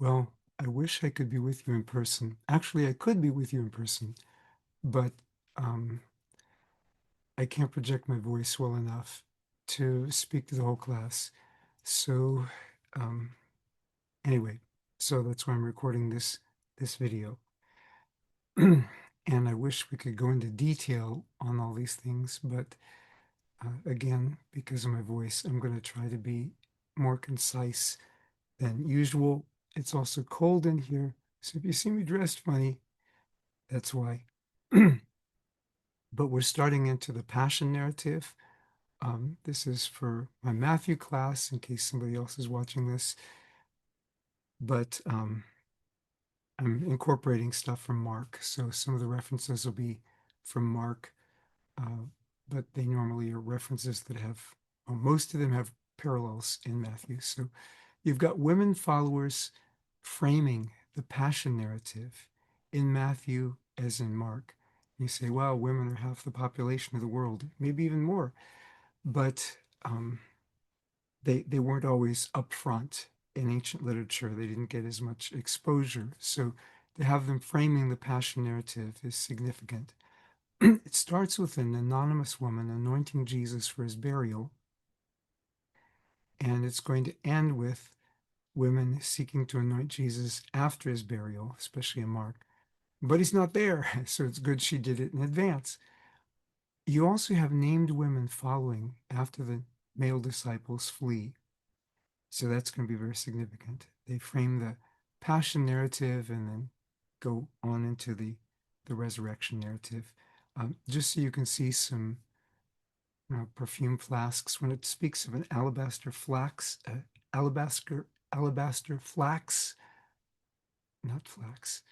Well, I wish I could be with you in person. Actually, I could be with you in person, but um, I can't project my voice well enough to speak to the whole class. So, um, anyway, so that's why I'm recording this video. And I wish we could go into detail on all these things, but again, because of my voice, I'm going to try to be more concise than usual. It's also cold in here, so if you see me dressed funny, that's why. But we're starting into the Passion narrative. This is for my Matthew class in case somebody else is watching this. But I'm incorporating stuff from Mark. So some of the references will be from Mark, uh, but they normally are references that have, well, most of them have parallels in Matthew. So you've got women followers framing the Passion narrative in Matthew as in Mark. You say, well, women are half the population of the world, maybe even more. But they weren't always upfront in ancient literature. They didn't get as much exposure. So to have them framing the Passion narrative is significant. It starts with an anonymous woman anointing Jesus for his burial, and it's going to end with women seeking to anoint Jesus after his burial, especially in Mark. But he's not there, so it's good she did it in advance. You also have named women following after the male disciples flee. So that's going to be very significant. They frame the passion narrative and then go on into the resurrection narrative. Just so you can see some perfume flasks, when it speaks of an alabaster flax, not flax,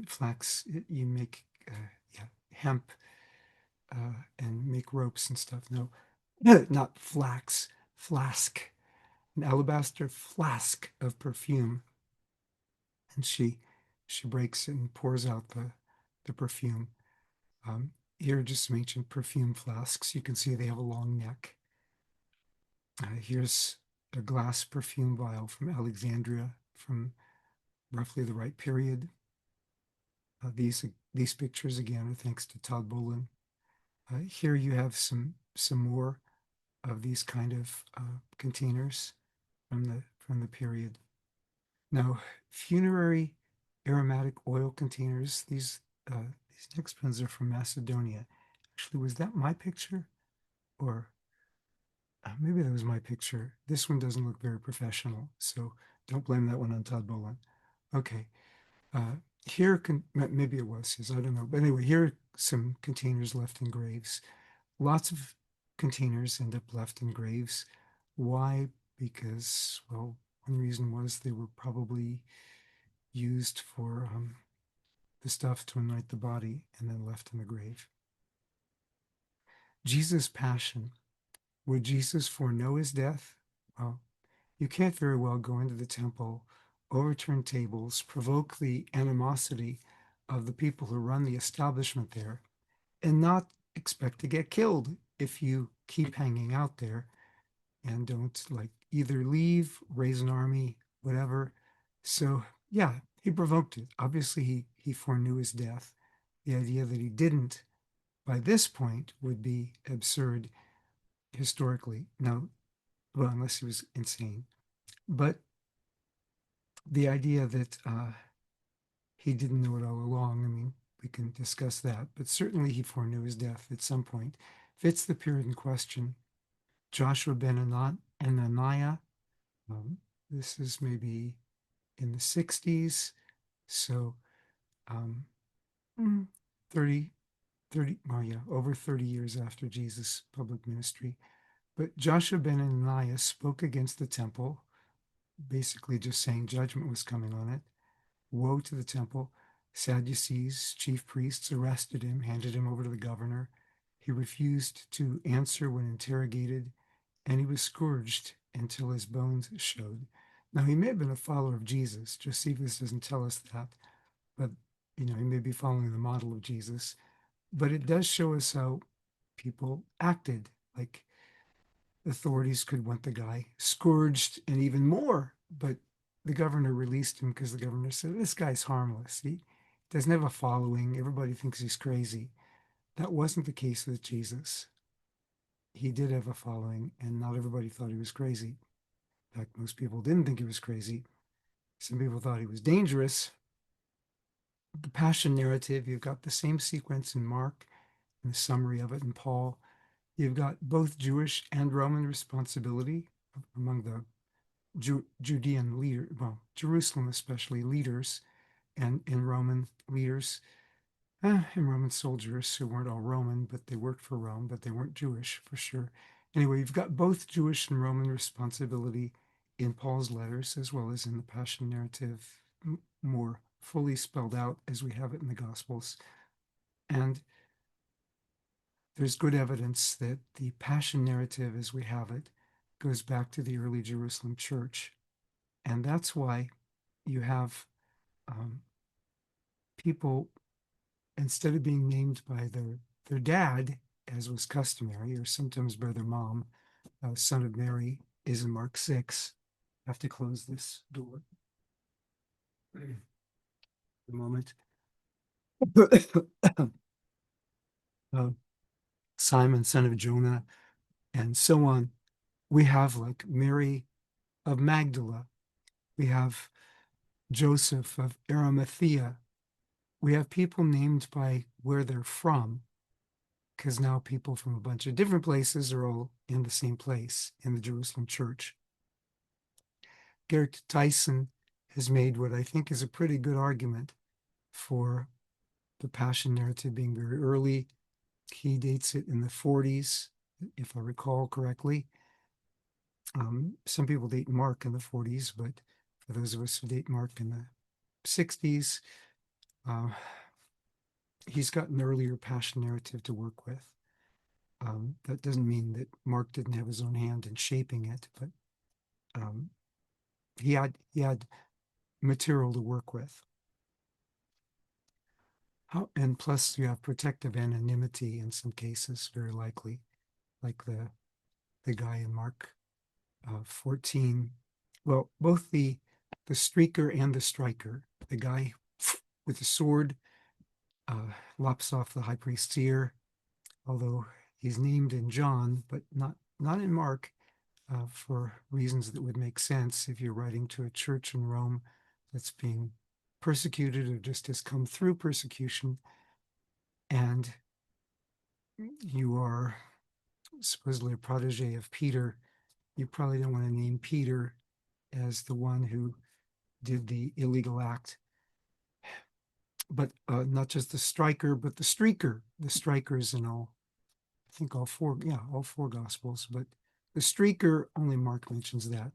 flax, you make, yeah, hemp and make ropes and stuff. No, not flax, flask, an alabaster flask of perfume. And she breaks it and pours out the perfume. Here are just some ancient perfume flasks. You can see they have a long neck. Here's a glass perfume vial from Alexandria from roughly the right period. These pictures again are thanks to Todd Bolin. Here you have some more of these kind of containers from the period. Now, funerary aromatic oil containers. These next ones are from Macedonia. Actually, was that my picture, or maybe that was my picture? This one doesn't look very professional, so don't blame that one on Todd Boland. Okay, uh, maybe it was his. I don't know, but anyway, here are some containers left in graves. Lots of containers end up left in graves. Why? Because, well, one reason was they were probably used for the stuff to anoint the body and then left in the grave. Jesus' passion. Would Jesus foreknow his death? Well, you can't very well go into the temple, overturn tables, provoke the animosity of the people who run the establishment there, and not expect to get killed if you keep hanging out there and don't like either leave, raise an army, whatever. So yeah, he provoked it. Obviously, he foreknew his death. The idea that he didn't by this point would be absurd historically. Now, well, unless he was insane. But the idea that he didn't know it all along, I mean, we can discuss that. But certainly he foreknew his death at some point. Fits the period in question. Joshua ben Ananiah. Um, this is maybe in the 60s. So um, 30, 30, well, yeah, over 30 years after Jesus' public ministry. But Joshua ben Ananias spoke against the temple, basically just saying judgment was coming on it. Woe to the temple. Sadducees, chief priests, arrested him, handed him over to the governor. He refused to answer when interrogated, and he was scourged until his bones showed. Now, he may have been a follower of Jesus. Josephus doesn't tell us that, but he may be following the model of Jesus. But it does show us how people acted. Like authorities could want the guy scourged and even more, but the governor released him because the governor said, this guy's harmless. He doesn't have a following. Everybody thinks he's crazy. That wasn't the case with Jesus. He did have a following, and not everybody thought he was crazy. In fact, most people didn't think he was crazy. Some people thought he was dangerous. The passion narrative, you've got the same sequence in Mark, and the summary of it in Paul. You've got both Jewish and Roman responsibility among the Judean leader, well, Jerusalem especially, leaders, and in Roman leaders, and Roman soldiers who weren't all Roman, but they worked for Rome, but they weren't Jewish for sure. Anyway, you've got both Jewish and Roman responsibility in Paul's letters, as well as in the Passion narrative, more fully spelled out as we have it in the Gospels. And there's good evidence that the Passion narrative, as we have it, goes back to the early Jerusalem church. And that's why you have people, instead of being named by their dad, as was customary, or sometimes by their mom, son of Mary is in Mark 6. I have to close this door. A moment. Simon, son of Jonah, and so on. We have like Mary of Magdala. We have Joseph of Arimathea. We have people named by where they're from, because now people from a bunch of different places are all in the same place in the Jerusalem church. Garrett Tyson has made what I think is a pretty good argument for the Passion narrative being very early. He dates it in the 40s, if I recall correctly. Some people date Mark in the 40s, but for those of us who date Mark in the 60s, he's got an earlier Passion narrative to work with. That doesn't mean that Mark didn't have his own hand in shaping it, but he had material to work with. And plus, you have protective anonymity in some cases, very likely, like the guy in Mark 14. Well, both the streaker and the striker, the guy with the sword lops off the high priest's ear, although he's named in John, but not in Mark, for reasons that would make sense if you're writing to a church in Rome that's being persecuted or just has come through persecution, and you are supposedly a protege of Peter. You probably don't want to name Peter as the one who did the illegal act. But not just the striker, but the streaker. The strikers in all, I think all four Gospels, but the streaker, only Mark mentions that.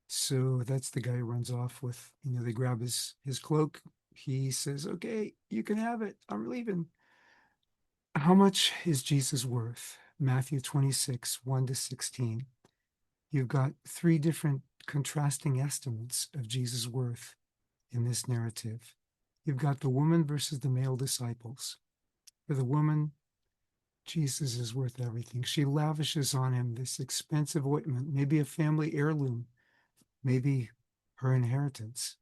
So that's the guy who runs off with, they grab his cloak. He says, okay, you can have it. I'm leaving. How much is Jesus worth? Matthew 26, 1-16. You've got three different contrasting estimates of Jesus' worth in this narrative. You've got the woman versus the male disciples. For the woman, Jesus is worth everything. She lavishes on him this expensive ointment, maybe a family heirloom, maybe her inheritance.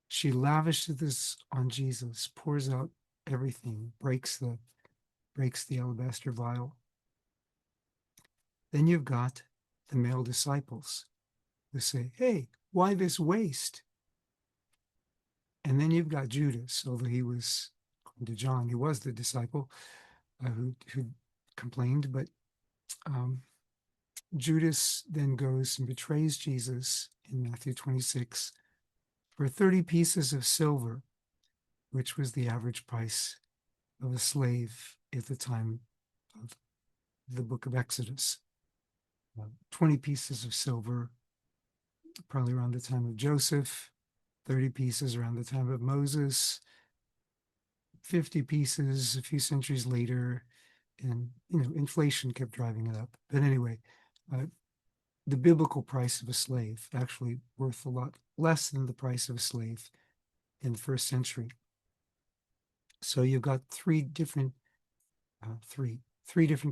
She lavishes this on Jesus, pours out everything, breaks the alabaster vial. Then you've got the male disciples who say, hey, why this waste? And then you've got Judas, although he was, according to John, he was the disciple who complained, but Judas then goes and betrays Jesus in Matthew 26 for 30 pieces of silver, which was the average price of a slave at the time of the book of Exodus. 20 pieces of silver, probably around the time of Joseph, 30 pieces around the time of Moses, 50 pieces a few centuries later, and inflation kept driving it up. But anyway, the biblical price of a slave actually worth a lot less than the price of a slave in the first century. So you've got three different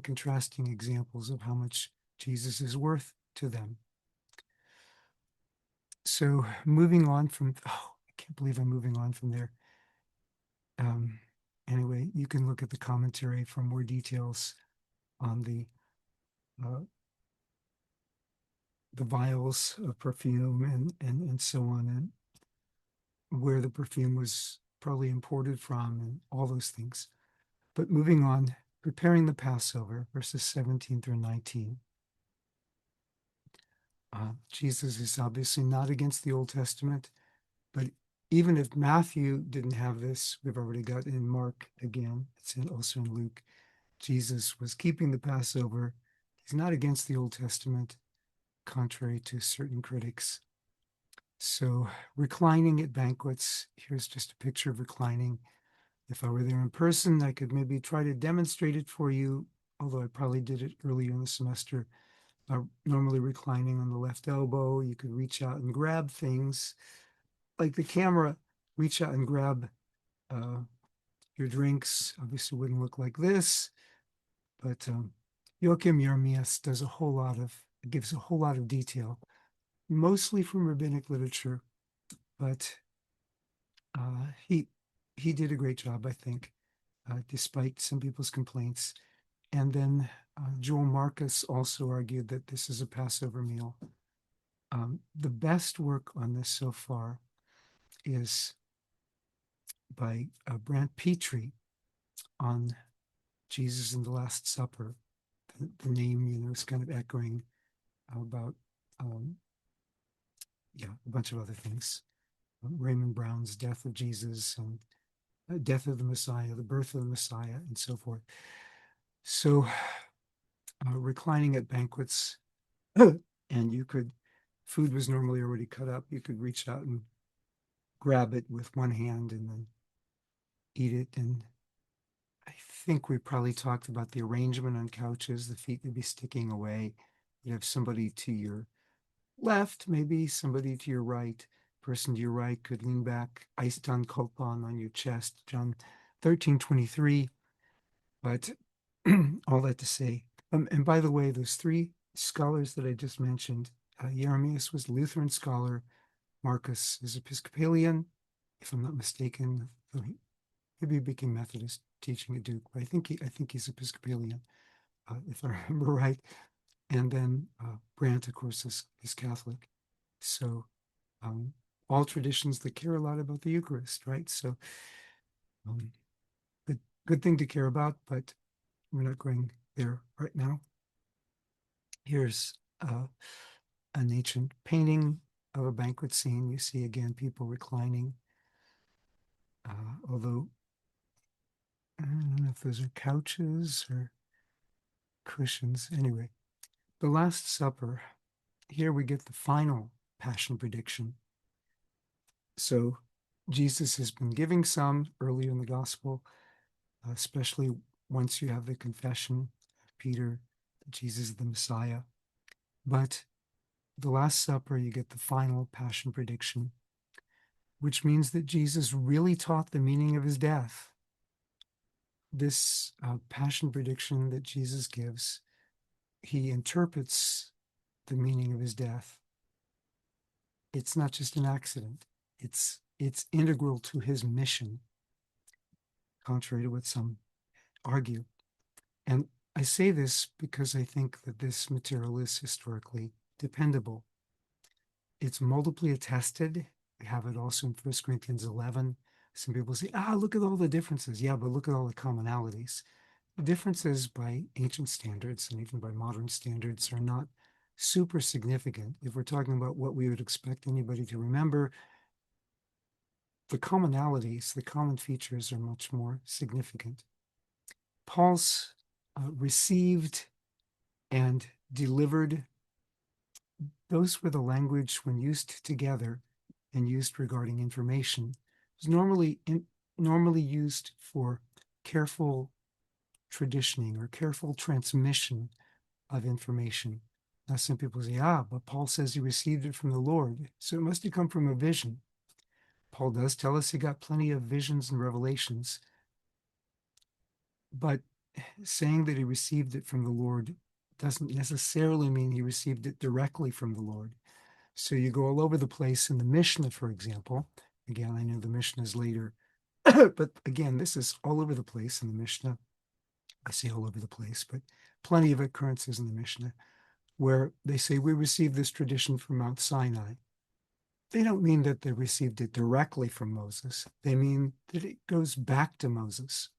contrasting examples of how much Jesus is worth to them. So moving on from, oh, I can't believe I'm moving on from there. Um, anyway, you can look at the commentary for more details on uh, the vials of perfume and so on, and where the perfume was probably imported from, and all those things. But moving on, preparing the Passover, verses 17 through 19. Jesus is obviously not against the Old Testament, but even if Matthew didn't have this, we've already got in Mark again, it's also in Luke. Jesus was keeping the Passover. He's not against the Old Testament, contrary to certain critics. So, reclining at banquets, here's just a picture of reclining. If I were there in person, I could maybe try to demonstrate it for you, although I probably did it earlier in the semester. Normally reclining on the left elbow, you could reach out and grab things like the camera, reach out and grab uh, your drinks. Obviously, wouldn't look like this, but Joachim Jeremias does gives a whole lot of detail, mostly from rabbinic literature, but he did a great job, I think, despite some people's complaints. And then Joel Marcus also argued that this is a Passover meal. The best work on this so far is by Brant Petrie on Jesus and the Last Supper. The name, is kind of echoing about, a bunch of other things. Raymond Brown's Death of Jesus and Death of the Messiah, the Birth of the Messiah, and so forth. So, reclining at banquets, and food was normally already cut up. You could reach out and grab it with one hand and then eat it. And I think we probably talked about the arrangement on couches. The feet would be sticking away. You have somebody to your left, maybe somebody to your right. Person to your right could lean back, eistan kolpon on your chest, John 13:23. But all that to say, and by the way, those three scholars that I just mentioned, Jeremias was Lutheran scholar, Marcus is Episcopalian, if I'm not mistaken. Maybe he became Methodist teaching at Duke, but I think he's Episcopalian, if I remember right. And then Brant, of course, is Catholic. So all traditions that care a lot about the Eucharist, right? So um, good thing to care about, but we're not going there right now. Here's an ancient painting of a banquet scene. You see again people reclining, although I don't know if those are couches or cushions. Anyway, the Last Supper. Here we get the final passion prediction. So Jesus has been giving some earlier in the gospel, especially once you have the confession of Peter that Jesus is the Messiah. But the Last Supper, you get the final passion prediction, which means that Jesus really taught the meaning of his death. This passion prediction that Jesus gives, he interprets the meaning of his death. It's not just an accident. It's integral to his mission, contrary to what some argue. And I say this because I think that this material is historically dependable. It's multiply attested. We have it also in 1 Corinthians 11. Some people say, look at all the differences. Yeah, but look at all the commonalities. The differences by ancient standards and even by modern standards are not super significant. If we're talking about what we would expect anybody to remember, the commonalities, the common features are much more significant. Paul's received and delivered, those were the language when used together and used regarding information. It was normally used for careful traditioning or careful transmission of information. Now, some people say, but Paul says he received it from the Lord, so it must have come from a vision. Paul does tell us he got plenty of visions and revelations, but saying that he received it from the Lord doesn't necessarily mean he received it directly from the Lord. So you go all over the place in the Mishnah, for example. Again, I know the Mishnah is later, but again, this is all over the place in the Mishnah. I say all over the place, but plenty of occurrences in the Mishnah where they say we received this tradition from Mount Sinai. They don't mean that they received it directly from Moses. They mean that it goes back to Moses.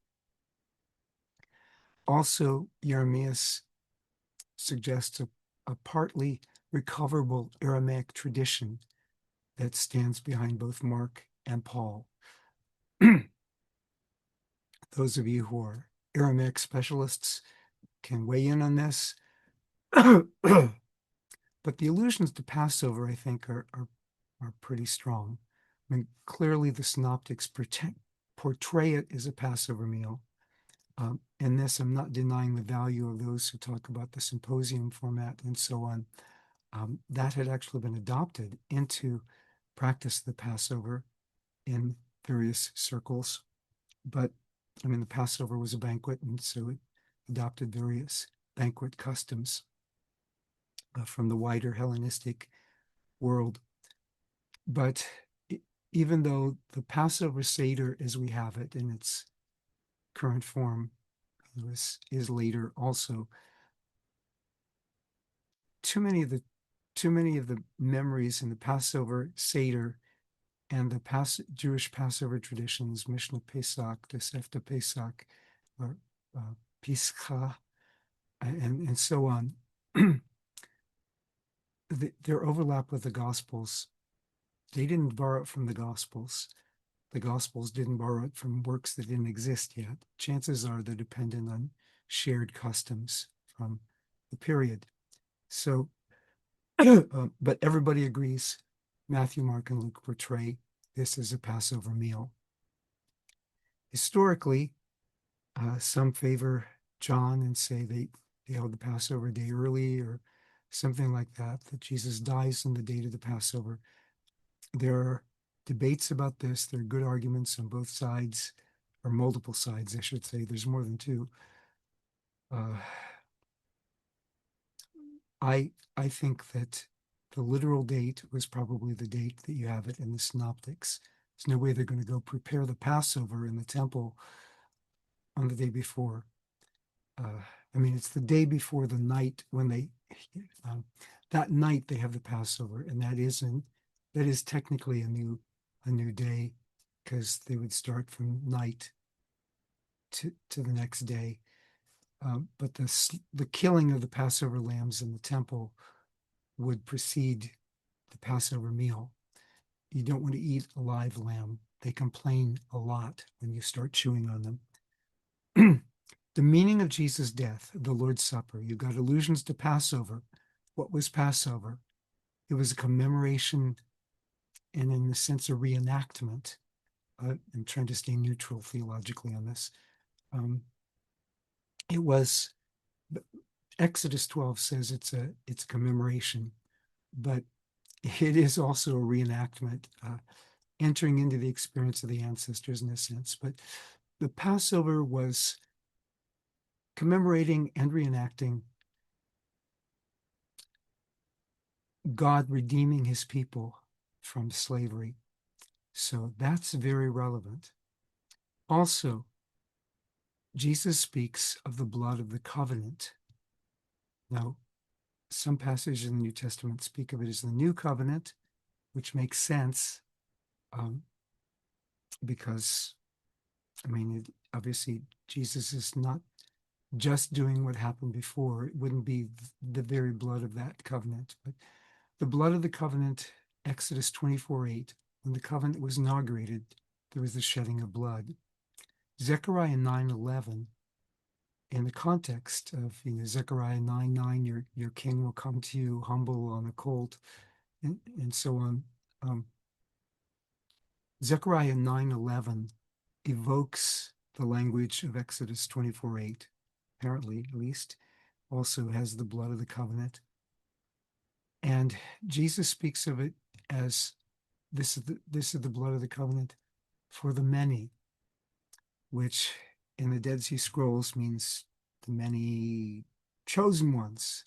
Also, Jeremias suggests a partly recoverable Aramaic tradition that stands behind both Mark and Paul. Those of you who are Aramaic specialists can weigh in on this. But the allusions to Passover, I think, are pretty strong. I mean, clearly the synoptics portray it as a Passover meal. In this, I'm not denying the value of those who talk about the symposium format and so on. That had actually been adopted into practice of the Passover in various circles. But I mean, the Passover was a banquet, and so it adopted various banquet customs from the wider Hellenistic world. But even though the Passover Seder, as we have it in its current form, is later also, too many of the memories in the Passover Seder and the Jewish Passover traditions, Mishnah Pesach, Tosefta Pesach, or Pischa, and so on, their overlap with the Gospels. They didn't borrow it from the Gospels. The Gospels didn't borrow it from works that didn't exist yet. Chances are they're dependent on shared customs from the period. So, but everybody agrees Matthew, Mark, and Luke portray this as a Passover meal. Historically, some favor John and say they held the Passover day early or something like that Jesus dies on the date of the Passover. There are debates about this. There are good arguments on both sides, or multiple sides, I should say. There's more than two. I think that the literal date was probably the date that you have it in the Synoptics. There's no way they're going to go prepare the Passover in the temple on the day before. I mean, it's the day before the night when they, that night they have the Passover, and that is technically a new day, because they would start from night to the next day. But the killing of the Passover lambs in the temple would precede the Passover meal. You don't want to eat a live lamb. They complain a lot when you start chewing on them. The meaning of Jesus' death, the Lord's Supper. You've got allusions to Passover. What was Passover? It was a commemoration and, in a sense, a reenactment. I'm trying to stay neutral theologically on this. It was, Exodus 12 says it's a commemoration, but it is also a reenactment, entering into the experience of the ancestors in a sense. But the Passover was commemorating and reenacting God redeeming his people from slavery. So that's very relevant. Also, Jesus speaks of the blood of the covenant. Now, some passages in the New Testament speak of it as the new covenant, which makes sense, because, I mean, obviously Jesus is not just doing what happened before. It wouldn't be the very blood of that covenant, but the blood of the covenant, Exodus 24:8, when the covenant was inaugurated, there was the shedding of blood. Zechariah 9:11, in the context of, Zechariah 9:9, your king will come to you humble on a colt, and so on. Zechariah 9:11 evokes the language of Exodus 24:8, apparently, at least, also has the blood of the covenant. And Jesus speaks of it as this is the blood of the covenant for the many, which in the Dead Sea Scrolls means the many chosen ones,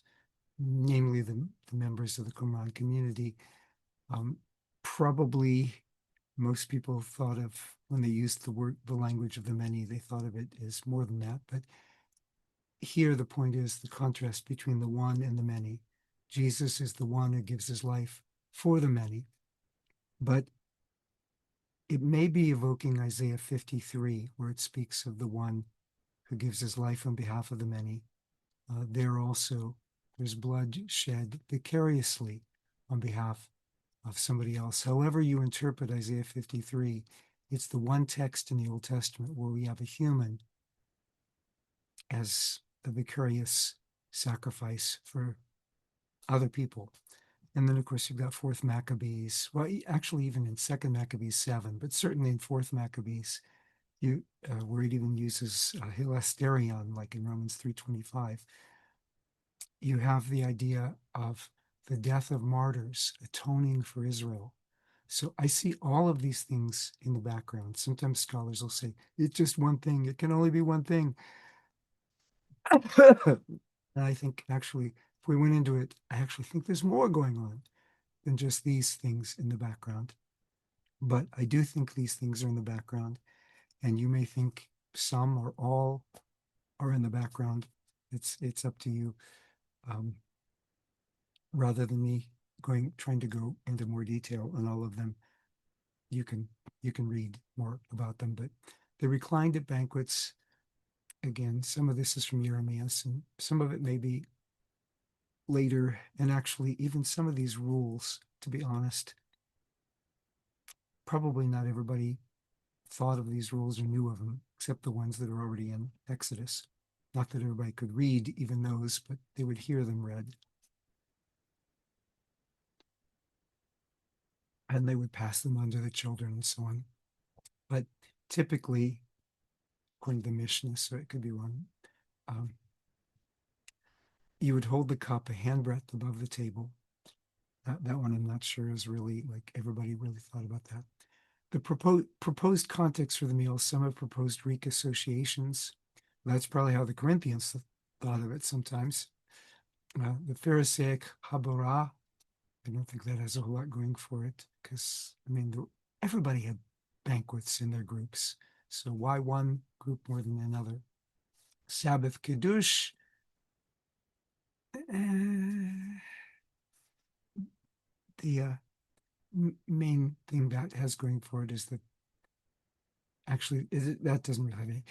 namely the members of the Qumran community. Um, Probably most people thought of, when they used the language of the many, they thought of it as more than that. But here the point is the contrast between the one and the many. Jesus is the one who gives his life for the many, but it may be evoking Isaiah 53, where it speaks of the one who gives his life on behalf of the many. There also, there's blood shed vicariously on behalf of somebody else. However you interpret Isaiah 53, it's the one text in the Old Testament where we have a human as a vicarious sacrifice for other people. And then, of course, you've got Fourth Maccabees. Well, actually, even in Second Maccabees 7, but certainly in Fourth Maccabees, where it even uses hilasterion, like in Romans 3:25, you have the idea of the death of martyrs atoning for Israel. So I see all of these things in the background. Sometimes scholars will say, it's just one thing. It can only be one thing. And I think actually, if we went into it, I actually think there's more going on than just these things in the background. But I do think these things are in the background. And you may think some or all are in the background. It's up to you. Um, Rather than me trying to go into more detail on all of them, you can read more about them. But they reclined at banquets. Again, some of this is from Jeremias, and some of it may be later. And actually, even some of these rules, to be honest, probably not everybody thought of these rules or knew of them, except the ones that are already in Exodus. Not that everybody could read even those, but they would hear them read. And they would pass them on to the children and so on. But typically, according to the Mishnah, so it could be wrong, you would hold the cup a handbreadth above the table. That one I'm not sure is really, like, everybody really thought about that. The proposed context for the meal, some have proposed Greek associations. That's probably how the Corinthians thought of it sometimes. The Pharisaic Haborah, I don't think that has a whole lot going for it, because, I mean, everybody had banquets in their groups. So why one group more than another? Sabbath Kiddush. The main thing that has going for it is that actually that doesn't really have any.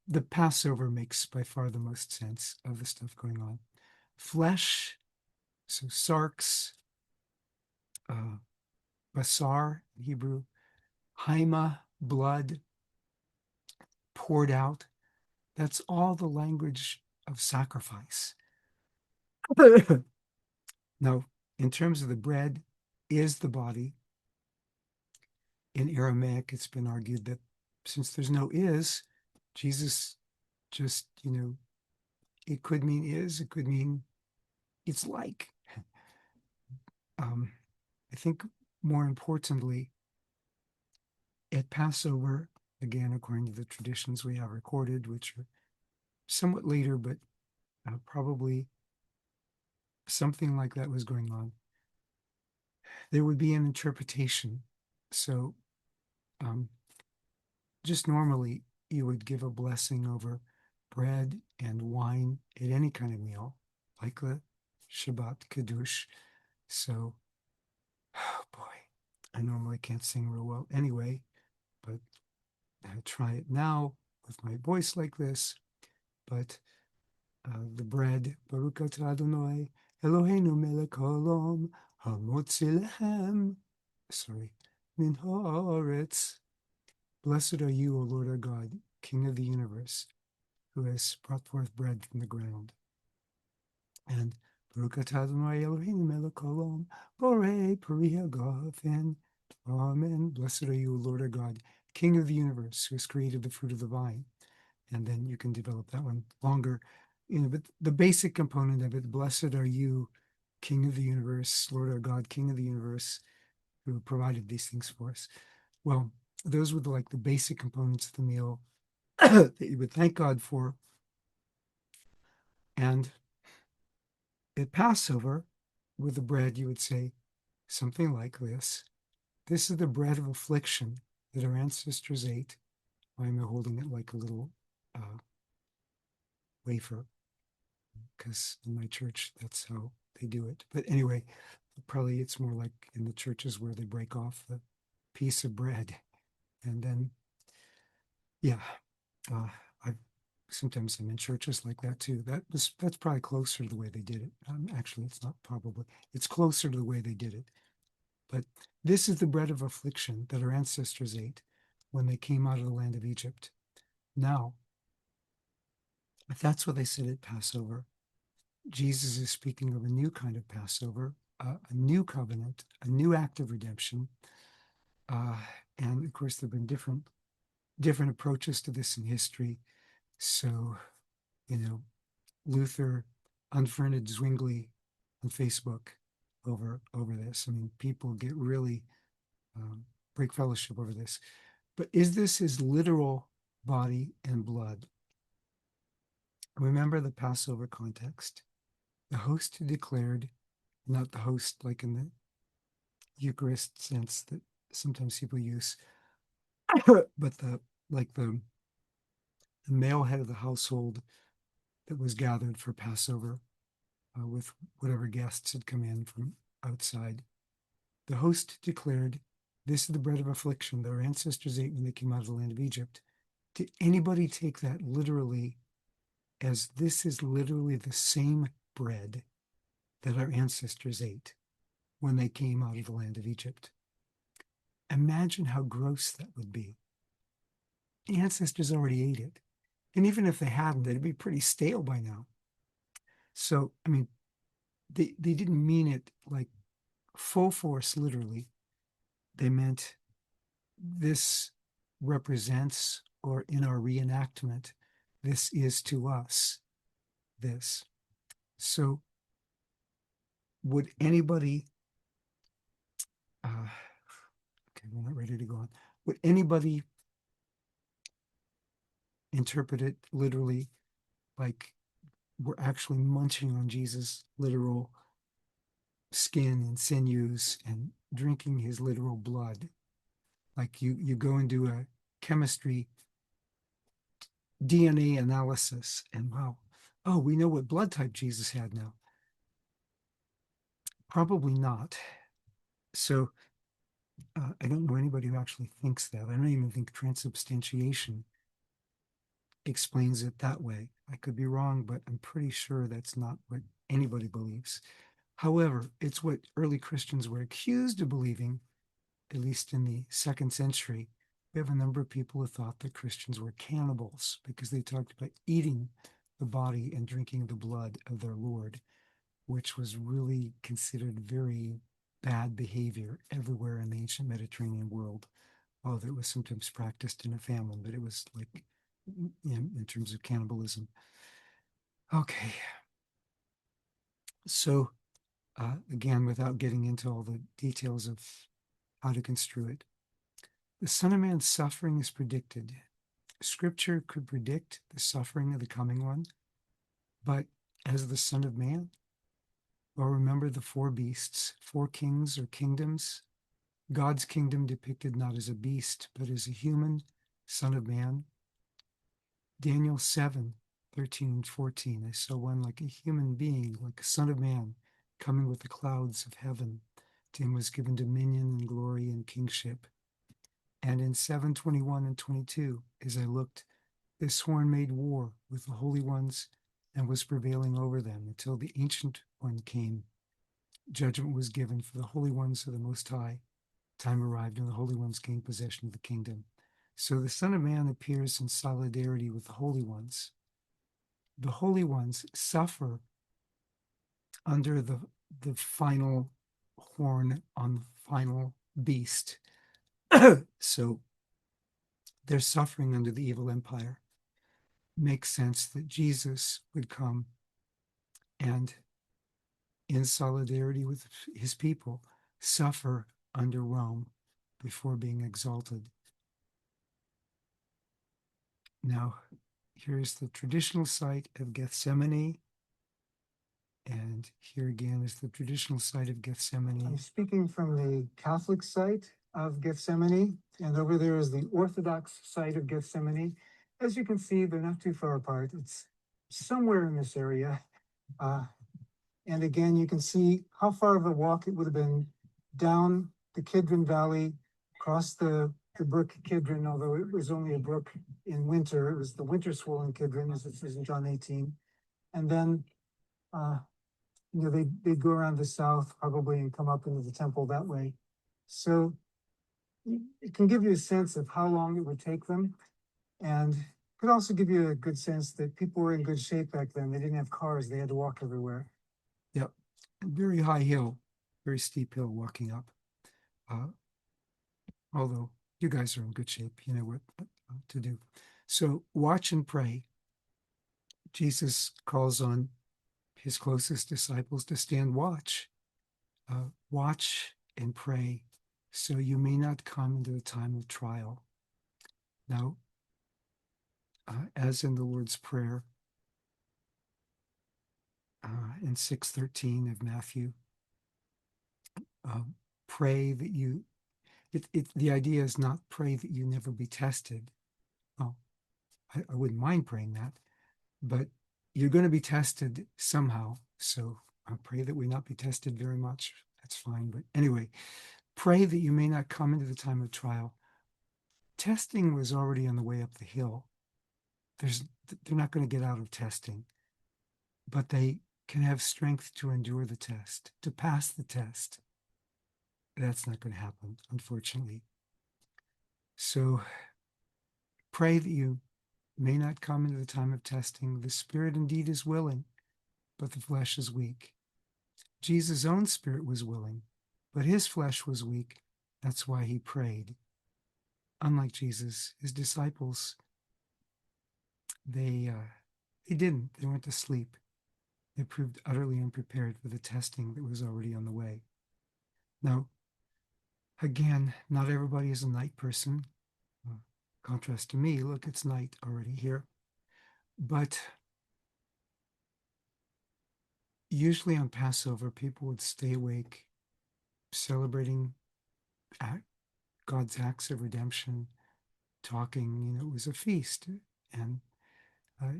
The Passover makes by far the most sense of the stuff going on. Flesh, so sarks, basar in Hebrew, haima, blood, poured out. That's all the language of sacrifice. Now, in terms of the bread, is the body. In Aramaic, it's been argued that since there's no is, Jesus just, it could mean is, it could mean it's like. I think more importantly, at Passover, again, according to the traditions we have recorded, which are somewhat later, but probably something like that was going on, there would be an interpretation. So just normally, you would give a blessing over bread and wine at any kind of meal, like the Shabbat Kiddush. So, oh boy, I normally can't sing real well anyway, but I'll try it now with my voice like this. But the bread, Baruch atah Adonai, Eloheinu melech haolam, hamotzi lechem, min haaretz. Blessed are you, O Lord our God, King of the universe, who has brought forth bread from the ground. And Baruch atah Adonai Eloheinu melech haolam, borei peri hagafen. Amen. Blessed are you, O Lord our God, King of the universe, who has created the fruit of the vine. And then you can develop that one longer. But the basic component of it, blessed are you, King of the universe, Lord our God, King of the universe, who provided these things for us. Well, those were the basic components of the meal that you would thank God for. And at Passover, with the bread, you would say, something like this. This is the bread of affliction that our ancestors ate. Why am I holding it like a little wafer? Because in my church, that's how they do it. But anyway, probably it's more like in the churches where they break off the piece of bread. And then, yeah, uh, I sometimes I'm in churches like that too. That's probably closer to the way they did it. Actually, it's not probably. It's closer to the way they did it. But this is the bread of affliction that our ancestors ate when they came out of the land of Egypt. Now, if that's what they said at Passover, Jesus is speaking of a new kind of Passover, a new covenant, a new act of redemption. Uh, and of course, there have been different approaches to this in history. So, Luther unfriended Zwingli on Facebook over this. I mean, people get really break fellowship over this. But is this his literal body and blood? Remember the Passover context. The host declared, not the host like in the Eucharist sense that sometimes people use, but the male head of the household that was gathered for Passover with whatever guests had come in from outside. The host declared, "This is the bread of affliction that our ancestors ate when they came out of the land of Egypt." Did anybody take that literally as this is literally the same bread that our ancestors ate when they came out of the land of Egypt? Imagine how gross that would be. The ancestors already ate it. And even if they hadn't, it'd be pretty stale by now. So, I mean, they didn't mean it like full force, literally. They meant this represents, or in our reenactment, this is to us this. So, would anybody, okay, we're not ready to go on. Would anybody interpret it literally like we're actually munching on Jesus' literal skin and sinews and drinking his literal blood? Like you go and do a chemistry DNA analysis and wow, oh, we know what blood type Jesus had now. Probably not. So I don't know anybody who actually thinks that. I don't even think transubstantiation explains it that way. I could be wrong, but I'm pretty sure that's not what anybody believes. However, it's what early Christians were accused of believing, at least in the second century. We have a number of people who thought that Christians were cannibals because they talked about eating the body and drinking the blood of their Lord, which was really considered very bad behavior everywhere in the ancient Mediterranean world, although it was sometimes practiced in a famine, but it was like in terms of cannibalism. Okay. So, again, without getting into all the details of how to construe it, the Son of Man's suffering is predicted. Scripture could predict the suffering of the coming one, but as the Son of Man, well, remember the four beasts, four kings or kingdoms. God's kingdom depicted not as a beast, but as a human Son of Man. Daniel 7:13 and 14. I saw one like a human being, like a Son of Man, coming with the clouds of heaven. To him was given dominion and glory and kingship. And in 7:21 and 22, as I looked, this horn made war with the holy ones and was prevailing over them until the ancient one came. Judgment was given for the holy ones of the Most High. Time arrived and the holy ones gained possession of the kingdom. So the Son of Man appears in solidarity with the holy ones. The holy ones suffer under the final horn on the final beast. So they're suffering under the evil empire. Makes sense that Jesus would come and, in solidarity with his people, suffer under Rome before being exalted. Now, here's the traditional site of Gethsemane. And here again is the traditional site of Gethsemane. I'm speaking from the Catholic site of Gethsemane, and over there is the Orthodox site of Gethsemane. As you can see, they're not too far apart. It's somewhere in this area. And again, you can see how far of a walk it would have been down the Kidron Valley, across the brook Kidron, although it was only a brook in winter. It was the winter swollen Kidron, as it says in John 18. And then, they'd go around the south probably and come up into the temple that way. So it can give you a sense of how long it would take them. And could also give you a good sense that people were in good shape back then. They didn't have cars, they had to walk everywhere. Yep. Very high hill, very steep hill walking up. Although you guys are in good shape, you know what to do. So watch and pray. Jesus calls on his closest disciples to stand watch. Watch and pray so you may not come into the time of trial. Now, as in the Lord's Prayer in 6:13 of Matthew, pray that you, the idea is not pray that you never be tested. Well, I wouldn't mind praying that, but you're going to be tested somehow. So I pray that we not be tested very much. That's fine. But anyway, pray that you may not come into the time of trial. Testing was already on the way up the hill. They're not going to get out of testing, but they can have strength to endure the test, to pass the test. That's not going to happen, unfortunately. So pray that you may not come into the time of testing. The spirit indeed is willing, but the flesh is weak. Jesus' own spirit was willing, but his flesh was weak. That's why he prayed. Unlike Jesus, his disciples, they didn't. They went to sleep. They proved utterly unprepared for the testing that was already on the way. Now, again, not everybody is a night person. Contrast to me, look, it's night already here. But usually on Passover, people would stay awake celebrating God's acts of redemption, talking. It was a feast, and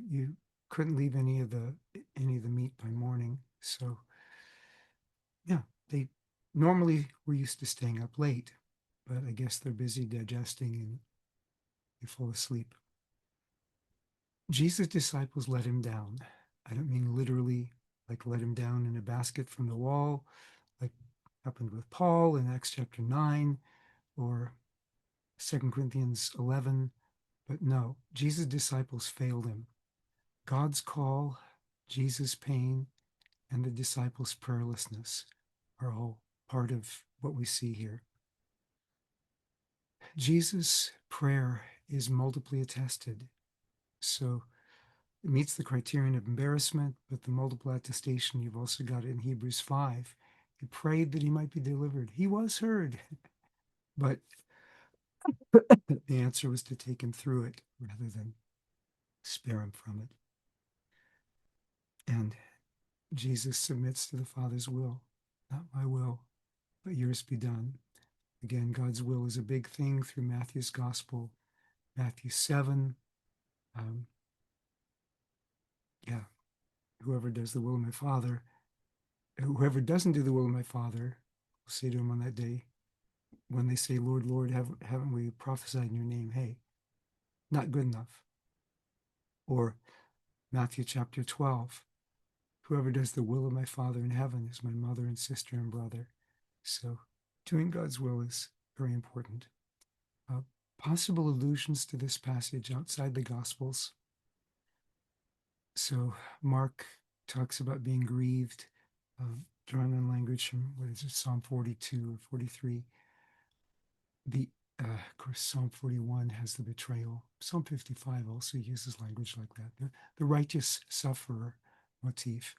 you couldn't leave any of the meat by morning. So yeah, they normally were used to staying up late, but I guess they're busy digesting and they fall asleep. Jesus' disciples let him down. I don't mean literally like let him down in a basket from the wall, like happened with Paul in Acts chapter 9 or 2 Corinthians 11. But no, Jesus' disciples failed him. God's call, Jesus' pain, and the disciples' prayerlessness are all part of what we see here. Jesus' prayer is multiply attested. So it meets the criterion of embarrassment, but the multiple attestation, you've also got it in Hebrews 5. He prayed that he might be delivered. He was heard, but the answer was to take him through it rather than spare him from it. And Jesus submits to the Father's will. Not my will, but yours be done. Again, God's will is a big thing through Matthew's gospel. Matthew 7. Whoever does the will of my Father, whoever doesn't do the will of my Father, will say to him on that day, when they say, Lord, Lord, haven't we prophesied in your name? Hey, not good enough. Or Matthew chapter 12. Whoever does the will of my Father in heaven is my mother and sister and brother. So doing God's will is very important. Possible allusions to this passage outside the Gospels. So Mark talks about being grieved, drawing on language from, what is it, Psalm 42 or 43. Of course, Psalm 41 has the betrayal. Psalm 55 also uses language like that. The righteous sufferer motif.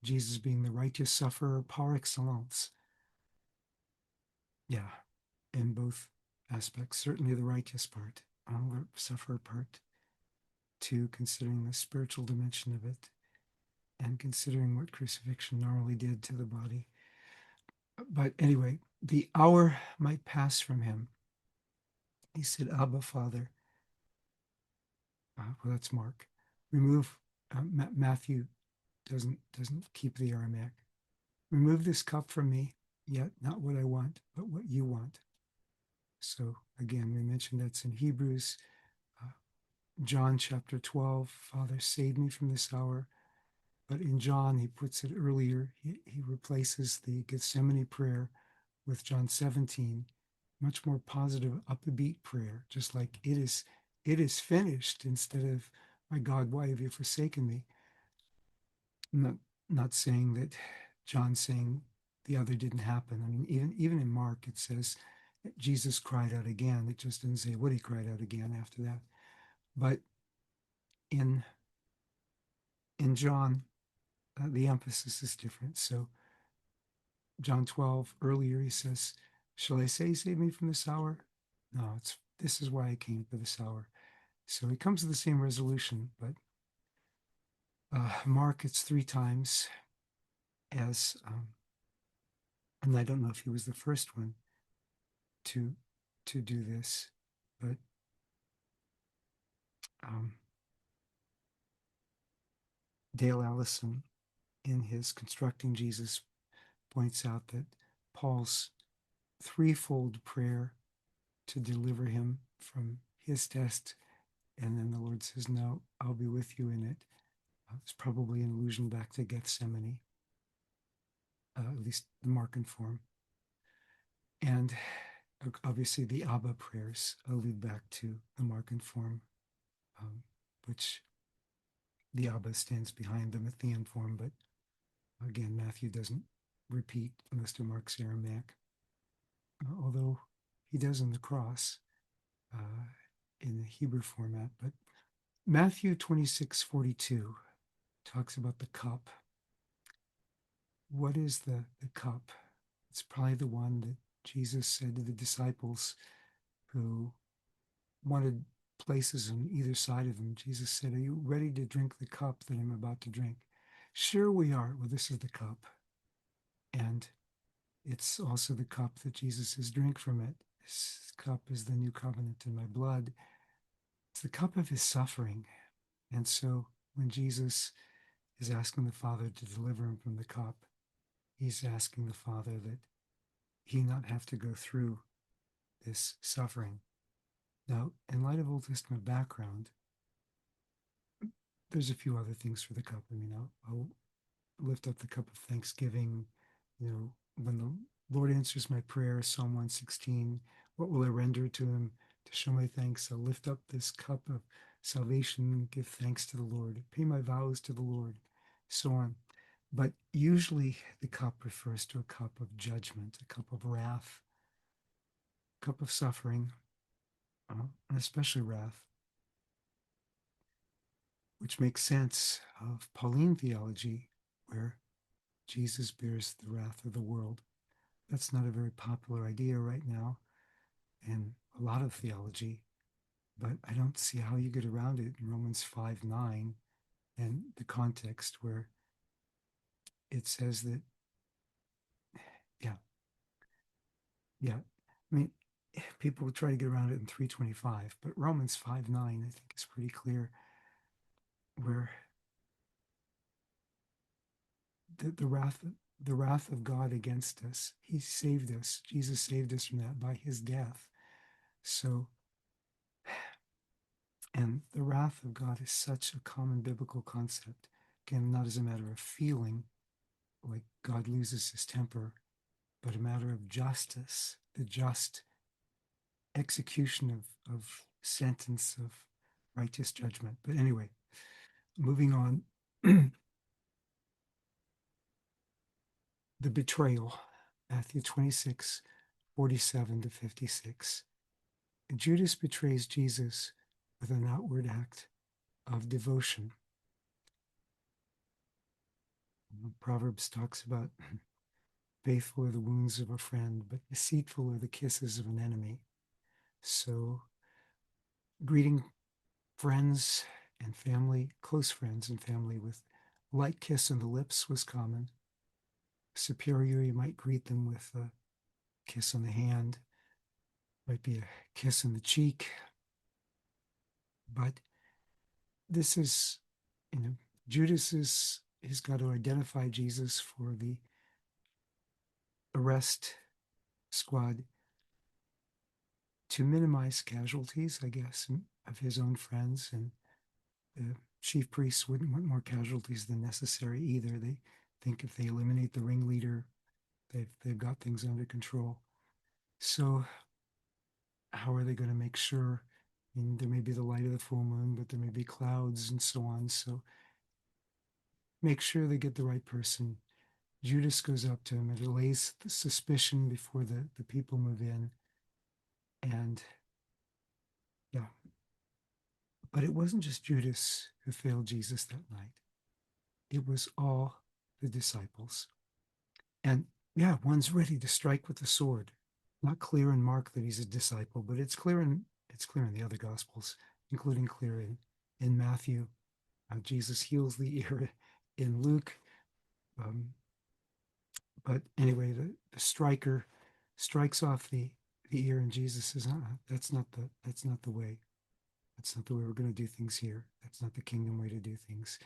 Jesus being the righteous sufferer par excellence. Yeah, in both aspects, certainly the righteous part, the sufferer part, too, considering the spiritual dimension of it. and considering what crucifixion normally did to the body. But anyway, the hour might pass from him. He said, Abba, Father. Well, that's Mark. Remove, Matthew doesn't keep the Aramaic. Remove this cup from me, yet not what I want, but what you want. So again, we mentioned that's in Hebrews. John chapter 12, Father, save me from this hour. But in John, he puts it earlier. He replaces the Gethsemane prayer with John 17, much more positive, upbeat prayer, just like it is finished, instead of, my God, why have you forsaken me? I'm not saying that John's saying the other didn't happen. I mean, even in Mark, it says Jesus cried out again. It just didn't say what he cried out again after that. But in John, the emphasis is different. So John 12, earlier, he says, shall I say, save me from this hour? No, this is why I came for this hour. So he comes to the same resolution, but Mark, it's 3 times, as, and I don't know if he was the first one to do this, but Dale Allison, in his Constructing Jesus, points out that Paul's threefold prayer to deliver him from his test, and then the Lord says, no, I'll be with you in it. It's probably an allusion back to Gethsemane, at least the Markan form. And obviously the Abba prayers allude back to the Markan form, which the Abba stands behind the Matthean form, but again, Matthew doesn't repeat most of Mark's Aramaic, although he does in the cross in the Hebrew format. But Matthew 26:42 talks about the cup. What is the cup? It's probably the one that Jesus said to the disciples who wanted places on either side of him. Jesus said, are you ready to drink the cup that I'm about to drink? Sure we are. Well, this is the cup. And it's also the cup that Jesus says, drink from it. This cup is the new covenant in my blood. It's the cup of his suffering. And so when Jesus is asking the Father to deliver him from the cup, he's asking the Father that he not have to go through this suffering. Now, in light of Old Testament background, there's a few other things for the cup. I mean, I'll lift up the cup of thanksgiving. You know, when the Lord answers my prayer, Psalm 116, what will I render to him to show my thanks? I'll lift up this cup of salvation, give thanks to the Lord, pay my vows to the Lord, so on. But usually the cup refers to a cup of judgment, a cup of wrath, a cup of suffering, and especially wrath, which makes sense of Pauline theology, where Jesus bears the wrath of the world. That's not a very popular idea right now in a lot of theology, but I don't see how you get around it in Romans 5:9 and the context where it says that, yeah. I mean, people will try to get around it in 3:25, but Romans 5:9, I think, is pretty clear, where the wrath of God against us, he saved us. Jesus saved us from that by his death. So, and the wrath of God is such a common biblical concept. Again, not as a matter of feeling, like God loses his temper, but a matter of justice, the just execution of sentence of righteous judgment. But anyway, moving on. The betrayal, Matthew 26:47-56. Judas betrays Jesus with an outward act of devotion. Proverbs talks about faithful are the wounds of a friend, but deceitful are the kisses of an enemy. So greeting friends and family, close friends and family, with light kiss on the lips was common. Superior, you might greet them with a kiss on the hand, might be a kiss in the cheek. But this is, you know, Judas has got to identify Jesus for the arrest squad to minimize casualties, I guess, of his own friends. And the chief priests wouldn't want more casualties than necessary either. They think if they eliminate the ringleader, they've got things under control. So how are they going to make sure? I mean, there may be the light of the full moon, but there may be clouds and so on. So make sure they get the right person. Judas goes up to him. It allays the suspicion before the people move in. And yeah, but it wasn't just Judas who failed Jesus that night. It was all the disciples. And yeah, one's ready to strike with the sword. Not clear in Mark that he's a disciple, but it's clear in the other gospels, including clear in Matthew. Jesus heals the ear in Luke. But anyway, the striker strikes off the ear, and Jesus says, that's not the way. That's not the way we're going to do things here. That's not the kingdom way to do things.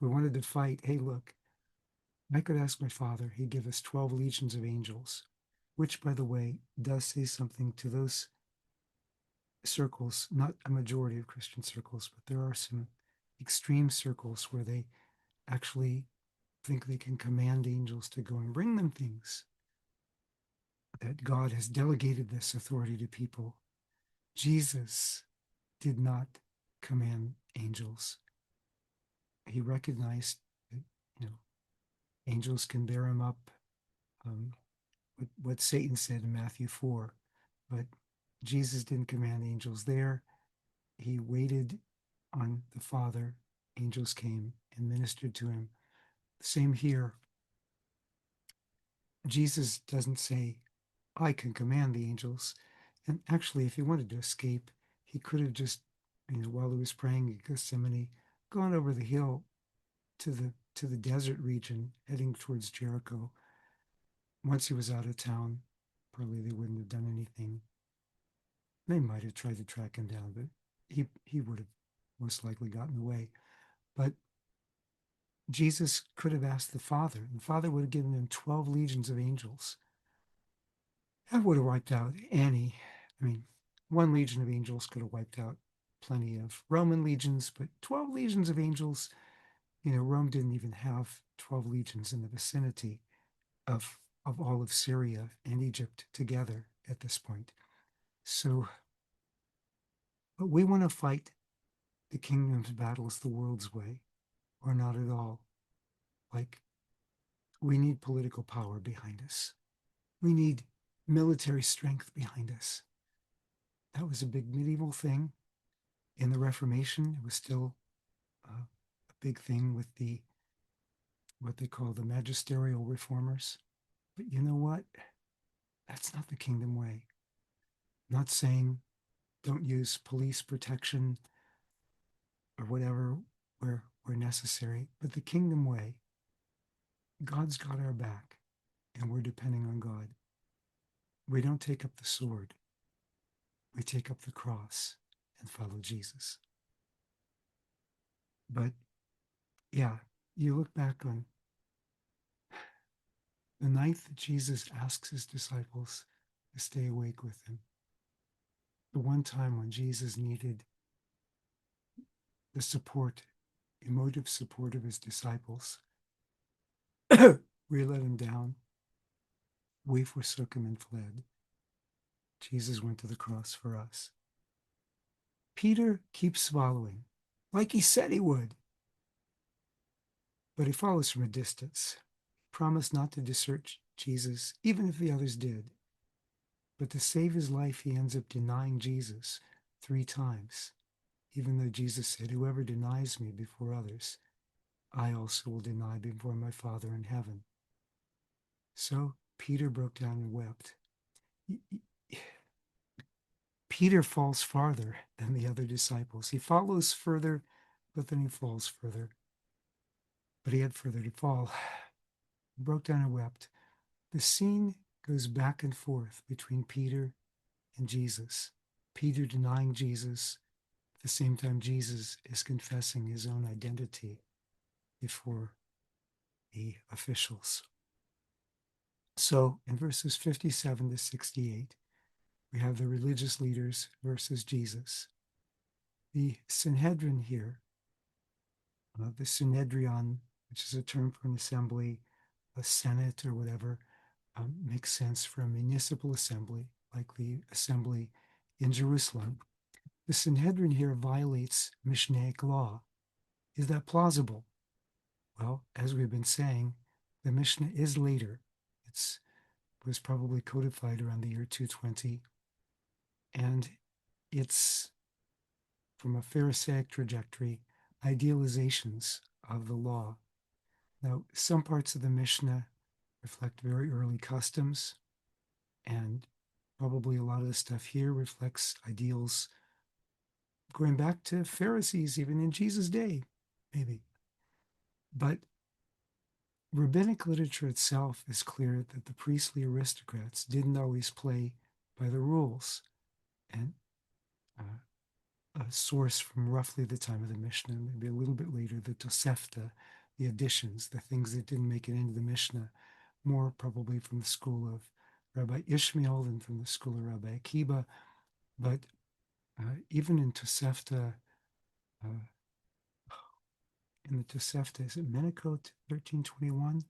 We wanted to fight. Hey, look, I could ask my Father. He'd give us 12 legions of angels, which, by the way, does say something to those circles, not a majority of Christian circles, but there are some extreme circles where they actually think they can command angels to go and bring them things. That God has delegated this authority to people. Jesus did not command angels. He recognized that, angels can bear him up. What Satan said in Matthew 4, but Jesus didn't command angels there. He waited on the Father. Angels came and ministered to him. Same here. Jesus doesn't say, I can command the angels. And actually, if he wanted to escape, he could have just, while he was praying in Gethsemane, gone over the hill to the desert region, heading towards Jericho. Once he was out of town, probably they wouldn't have done anything. They might have tried to track him down, but he would have most likely gotten away. But Jesus could have asked the Father. The Father would have given him 12 legions of angels. That would have wiped out any. I mean, one legion of angels could have wiped out plenty of Roman legions, but 12 legions of angels, Rome didn't even have 12 legions in the vicinity of all of Syria and Egypt together at this point. So, but we want to fight the kingdom's battles the world's way, or not at all. Like, we need political power behind us. We need military strength behind us. That was a big medieval thing. In the Reformation, it was still a big thing with what they call the magisterial reformers. But you know what? That's not the kingdom way. I'm not saying don't use police protection or whatever where necessary, but the kingdom way, God's got our back and we're depending on God. We don't take up the sword. We take up the cross and follow Jesus. But yeah, you look back on the night that Jesus asks his disciples to stay awake with him, the one time when Jesus needed the support, emotive support of his disciples, we let him down. We forsook him and fled. Jesus went to the cross for us. Peter keeps following, like he said he would. But he follows from a distance. He promised not to desert Jesus, even if the others did. But to save his life, he ends up denying Jesus 3 times, even though Jesus said, whoever denies me before others, I also will deny before my Father in heaven. So Peter broke down and wept. Peter falls farther than the other disciples. He follows further, but then he falls further. but he had further to fall. He broke down and wept. The scene goes back and forth between Peter and Jesus. Peter denying Jesus at the same time Jesus is confessing his own identity before the officials. So in verses 57 to 68, we have the religious leaders versus Jesus. The Sanhedrin here, the Synhedrion, which is a term for an assembly, a senate or whatever, makes sense for a municipal assembly, like the assembly in Jerusalem. The Sanhedrin here violates Mishnaic law. Is that plausible? Well, as we've been saying, the Mishnah is later. It was probably codified around the year 220, and it's from a Pharisaic trajectory, idealizations of the law. Now, some parts of the Mishnah reflect very early customs, and probably a lot of the stuff here reflects ideals going back to Pharisees, even in Jesus' day, maybe. But rabbinic literature itself is clear that the priestly aristocrats didn't always play by the rules. And a source from roughly the time of the Mishnah, maybe a little bit later, the Tosefta, the additions, the things that didn't make it into the Mishnah, more probably from the school of Rabbi Ishmael than from the school of Rabbi Akiba. But even in Tosefta, in the Tosefta, is it Menachot 1321?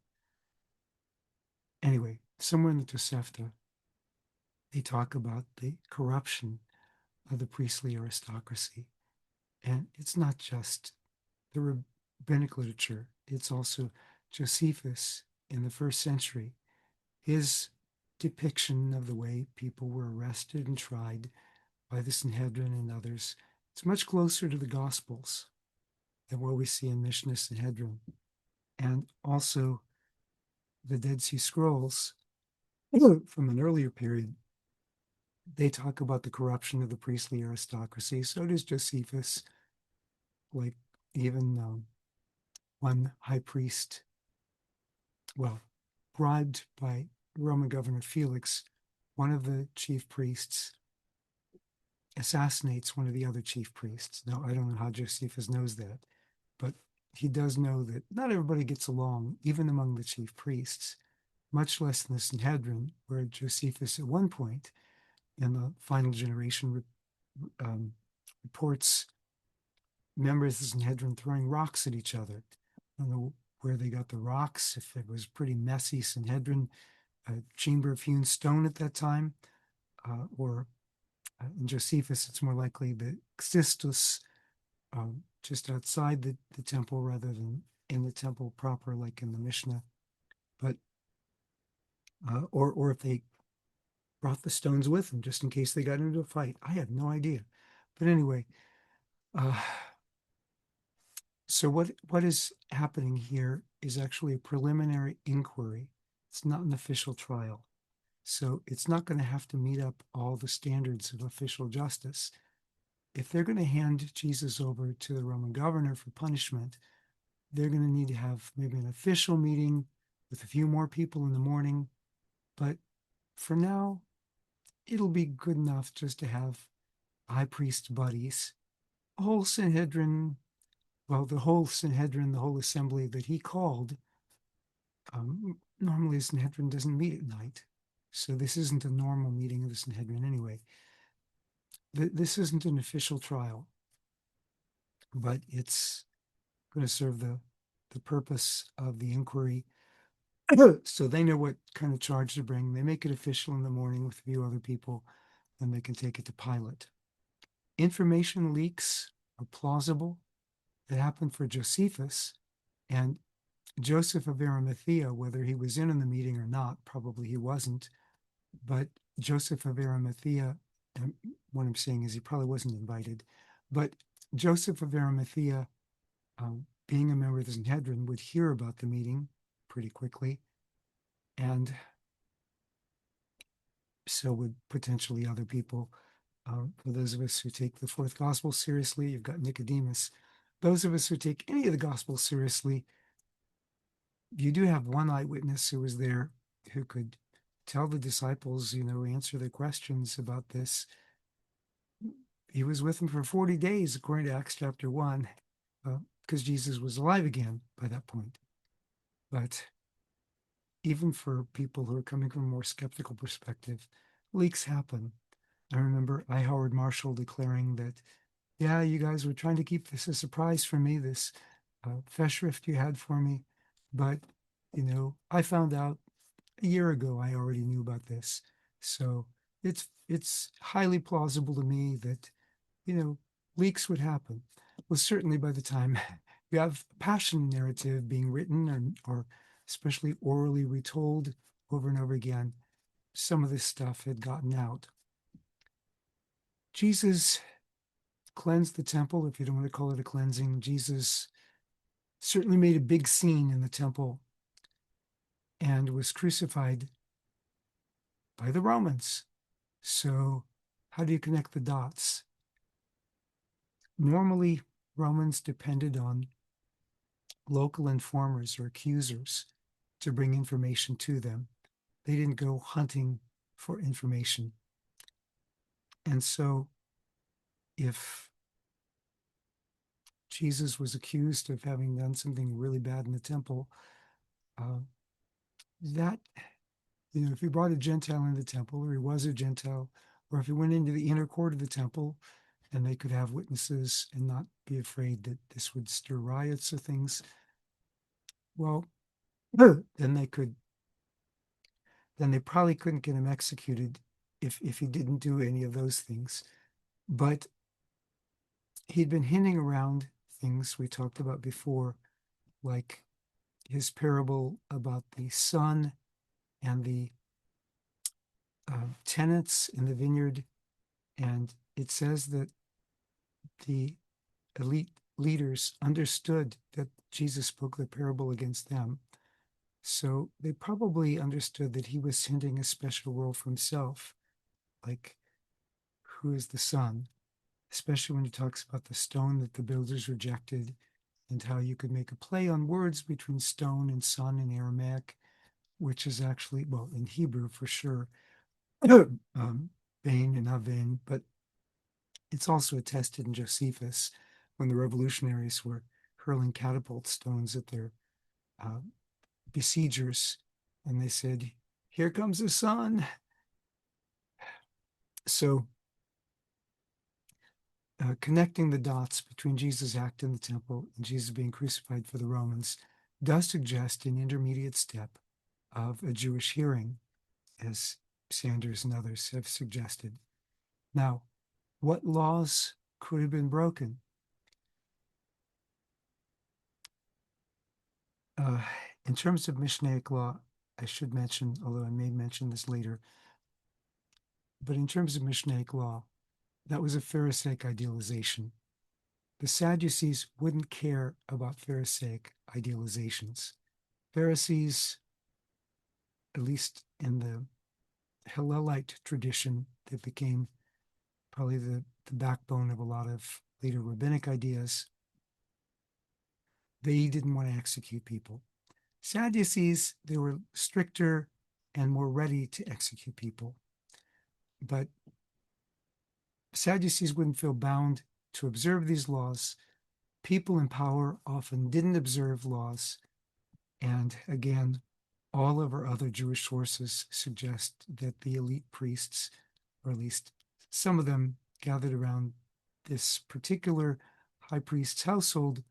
Anyway, somewhere in the Tosefta, they talk about the corruption of the priestly aristocracy. And it's not just the rabbinic literature, it's also Josephus in the first century. His depiction of the way people were arrested and tried by the Sanhedrin and others, it's much closer to the Gospels than what we see in Mishnah Sanhedrin. And also the Dead Sea Scrolls from an earlier period, they talk about the corruption of the priestly aristocracy. So does Josephus. Like even one high priest, well, bribed by Roman governor Felix, one of the chief priests assassinates one of the other chief priests. Now, I don't know how Josephus knows that, but he does know that not everybody gets along, even among the chief priests, much less in the Sanhedrin, where Josephus at one point in the final generation reports members of the Sanhedrin throwing rocks at each other. I don't know where they got the rocks, if it was pretty messy Sanhedrin, a chamber of hewn stone at that time, or in Josephus, it's more likely the Xystus, just outside the temple rather than in the temple proper, like in the Mishnah. But or if they brought the stones with them just in case they got into a fight. I have no idea. But anyway, so what is happening here is actually a preliminary inquiry. It's not an official trial. So it's not going to have to meet up all the standards of official justice. If they're going to hand Jesus over to the Roman governor for punishment, they're going to need to have maybe an official meeting with a few more people in the morning. But for now, it'll be good enough just to have high priest buddies. The whole Sanhedrin, the whole Sanhedrin, the whole assembly that he called, normally the Sanhedrin doesn't meet at night. So this isn't a normal meeting of the Sanhedrin anyway. This isn't an official trial, but it's going to serve the purpose of the inquiry. So they know what kind of charge to bring. They make it official in the morning with a few other people, then they can take it to Pilate. Information leaks are plausible. It happened for Josephus, and Joseph of Arimathea, whether he was in the meeting or not, probably he wasn't, but Joseph of Arimathea, and what I'm saying is he probably wasn't invited, but Joseph of Arimathea, being a member of the Sanhedrin, would hear about the meeting pretty quickly, and so would potentially other people. For those of us who take the fourth gospel seriously, you've got Nicodemus. Those of us who take any of the gospels seriously, you do have one eyewitness who was there who could tell the disciples, answer their questions about this. He was with them for 40 days, according to Acts chapter 1, because Jesus was alive again by that point. But even for people who are coming from a more skeptical perspective, leaks happen. I remember I. Howard Marshall declaring that, yeah, you guys were trying to keep this a surprise for me, this Festschrift you had for me. But, I found out a year ago I already knew about this. So it's highly plausible to me that, leaks would happen. Well, certainly by the time you have a passion narrative being written or especially orally retold over and over again, some of this stuff had gotten out. Jesus cleansed the temple, if you don't want to call it a cleansing. Jesus certainly made a big scene in the temple and was crucified by the Romans. So, how do you connect the dots? Normally, Romans depended on local informers or accusers to bring information to them. They didn't go hunting for information. And so, if Jesus was accused of having done something really bad in the temple, uh, that, if he brought a Gentile into the temple, or he was a Gentile, or if he went into the inner court of the temple, and they could have witnesses and not be afraid that this would stir riots or things, well, then they probably couldn't get him executed if he didn't do any of those things. But he'd been hinting around things we talked about before, like his parable about the son and the tenants in the vineyard. And it says that the elite leaders understood that Jesus spoke the parable against them. So they probably understood that he was hinting a special role for himself, like who is the son, especially when he talks about the stone that the builders rejected and how you could make a play on words between stone and son in Aramaic, which is actually, well, in Hebrew for sure, Bain and Aven, but it's also attested in Josephus when the revolutionaries were hurling catapult stones at their uh, besiegers, and they said, "Here comes the sun." So, connecting the dots between Jesus' act in the temple and Jesus being crucified for the Romans does suggest an intermediate step of a Jewish hearing, as Sanders and others have suggested. Now, what laws could have been broken? In terms of Mishnaic law, I should mention, although I may mention this later, but in terms of Mishnaic law, that was a Pharisaic idealization. The Sadducees wouldn't care about Pharisaic idealizations. Pharisees, at least in the Hillelite tradition that became probably the backbone of a lot of later rabbinic ideas, they didn't want to execute people. Sadducees, they were stricter and more ready to execute people. But Sadducees wouldn't feel bound to observe these laws. People in power often didn't observe laws. And again, all of our other Jewish sources suggest that the elite priests, or at least some of them gathered around this particular high priest's household,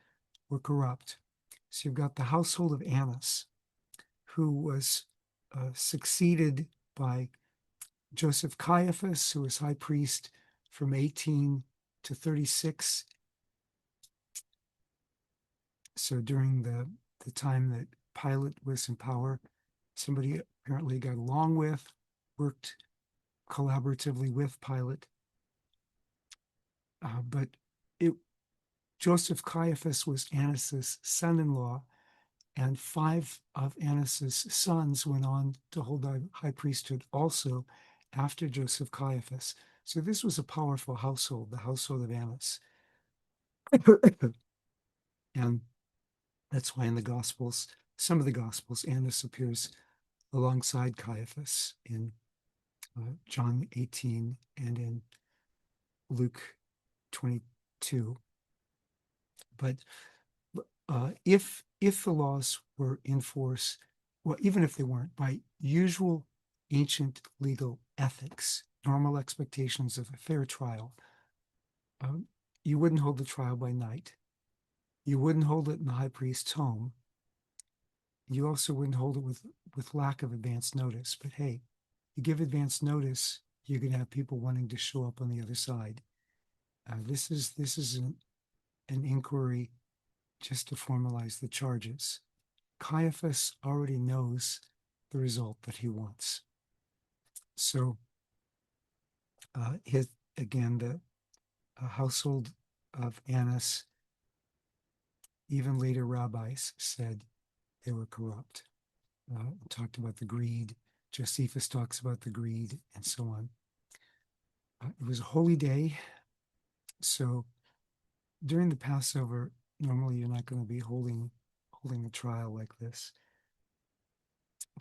were corrupt. So you've got the household of Annas, who was succeeded by Joseph Caiaphas, who was high priest from 18 to 36. So during the time that Pilate was in power, somebody apparently got along with, worked collaboratively with Pilate. But Joseph Caiaphas was Annas's son-in-law, and 5 of Annas's sons went on to hold the high priesthood also after Joseph Caiaphas. So this was a powerful household, the household of Annas. And that's why in the Gospels some of the Gospels, Annas appears alongside Caiaphas in John 18 and in Luke 22. But if the laws were in force, well, even if they weren't, by usual ancient legal ethics, normal expectations of a fair trial, you wouldn't hold the trial by night. You wouldn't hold it in the high priest's home. You also wouldn't hold it with lack of advance notice. But hey, you give advance notice, you're going to have people wanting to show up on the other side. This is an inquiry just to formalize the charges. Caiaphas already knows the result that he wants. So, the household of Annas, even later rabbis said they were corrupt. Talked about the greed. Josephus talks about the greed and so on. It was a holy day. So during the Passover, normally you're not going to be holding a trial like this.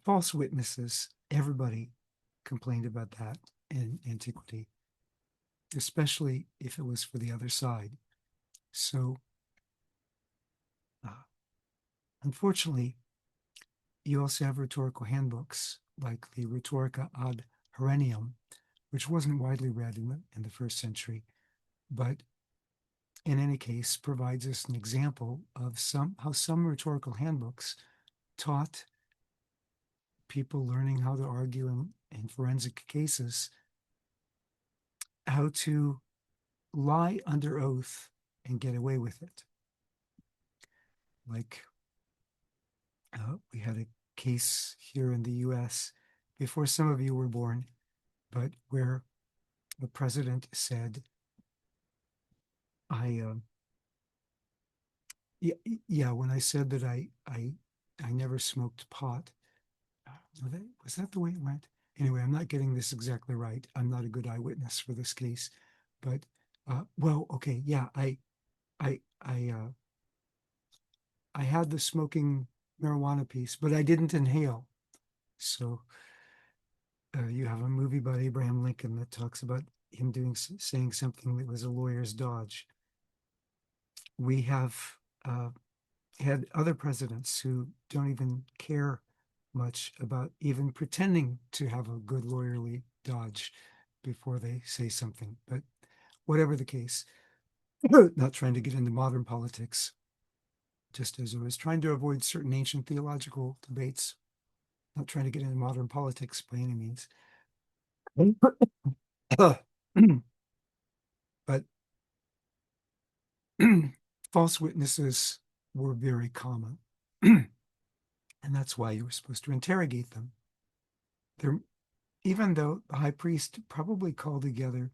False witnesses, everybody complained about that in antiquity, especially if it was for the other side. So, unfortunately, you also have rhetorical handbooks like the Rhetorica ad Herennium, which wasn't widely read in the first century, but in any case provides us an example of how some rhetorical handbooks taught people learning how to argue in forensic cases how to lie under oath and get away with it. Like we had a case here in the US before some of you were born, but where the president said, when I said that I never smoked pot, was that the way it went? Anyway, I'm not getting this exactly right. I'm not a good eyewitness for this case, but I had the smoking marijuana piece, but I didn't inhale. So you have a movie about Abraham Lincoln that talks about him saying something that was a lawyer's dodge. We have had other presidents who don't even care much about even pretending to have a good lawyerly dodge before they say something. But whatever the case, not trying to get into modern politics, just as I was trying to avoid certain ancient theological debates, not trying to get into modern politics by any means. But false witnesses were very common. And that's why you were supposed to interrogate them. Even though the high priest probably called together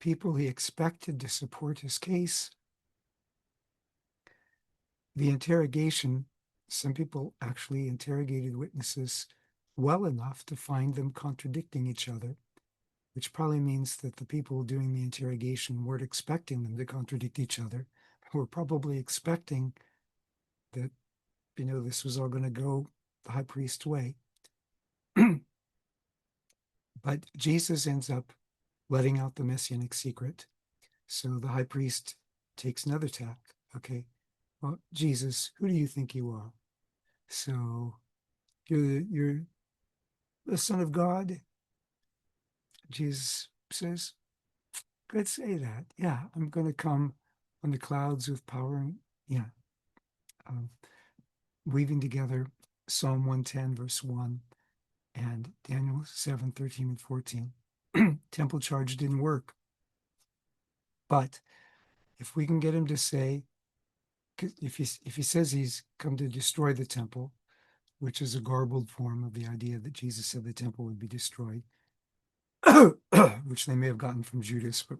people he expected to support his case, the interrogation, some people actually interrogated witnesses well enough to find them contradicting each other, which probably means that the people doing the interrogation weren't expecting them to contradict each other. Were probably expecting that, this was all going to go the high priest's way. But Jesus ends up letting out the messianic secret. So the high priest takes another tack. Okay, well, Jesus, who do you think you are? So you're the Son of God? Jesus says, "Good, say that. Yeah, I'm going to come on the clouds with power." And yeah, weaving together Psalm 110, verse 1, and Daniel 7, 13, and 14. Temple charge didn't work. But if we can get him to say, if he says he's come to destroy the temple, which is a garbled form of the idea that Jesus said the temple would be destroyed, which they may have gotten from Judas, but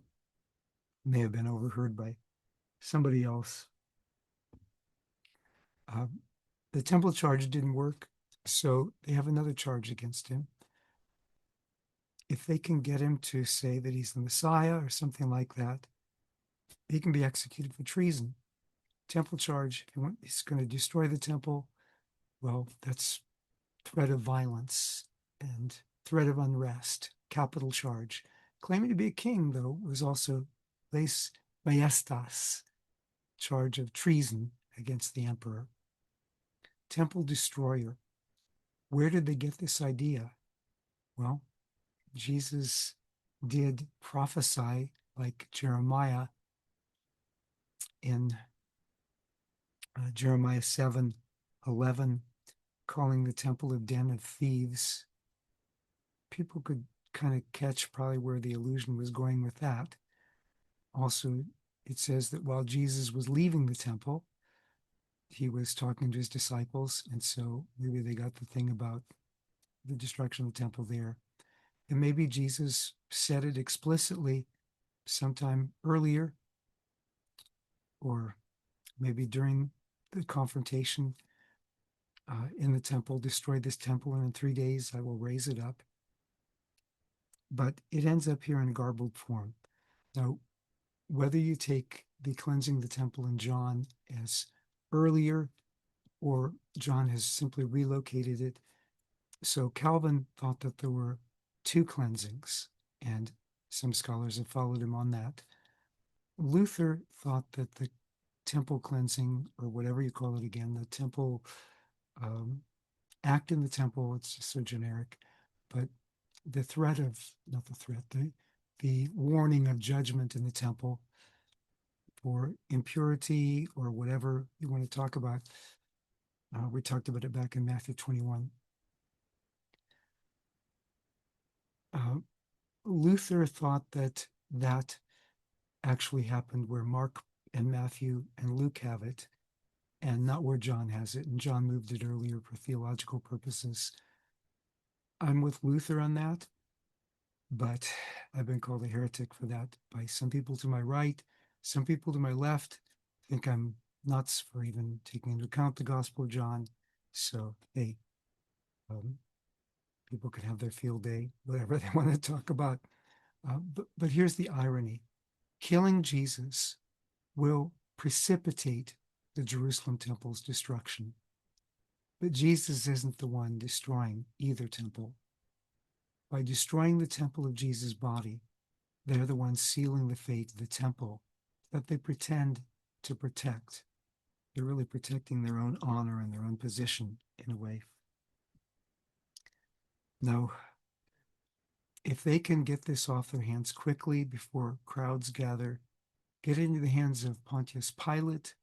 may have been overheard by somebody else. The temple charge didn't work, so they have another charge against him. If they can get him to say that he's the Messiah or something like that, he can be executed for treason. Temple charge, he's going to destroy the temple. Well, that's threat of violence and threat of unrest, capital charge. Claiming to be a king, though, was also les majestas, charge of treason against the emperor. Temple destroyer. Where did they get this idea? Well, Jesus did prophesy like Jeremiah in Jeremiah 7:11, calling the temple a den of thieves. People could kind of catch probably where the allusion was going with that. Also, it says that while Jesus was leaving the temple, he was talking to his disciples, and so maybe they got the thing about the destruction of the temple there. And maybe Jesus said it explicitly sometime earlier, or maybe during the confrontation in the temple, destroy this temple, and in 3 days I will raise it up. But it ends up here in garbled form. Now, whether you take the cleansing the temple in John as earlier or John has simply relocated it. So Calvin thought that there were two cleansings, and some scholars have followed him on that. Luther thought that the temple cleansing, or whatever you call it again, the temple act in the temple, it's just so generic, but the threat of, not the threat, the warning of judgment in the temple for impurity or whatever you want to talk about. We talked about it back in Matthew 21. Luther thought that that actually happened where Mark and Matthew and Luke have it, and not where John has it. And John moved it earlier for theological purposes. I'm with Luther on that, but I've been called a heretic for that by some people to my right. Some people to my left think I'm nuts for even taking into account the Gospel of John. So, hey, people can have their field day, whatever they want to talk about. But here's the irony. Killing Jesus will precipitate the Jerusalem temple's destruction. But Jesus isn't the one destroying either temple. By destroying the temple of Jesus' body, they're the ones sealing the fate of the temple that they pretend to protect. They're really protecting their own honor and their own position in a way. No, if they can get this off their hands quickly before crowds gather, get into the hands of Pontius Pilate,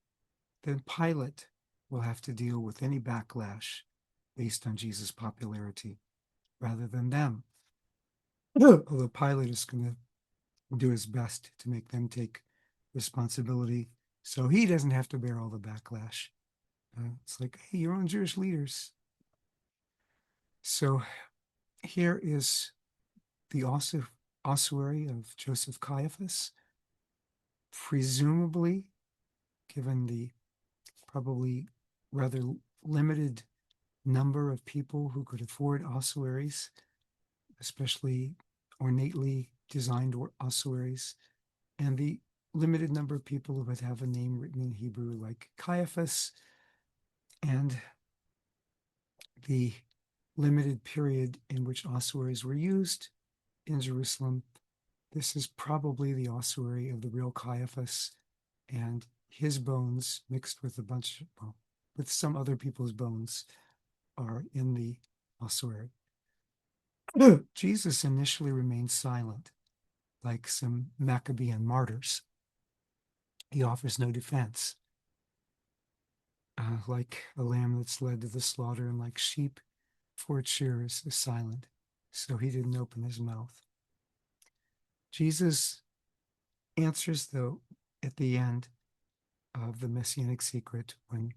then Pilate will have to deal with any backlash based on Jesus' popularity rather than them. Although Pilate is going to do his best to make them take responsibility so he doesn't have to bear all the backlash. It's like, hey, your own Jewish leaders. So here is the ossuary of Joseph Caiaphas, presumably, given the probably rather limited number of people who could afford ossuaries, especially ornately designed ossuaries, and the limited number of people who would have a name written in Hebrew like Caiaphas, and the limited period in which ossuaries were used in Jerusalem. This is probably the ossuary of the real Caiaphas, and his bones mixed with with some other people's bones are in the ossuary. Jesus initially remains silent, like some Maccabean martyrs. He offers no defense, like a lamb that's led to the slaughter, and like sheep for its shearers is silent. So he didn't open his mouth. Jesus answers, though, at the end of the Messianic secret when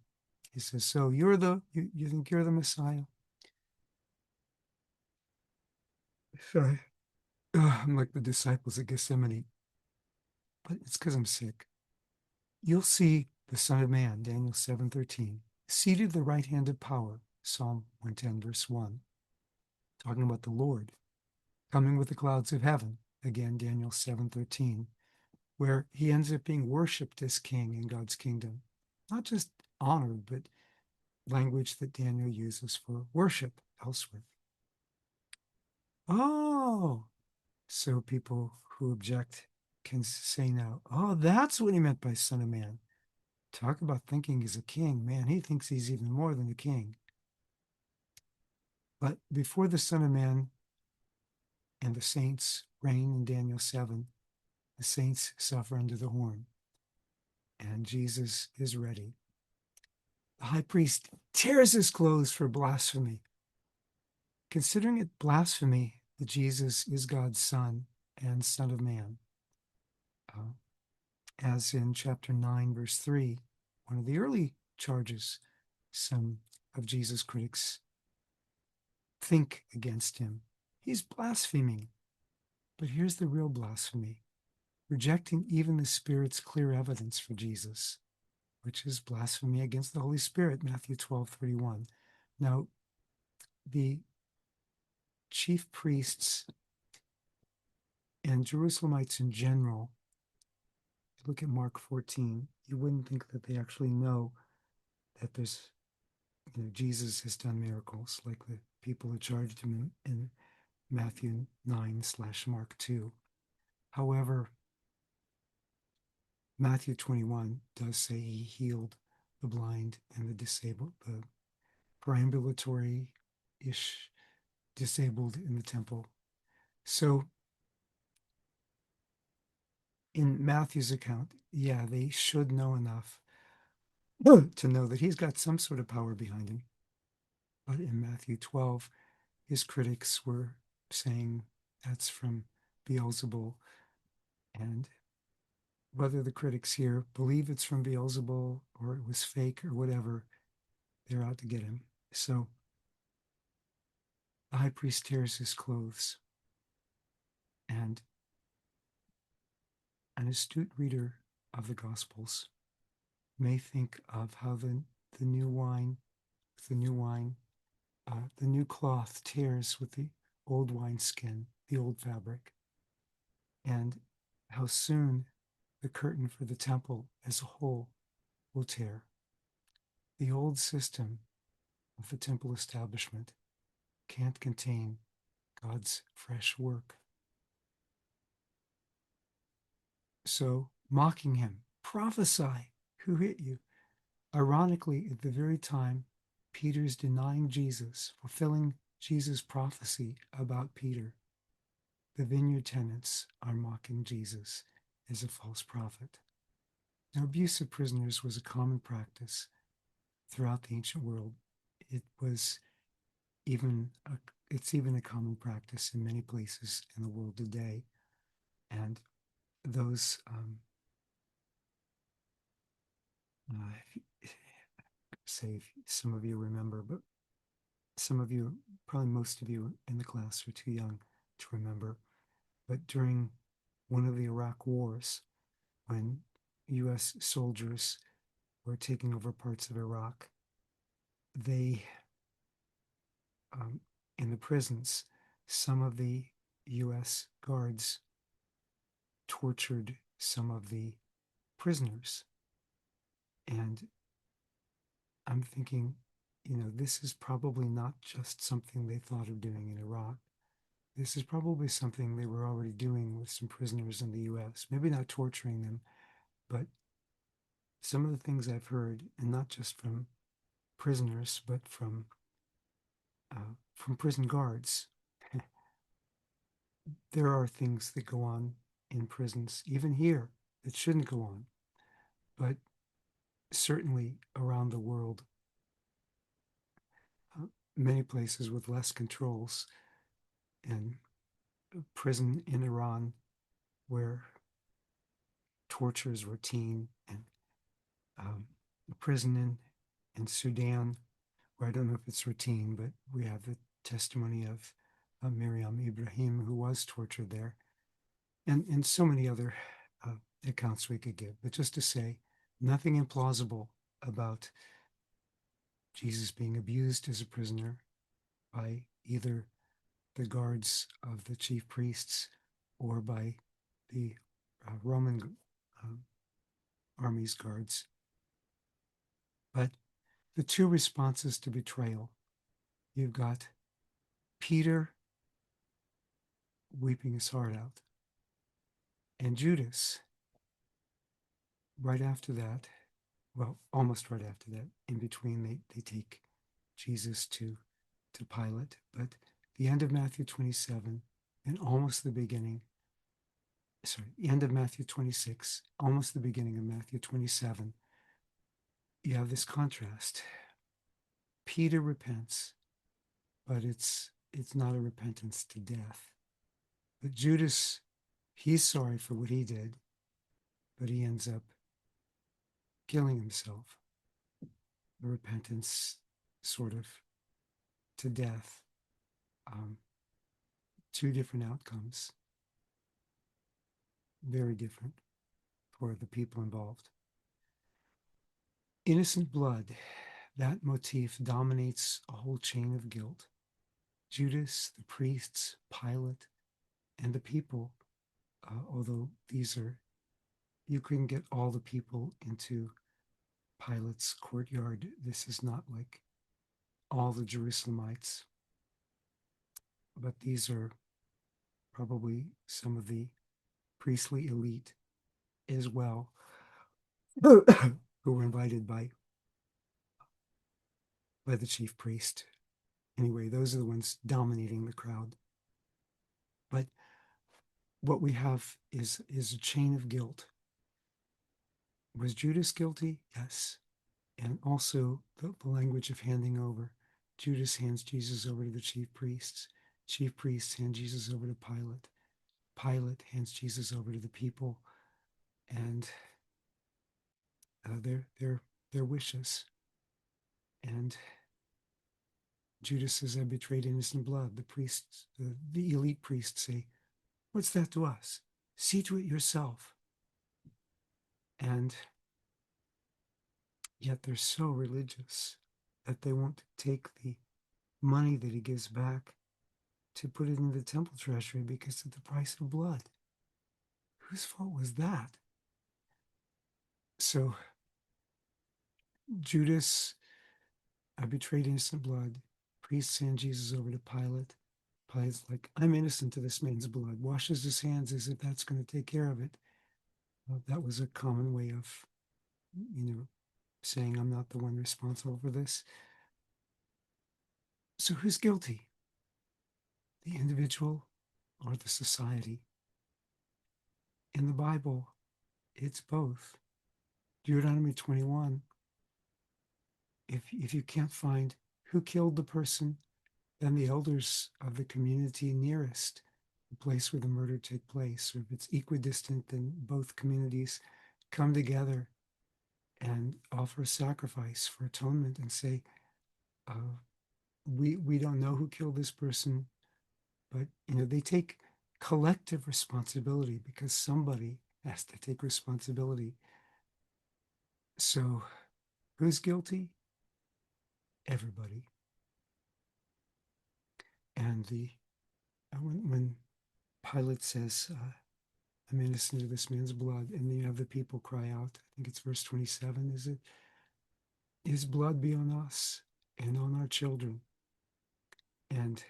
he says, so you think you're the Messiah? Sorry. I'm like the disciples at Gethsemane, but it's because I'm sick. You'll see the Son of Man, Daniel 7:13, seated at the right hand of power, Psalm 110, verse 1, talking about the Lord, coming with the clouds of heaven, again, Daniel 7:13, where he ends up being worshipped as king in God's kingdom. Not just honored, but language that Daniel uses for worship elsewhere. Oh, so people who object can say now, oh, that's what he meant by Son of Man. Talk about thinking he's a king. Man, he thinks he's even more than a king. But before the Son of Man and the saints reign in Daniel 7, the saints suffer under the horn, and Jesus is ready. The high priest tears his clothes for blasphemy, considering it blasphemy that Jesus is God's Son and Son of Man. As in chapter 9, verse 3, one of the early charges some of Jesus' critics think against him. He's blaspheming. But here's the real blasphemy: rejecting even the Spirit's clear evidence for Jesus, which is blasphemy against the Holy Spirit, Matthew 12:31. Now, the chief priests and Jerusalemites in general, look at Mark 14, you wouldn't think that they actually know that there's, Jesus has done miracles like the people who charged him in Matthew 9/Mark 2. However, Matthew 21 does say he healed the blind and the disabled, the perambulatory-ish disabled in the temple. So in Matthew's account, yeah, they should know enough to know that he's got some sort of power behind him. But in Matthew 12, his critics were saying that's from Beelzebul. And whether the critics here believe it's from Beelzebul or it was fake or whatever, they're out to get him. So the high priest tears his clothes, and an astute reader of the Gospels may think of how the new wine, the new cloth tears with the old wineskin, the old fabric, and how soon the curtain for the temple as a whole will tear. The old system of the temple establishment can't contain God's fresh work. So, mocking him, prophesy, who hit you? Ironically, at the very time Peter's denying Jesus, fulfilling Jesus' prophecy about Peter, the vineyard tenants are mocking Jesus as a false prophet. Now, abuse of prisoners was a common practice throughout the ancient world. It's even a common practice in many places in the world today. And those, say some of you remember, but some of you, probably most of you in the class, are too young to remember. But during one of the Iraq wars, when U.S. soldiers were taking over parts of Iraq, they, in the prisons, some of the U.S. guards tortured some of the prisoners. And I'm thinking, this is probably not just something they thought of doing in Iraq. This is probably something they were already doing with some prisoners in the U.S. Maybe not torturing them, but some of the things I've heard, and not just from prisoners, but from prison guards, there are things that go on in prisons, even here, that shouldn't go on. But certainly around the world, many places with less controls, and a prison in Iran where torture is routine, and a prison in Sudan where I don't know if it's routine, but we have the testimony of Miriam Ibrahim, who was tortured there, and so many other accounts we could give. But just to say, nothing implausible about Jesus being abused as a prisoner by either the guards of the chief priests or by the Roman army's guards. But the two responses to betrayal. You've got Peter weeping his heart out, and Judas right after that, well, almost right after that, in between, they take Jesus to Pilate. But the end of Matthew 27 and almost the beginning, sorry, the end of Matthew 26, almost the beginning of Matthew 27, you have this contrast. Peter repents, but it's not a repentance to death. But Judas, he's sorry for what he did, but he ends up killing himself. A repentance sort of to death. Two different outcomes, very different for the people involved. Innocent blood, that motif dominates a whole chain of guilt. Judas, the priests, Pilate, and the people, although you couldn't get all the people into Pilate's courtyard. This is not like all the Jerusalemites, but these are probably some of the priestly elite as well, who were invited by the chief priest. Anyway, those are the ones dominating the crowd. But what we have is a chain of guilt. Was Judas guilty? Yes. And also the language of handing over. Judas hands Jesus over to the chief priests. Chief priests hand Jesus over to Pilate. Pilate hands Jesus over to the people. And their wishes. And Judas says, I betrayed innocent blood. The priests, the elite priests say, what's that to us? See to it yourself. And yet they're so religious that they won't take the money that he gives back to put it in the temple treasury because of the price of blood. Whose fault was that? So Judas, I betrayed innocent blood. Priests hand Jesus over to Pilate. Pilate's like, I'm innocent of this man's blood. Washes his hands as if that's going to take care of it. Well, that was a common way of, saying I'm not the one responsible for this. So who's guilty? The individual or the society? In the Bible, it's both. Deuteronomy 21, if you can't find who killed the person, then the elders of the community nearest the place where the murder took place, or if it's equidistant, then both communities come together and offer a sacrifice for atonement and say, we don't know who killed this person, but they take collective responsibility because somebody has to take responsibility. So who's guilty? Everybody. And when Pilate says, I'm innocent of this man's blood, and then you have the people cry out, I think it's verse 27, is it? His blood be on us and on our children. And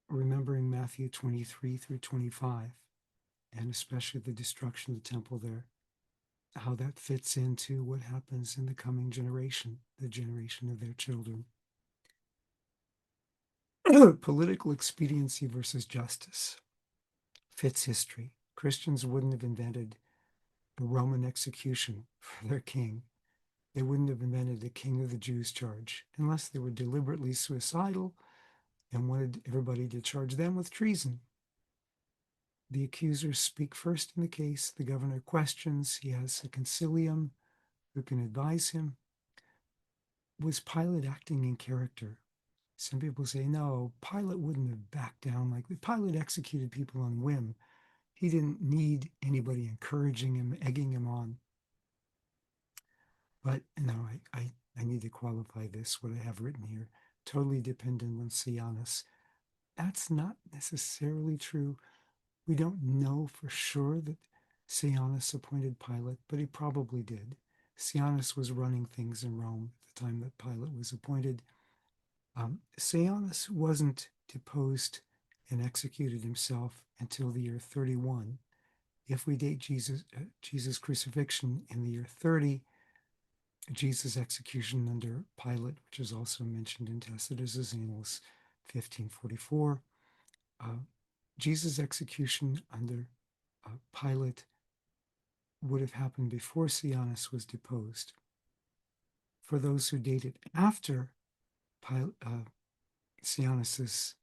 remembering Matthew 23 through 25, and especially the destruction of the temple there, how that fits into what happens in the coming generation, the generation of their children. Political expediency versus justice fits history. Christians wouldn't have invented the Roman execution for their king. They wouldn't have invented the king of the Jews charge unless they were deliberately suicidal and wanted everybody to charge them with treason. The accusers speak first in the case. The governor questions. He has a concilium who can advise him. Was Pilate acting in character? Some people say, no, Pilate wouldn't have backed down like that. Pilate executed people on whim. He didn't need anybody encouraging him, egging him on. But no, I need to qualify this, what I have written here, totally dependent on Sianis. That's not necessarily true. We don't know for sure that Sianis appointed Pilate, but he probably did. Sianus was running things in Rome at the time that Pilate was appointed. Sianus wasn't deposed and executed himself until the year 31. If we date Jesus' crucifixion in the year 30, Jesus' execution under Pilate, which is also mentioned in Tacitus's Annals 1544, Jesus' execution under Pilate would have happened before Sianus was deposed. For those who date it after Sianus's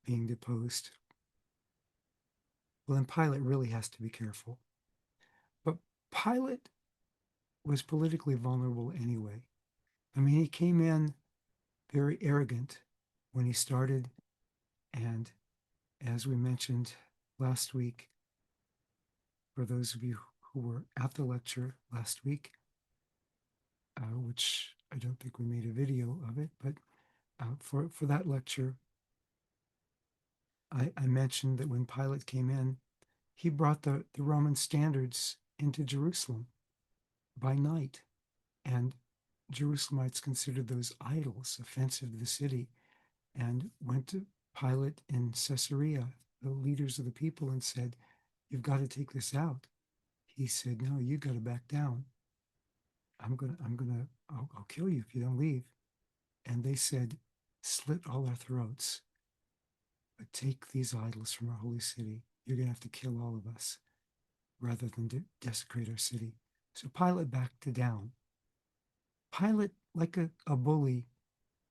being deposed, well, then Pilate really has to be careful. But Pilate was politically vulnerable anyway. I mean, he came in very arrogant when he started, and as we mentioned last week, for those of you who were at the lecture last week, which I don't think we made a video of it, but for that lecture, I mentioned that when Pilate came in, he brought the Roman standards into Jerusalem by night, and Jerusalemites considered those idols offensive to the city, and went to Pilate in Caesarea, the leaders of the people, and said, "You've got to take this out." He said, "No, you got to back down. I'll kill you if you don't leave." And they said, "Slit all our throats, but take these idols from our holy city. You're going to have to kill all of us rather than desecrate our city." So Pilate backed down. Pilate, like a bully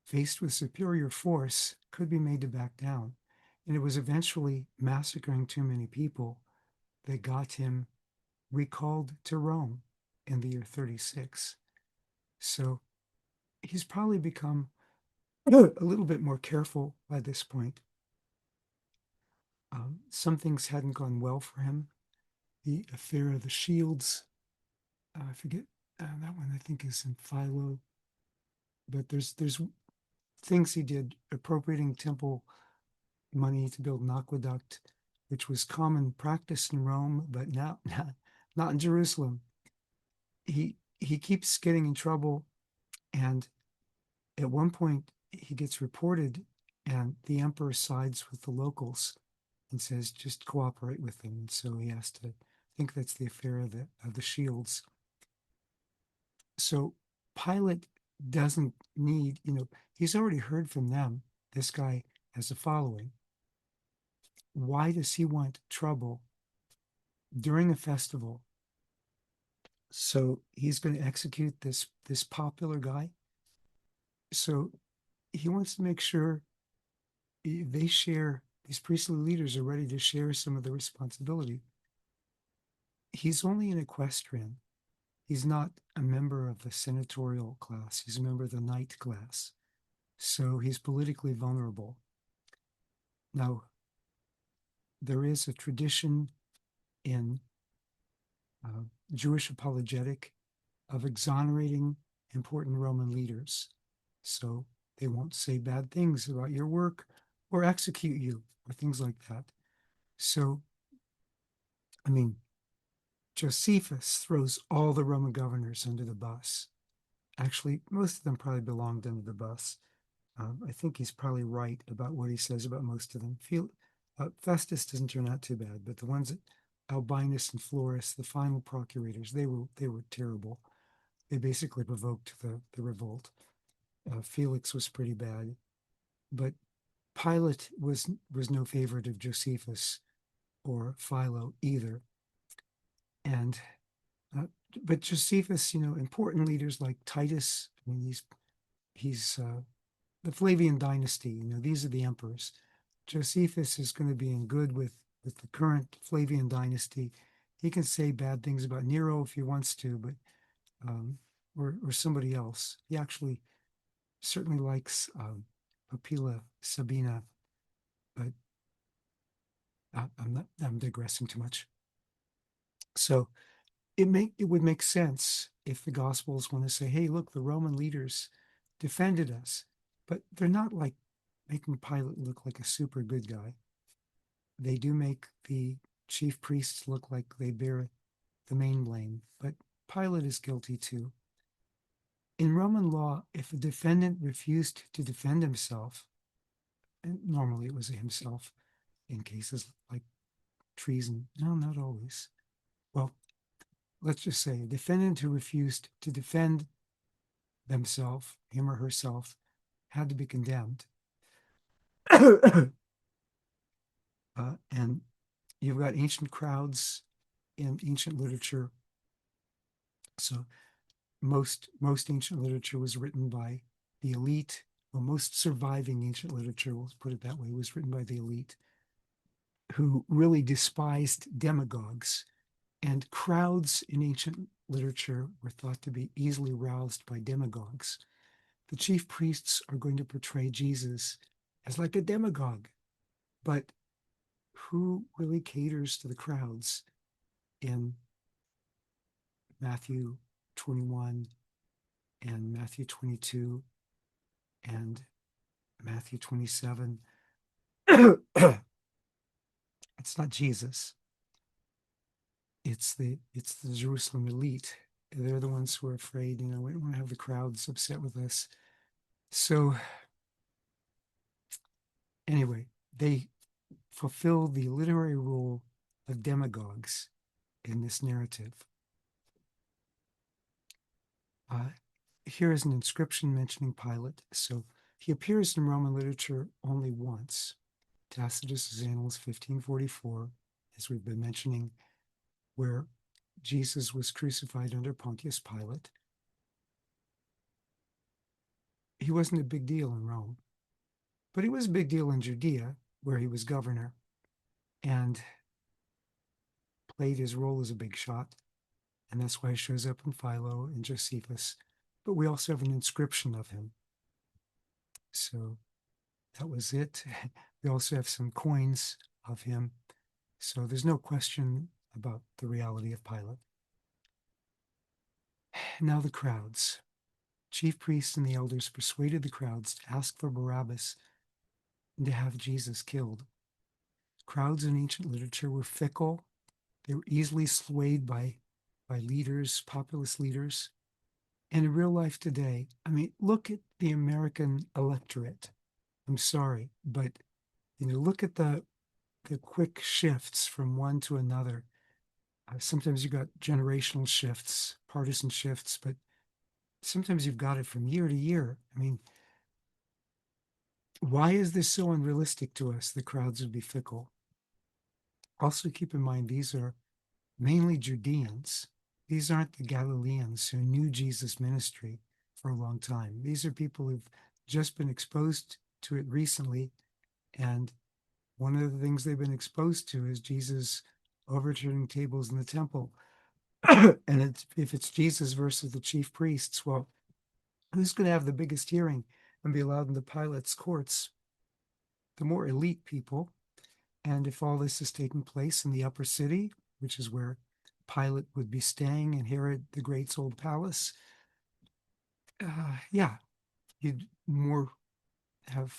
faced with superior force, could be made to back down. And it was eventually massacring too many people that got him recalled to Rome in the year 36. So he's probably become a little bit more careful by this point. Some things hadn't gone well for him. The affair of the shields, I forget, that one I think is in Philo. But there's things he did, appropriating temple money to build an aqueduct, which was common practice in Rome, but not in Jerusalem. He keeps getting in trouble, and at one point he gets reported, and the emperor sides with the locals and says, "Just cooperate with them." And so he has to. I think that's the affair of the shields. So Pilate doesn't need, he's already heard from them. This guy has a following. Why does he want trouble during a festival? So he's going to execute this popular guy. So he wants to make sure they share, these priestly leaders are ready to share some of the responsibility. He's only an equestrian. He's not a member of the senatorial class. He's a member of the knight class. So he's politically vulnerable. Now, there is a tradition in Jewish apologetic of exonerating important Roman leaders. So they won't say bad things about your work or execute you or things like that. So, I mean, Josephus throws all the Roman governors under the bus. Actually, most of them probably belonged under the bus. I think he's probably right about what he says about most of them. Festus doesn't turn out too bad, but the ones that Albinus and Florus, the final procurators, they were terrible. They basically provoked the revolt. Felix was pretty bad, but Pilate was no favorite of Josephus or Philo either. And but Josephus, important leaders like Titus. I mean, he's the Flavian dynasty. These are the emperors. Josephus is going to be in good with the current Flavian dynasty. He can say bad things about Nero if he wants to, but or somebody else. He actually certainly likes Popilla Sabina, but I'm digressing too much. So it would make sense if the Gospels want to say, "Hey, look, the Roman leaders defended us," but they're not like making Pilate look like a super good guy. They do make the chief priests look like they bear the main blame, but Pilate is guilty too. In Roman law, if a defendant refused to defend himself, and normally it was himself in cases like treason, no, not always. Well, let's just say a defendant who refused to defend themselves, him or herself, had to be condemned. And you've got ancient crowds in ancient literature. So most ancient literature was written by the elite. Well, most surviving ancient literature, we'll put it that way, was written by the elite, who really despised demagogues. And crowds in ancient literature were thought to be easily roused by demagogues. The chief priests are going to portray Jesus as like a demagogue, but who really caters to the crowds in Matthew 21 and Matthew 22 and Matthew 27? It's not Jesus. It's the Jerusalem elite. They're the ones who are afraid, we don't want to have the crowds upset with us. So anyway, they fulfill the literary role of demagogues in this narrative. Here is an inscription mentioning Pilate. So he appears in Roman literature only once. Tacitus' Annals 1544, as we've been mentioning, where Jesus was crucified under Pontius Pilate. He wasn't a big deal in Rome, but he was a big deal in Judea, where he was governor, and played his role as a big shot. And that's why he shows up in Philo and Josephus. But we also have an inscription of him. So that was it. We also have some coins of him. So there's no question about the reality of Pilate. Now the crowds. Chief priests and the elders persuaded the crowds to ask for Barabbas and to have Jesus killed. Crowds in ancient literature were fickle. They were easily swayed by leaders, populist leaders. And in real life today, look at the American electorate. I'm sorry, but look at the quick shifts from one to another. Sometimes you've got generational shifts, partisan shifts, but sometimes you've got it from year to year. Why is this so unrealistic to us? The crowds would be fickle. Also, keep in mind, these are mainly Judeans. These aren't the Galileans who knew Jesus' ministry for a long time. These are people who've just been exposed to it recently. And one of the things they've been exposed to is Jesus overturning tables in the temple. And if it's Jesus versus the chief priests, well, who's going to have the biggest hearing and be allowed into Pilate's courts? The more elite people. And if all this is taking place in the upper city, which is where Pilate would be staying in Herod the Great's old palace, you'd have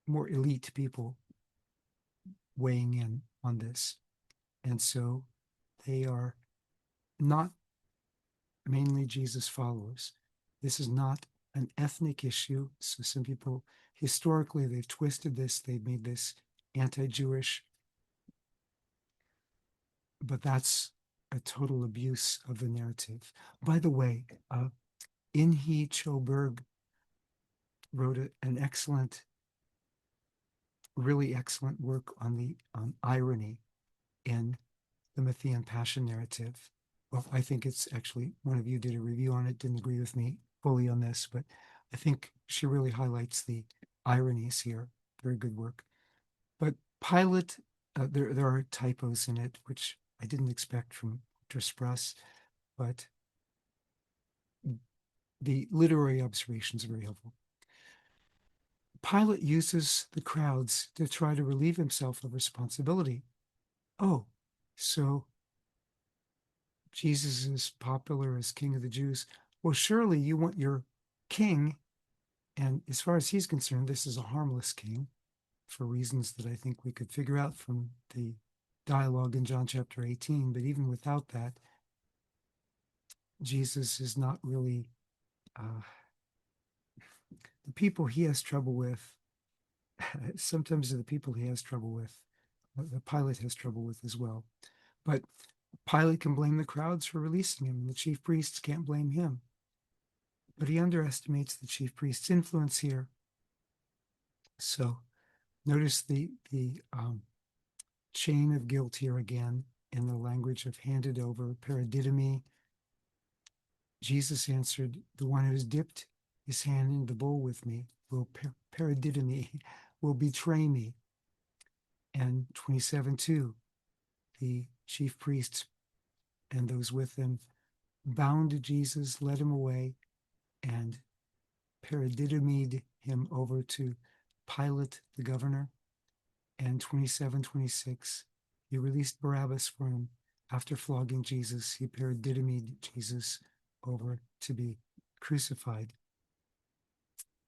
more elite people weighing in on this. And so they are not mainly Jesus followers. This is not an ethnic issue. So some people, historically, they've twisted this, they've made this anti-Jewish, but that's a total abuse of the narrative. By the way, Inhi Cho Berg wrote an excellent, really excellent work on irony in the Matthean Passion narrative. Well, I think it's actually, one of you did a review on it, didn't agree with me fully on this, but I think she really highlights the ironies here. Very good work. But Pilate, there are typos in it, which I didn't expect from Press, but the literary observations are very helpful. Pilate uses the crowds to try to relieve himself of responsibility. Oh, so Jesus is popular as King of the Jews. Well, surely you want your king, and as far as he's concerned, this is a harmless king for reasons that I think we could figure out from the dialogue in John chapter 18. But even without that, Jesus is not really uh, the people he has trouble with. Sometimes the people he has trouble with, the Pilate has trouble with as well. But Pilate can blame the crowds for releasing him, and the chief priests can't blame him. But he underestimates the chief priest's influence here. So notice the chain of guilt here again in the language of handed over, paradidomi. Jesus answered, the one who has dipped his hand in the bowl with me will paradidomi, will betray me. And 27:2, the chief priests and those with them bound Jesus, led him away, and paradidomied him over to Pilate, the governor. And 27:26, he released Barabbas for him. After flogging Jesus, he paradidomied Jesus over to be crucified.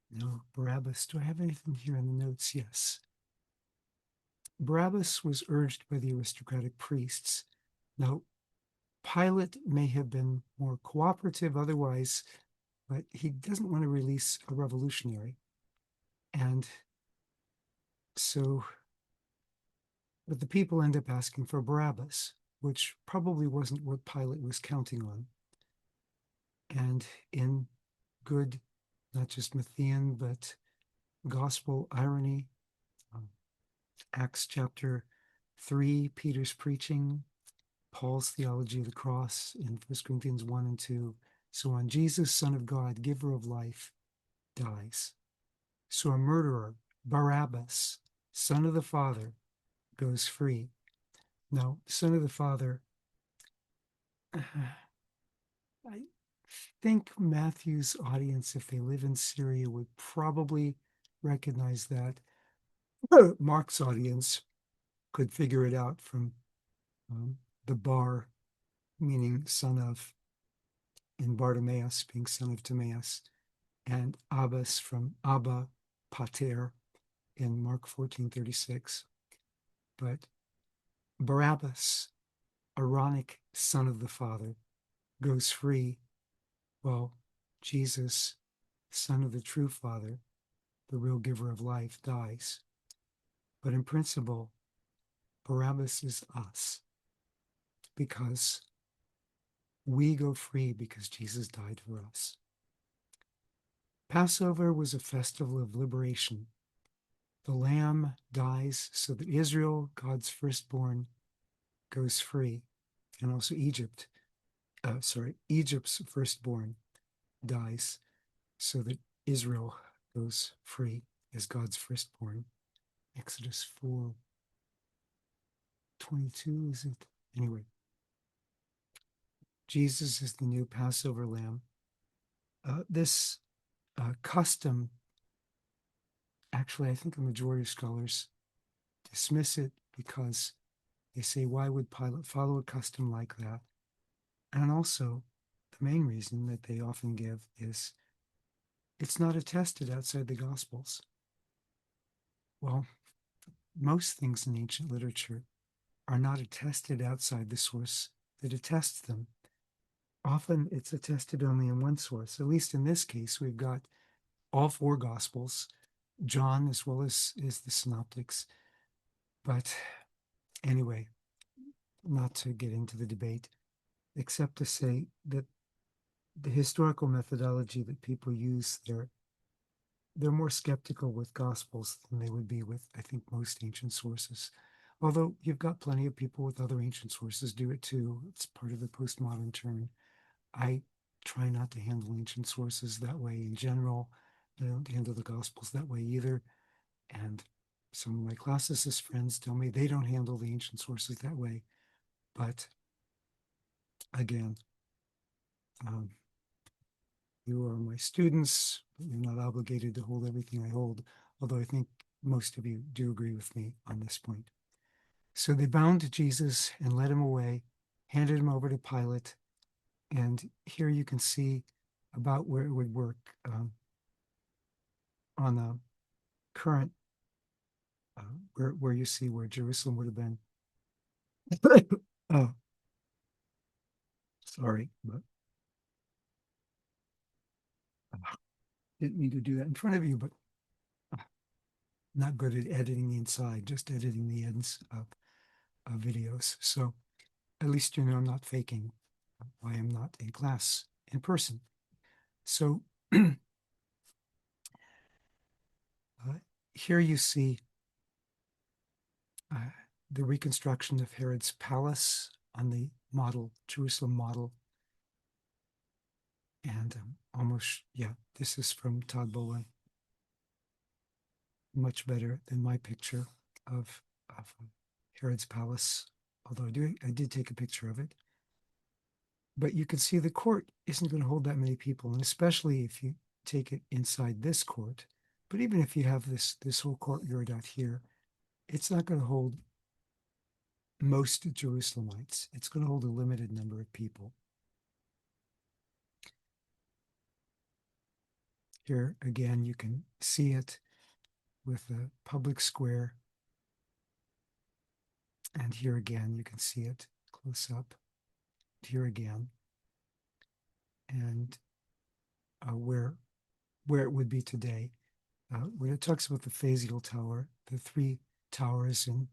Now, Barabbas, do I have anything here in the notes? Yes. Barabbas was urged by the aristocratic priests. Now, Pilate may have been more cooperative otherwise, but he doesn't want to release a revolutionary. And so, but the people end up asking for Barabbas, which probably wasn't what Pilate was counting on. And in good, not just Matthean, but gospel irony, um, Acts chapter 3, Peter's preaching, Paul's theology of the cross in 1 Corinthians 1 and 2. So on Jesus, Son of God, giver of life, dies. So a murderer, Barabbas, son of the Father, goes free. Now, son of the Father, I think Matthew's audience, if they live in Syria, would probably recognize that. Mark's audience could figure it out from the bar, meaning son of, in Bartimaeus, being son of Timaeus, and Abbas from Abba, Pater, in Mark 14:36. But Barabbas, Aaronic son of the Father, goes free, while Jesus, son of the true Father, the real giver of life, dies. But in principle, Barabbas is us, because we go free because Jesus died for us. Passover was a festival of liberation. The lamb dies so that Israel, God's firstborn, goes free. And also Egypt's firstborn dies so that Israel goes free as God's firstborn. Exodus 4:22, is it? Anyway, Jesus is the new Passover lamb. This custom, actually, I think a majority of scholars dismiss it because they say, why would Pilate follow a custom like that? And also, the main reason that they often give is it's not attested outside the Gospels. Well, most things in ancient literature are not attested outside the source that attests them. Often it's attested only in one source. At least in this case, we've got all four Gospels, John as well as the Synoptics. But anyway, not to get into the debate, except to say that the historical methodology that people use, they're more skeptical with Gospels than they would be with, I think, most ancient sources. Although you've got plenty of people with other ancient sources do it too. It's part of the postmodern turn. I try not to handle ancient sources that way in general. I don't handle the Gospels that way either. And some of my classicist friends tell me they don't handle the ancient sources that way. But again, you are my students, but you're not obligated to hold everything I hold, although I think most of you do agree with me on this point. So they bound Jesus and led him away, handed him over to Pilate. And here you can see about where it would work on the current, where you see where Jerusalem would have been. Oh, sorry, but didn't mean to do that in front of you, but not good at editing the inside, just editing the ends of videos. So at least you know I'm not faking. I am not in class in person. So here you see the reconstruction of Herod's palace on the model, Jerusalem model. And almost, yeah, this is from Todd Bowen. Much better than my picture of Herod's palace, although I did take a picture of it. But you can see the court isn't going to hold that many people, and especially if you take it inside this court. But even if you have this whole courtyard out here, it's not going to hold most Jerusalemites. It's going to hold a limited number of people. Here again, you can see it with the public square. And here again, you can see it close up. Here again. And where it would be today. When it talks about the Phasial Tower, the three towers in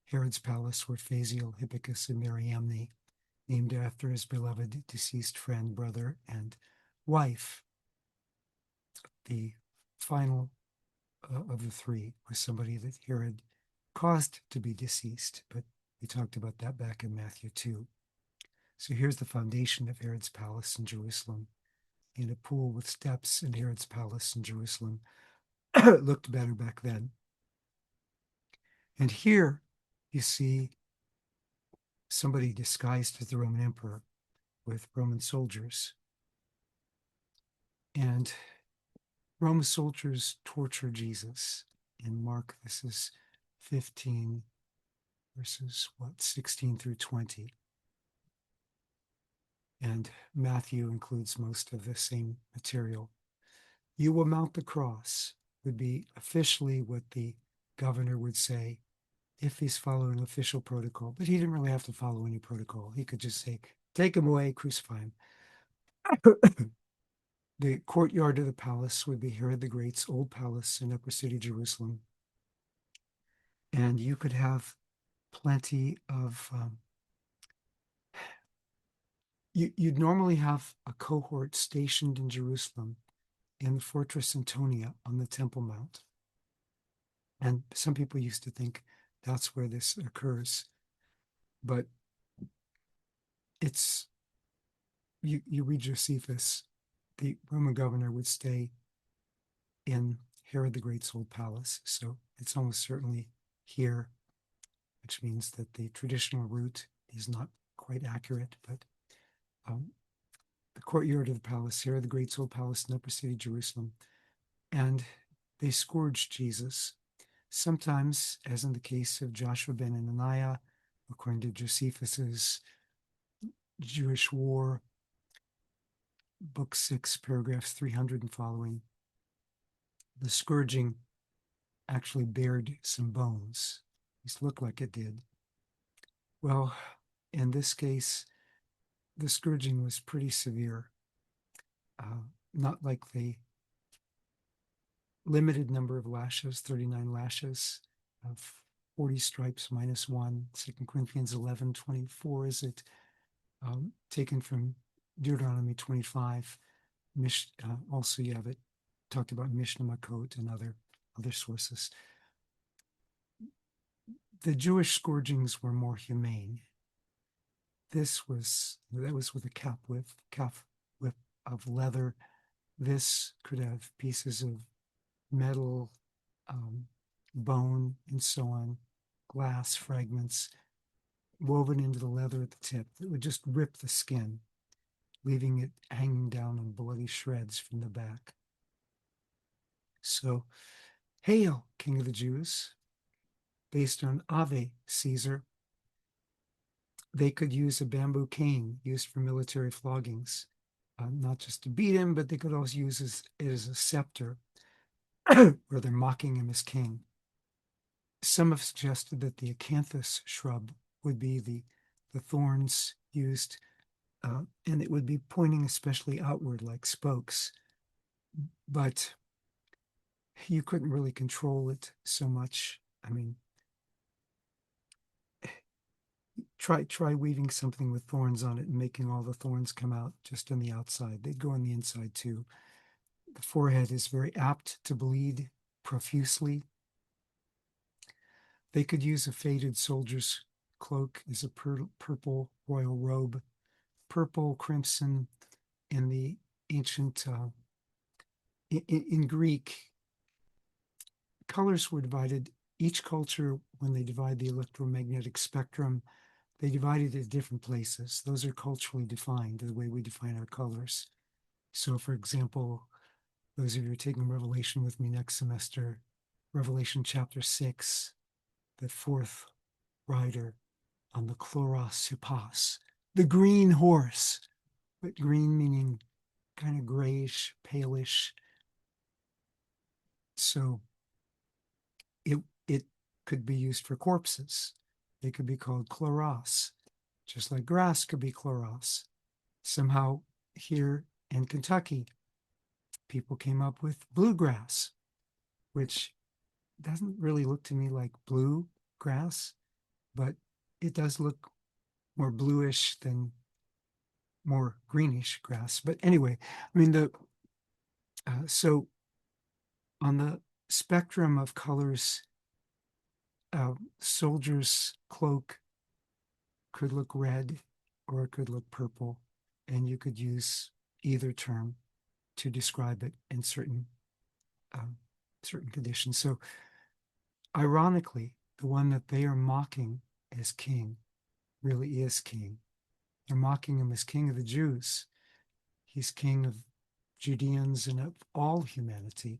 Herod's palace were Phasial, Hippicus, and Mariamne, named after his beloved deceased friend, brother, and wife. The final of the three was somebody that Herod caused to be deceased, but we talked about that back in Matthew 2. So here's the foundation of Herod's palace in Jerusalem, in a pool with steps in Herod's palace in Jerusalem. It looked better back then. And here you see somebody disguised as the Roman emperor with Roman soldiers. And Roman soldiers torture Jesus. In Mark, this is 15 verses, 16 through 20. And Matthew includes most of the same material. You will mount the cross would be officially what the governor would say if he's following official protocol. But he didn't really have to follow any protocol. He could just say, take him away, crucify him. The courtyard of the palace would be Herod the Great's old palace in Upper City, Jerusalem. And you could have plenty of, you'd normally have a cohort stationed in Jerusalem in the Fortress Antonia on the Temple Mount. And some people used to think that's where this occurs. But it's, you read Josephus, the Roman governor would stay in Herod the Great's old palace. So it's almost certainly here, which means that the traditional route is not quite accurate, but the courtyard of the palace, Herod the Great's old palace in Upper City, Jerusalem. And they scourged Jesus. Sometimes, as in the case of Joshua ben Ananiah, according to Josephus's Jewish War, book 6, paragraphs 300 and following, the scourging actually bared some bones. It looked like it did. Well, in this case, the scourging was pretty severe. Not like the limited number of lashes, 39 lashes, of 40 stripes minus 1. 2 Corinthians 11:24 is it, taken from Deuteronomy 25. Also, you have it talked about Mishnah Makot and other sources. The Jewish scourgings were more humane. That was with a calf whip of leather. This could have pieces of metal, bone, and so on, glass fragments woven into the leather at the tip that would just rip the skin, leaving it hanging down in bloody shreds from the back. So, hail, King of the Jews, based on Ave Caesar. They could use a bamboo cane used for military floggings, not just to beat him, but they could also use it as a scepter, where they're mocking him as king. Some have suggested that the acanthus shrub would be the thorns used, and it would be pointing especially outward like spokes, but you couldn't really control it so much. I mean, try weaving something with thorns on it and making all the thorns come out just on the outside. They'd go on the inside too. The forehead is very apt to bleed profusely. They could use a faded soldier's cloak as a purple royal robe. Purple, crimson in the ancient, in Greek, colors were divided. Each culture, when they divide the electromagnetic spectrum, they divide it at different places. Those are culturally defined, the way we define our colors. So, for example, those of you who are taking Revelation with me next semester, Revelation chapter 6, the fourth rider on the Chloros Hippos, the green horse, but green meaning kind of grayish, palish. So it could be used for corpses. They could be called chloros, just like grass could be chloros. Somehow here in Kentucky, people came up with bluegrass, which doesn't really look to me like blue grass, but it does look more bluish than more greenish grass. But anyway, I mean, so on the spectrum of colors, soldier's cloak could look red or it could look purple, and you could use either term to describe it in um, certain conditions. So, ironically, the one that they are mocking as king really is king. They're mocking him as king of the Jews. He's king of Judeans and of all humanity.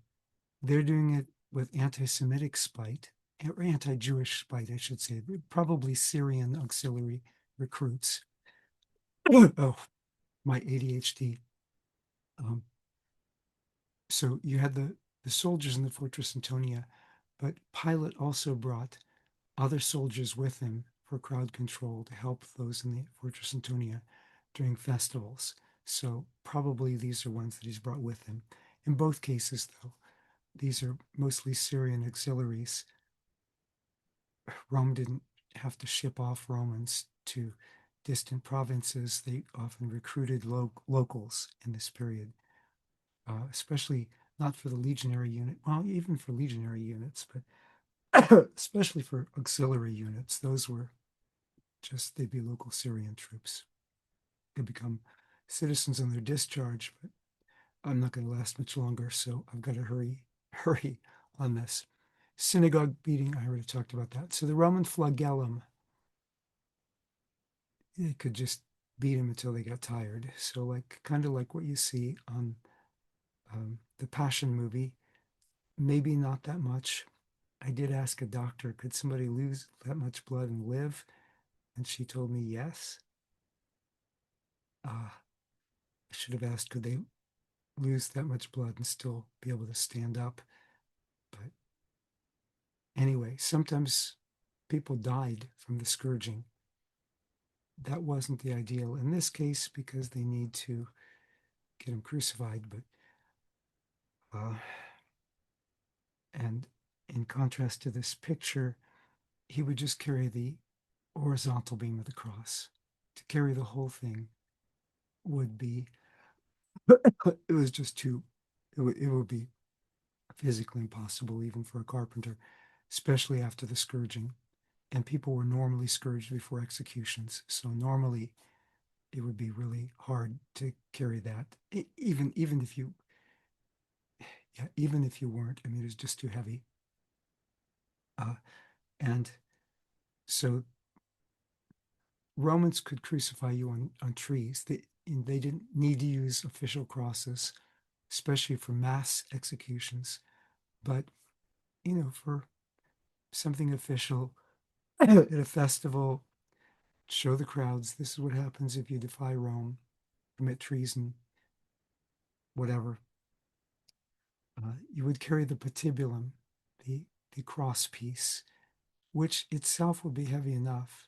They're doing it with anti-Semitic spite, or anti-Jewish spite, I should say, probably Syrian auxiliary recruits. Oh, my ADHD. Um, so you had the soldiers in the Fortress Antonia, but Pilate also brought other soldiers with him for crowd control to help those in the Fortress Antonia during festivals. So probably these are ones that he's brought with him. In both cases, though, these are mostly Syrian auxiliaries. Rome didn't have to ship off Romans to distant provinces. They often recruited locals in this period, especially not for the legionary unit, well, even for legionary units, but especially for auxiliary units. Those were just, they'd be local Syrian troops. They become citizens on their discharge, but I'm not going to last much longer, so I've got to hurry on this. Synagogue beating, I already talked about that. So the Roman flagellum, they could just beat them until they got tired. So like kind of like what you see on the Passion movie, maybe not that much. I did ask a doctor, could somebody lose that much blood and live? And she told me yes. I should have asked, could they lose that much blood and still be able to stand up? But anyway, sometimes people died from the scourging. That wasn't the ideal in this case because they need to get him crucified. But and in contrast to this picture, he would just carry the horizontal beam of the cross. To carry the whole thing would be, it was just too, it would be physically impossible even for a carpenter, especially after the scourging. And people were normally scourged before executions. So normally it would be really hard to carry that. Even if you, yeah, even if you weren't, I mean, it was just too heavy. And so Romans could crucify you on trees. They didn't need to use official crosses, especially for mass executions. But, for something official at a festival, show the crowds, this is what happens if you defy Rome, commit treason, whatever. You would carry the patibulum, the cross piece, which itself would be heavy enough,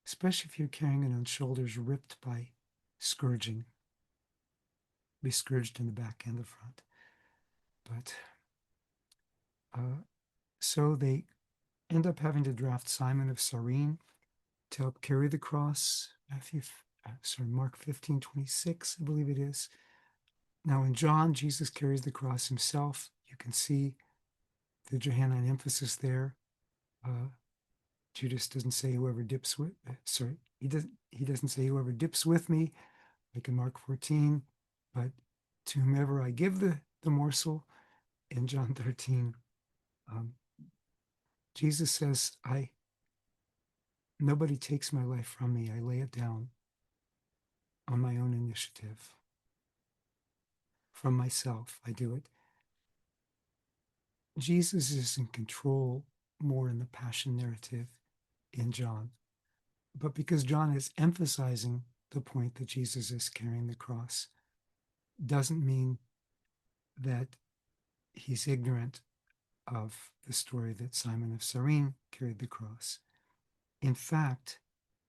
especially if you're carrying it on shoulders ripped by scourging. Be scourged in the back and the front. But so they end up having to draft Simon of Cyrene to help carry the cross. Mark 15:26, I believe it is. Now in John, Jesus carries the cross himself. You can see the Johannine emphasis there. Judas doesn't say whoever dips with, he doesn't say whoever dips with me, like in Mark 14, but to whomever I give the morsel in John 13. Jesus says, nobody takes my life from me. I lay it down on my own initiative. From myself, I do it. Jesus is in control more in the passion narrative in John. But because John is emphasizing the point that Jesus is carrying the cross, doesn't mean that he's ignorant of the story that Simon of Cyrene carried the cross. In fact,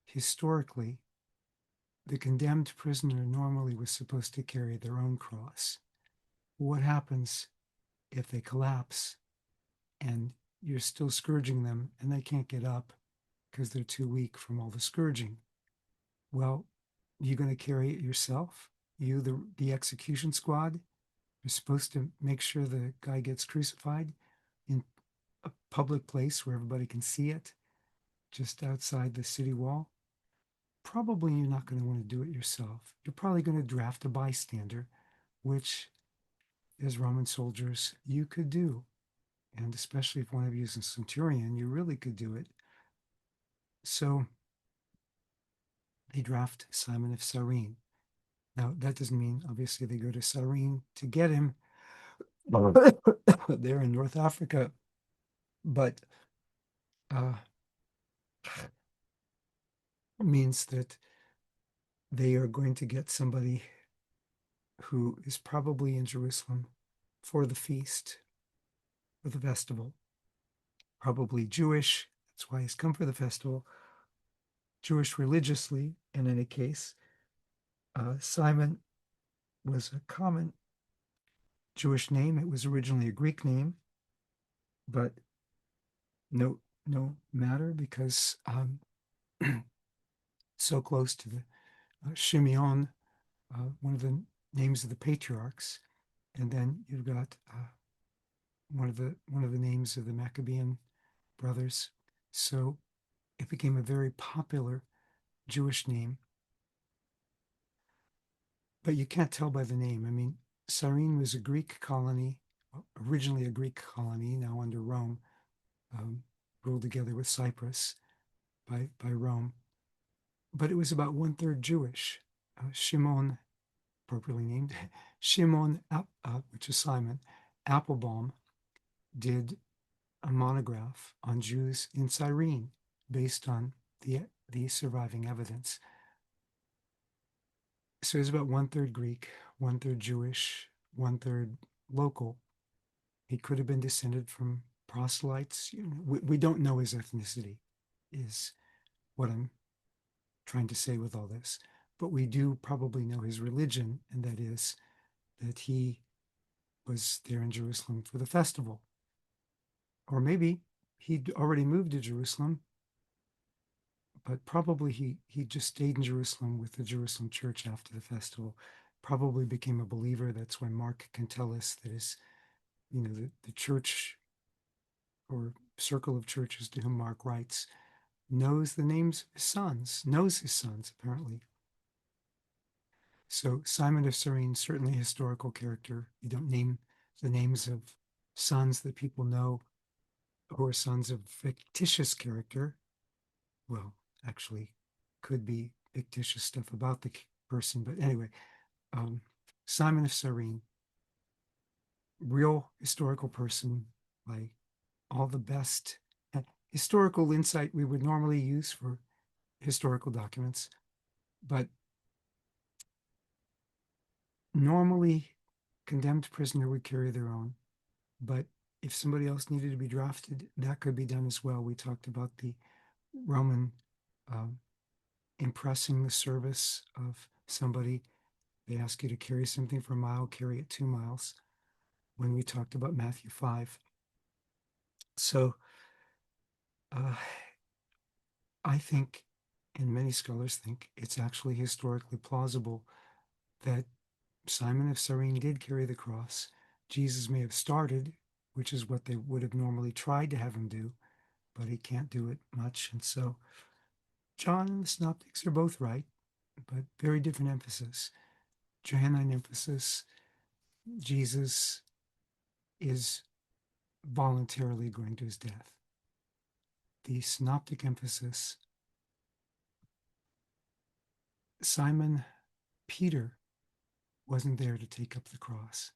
historically, the condemned prisoner normally was supposed to carry their own cross. What happens if they collapse and you're still scourging them and they can't get up because they're too weak from all the scourging? Well, you're going to carry it yourself. You, the execution squad, are supposed to make sure the guy gets crucified in a public place where everybody can see it, just outside the city wall. Probably you're not going to want to do it yourself. You're probably going to draft a bystander, which, as Roman soldiers, you could do. And especially if one of you is a centurion, you really could do it. So they draft Simon of Cyrene. Now, that doesn't mean, obviously, they go to Cyrene to get him. They're in North Africa. But means that they are going to get somebody who is probably in Jerusalem for the feast, for the festival, probably Jewish. That's why he's come for the festival. Jewish religiously, in any case. Simon was a common Jewish name. It was originally a Greek name, but no matter, because so close to the Shimeon, one of the names of the patriarchs, and then you've got one of the names of the Maccabean brothers. So it became a very popular Jewish name, but you can't tell by the name. I mean, Cyrene was a Greek colony, originally a Greek colony, now under Rome, ruled together with Cyprus by Rome. But it was about 1/3 Jewish. Shimon, appropriately named, Shimon, which is Simon, Applebaum, did a monograph on Jews in Cyrene based on the surviving evidence. So it's about 1/3 Greek, 1/3 Jewish, 1/3 local. He could have been descended from proselytes. We don't know his ethnicity, is what I'm trying to say with all this. But we do probably know his religion, and that is that he was there in Jerusalem for the festival. Or maybe he'd already moved to Jerusalem, but probably he just stayed in Jerusalem with the Jerusalem church after the festival, probably became a believer. That's why Mark can tell us that the church or circle of churches to whom Mark writes knows the names of his sons, knows his sons, apparently. So Simon of Cyrene, certainly a historical character. You don't name the names of sons that people know who are sons of fictitious character. Well, actually, could be fictitious stuff about the person. But anyway, Simon of Cyrene, real historical person, like all the best historical insight we would normally use for historical documents. But normally, condemned prisoner would carry their own. But if somebody else needed to be drafted, that could be done as well. We talked about the Roman impressing the service of somebody. They ask you to carry something for a mile, carry it 2 miles. when we talked about Matthew 5. So I think, and many scholars think, it's actually historically plausible that Simon of Cyrene did carry the cross. Jesus may have started, which is what they would have normally tried to have him do, but he can't do it much. And so John and the Synoptics are both right, but very different emphasis. Johannine emphasis, Jesus is voluntarily going to his death. The Synoptic emphasis, Simon Peter wasn't there to take up the cross.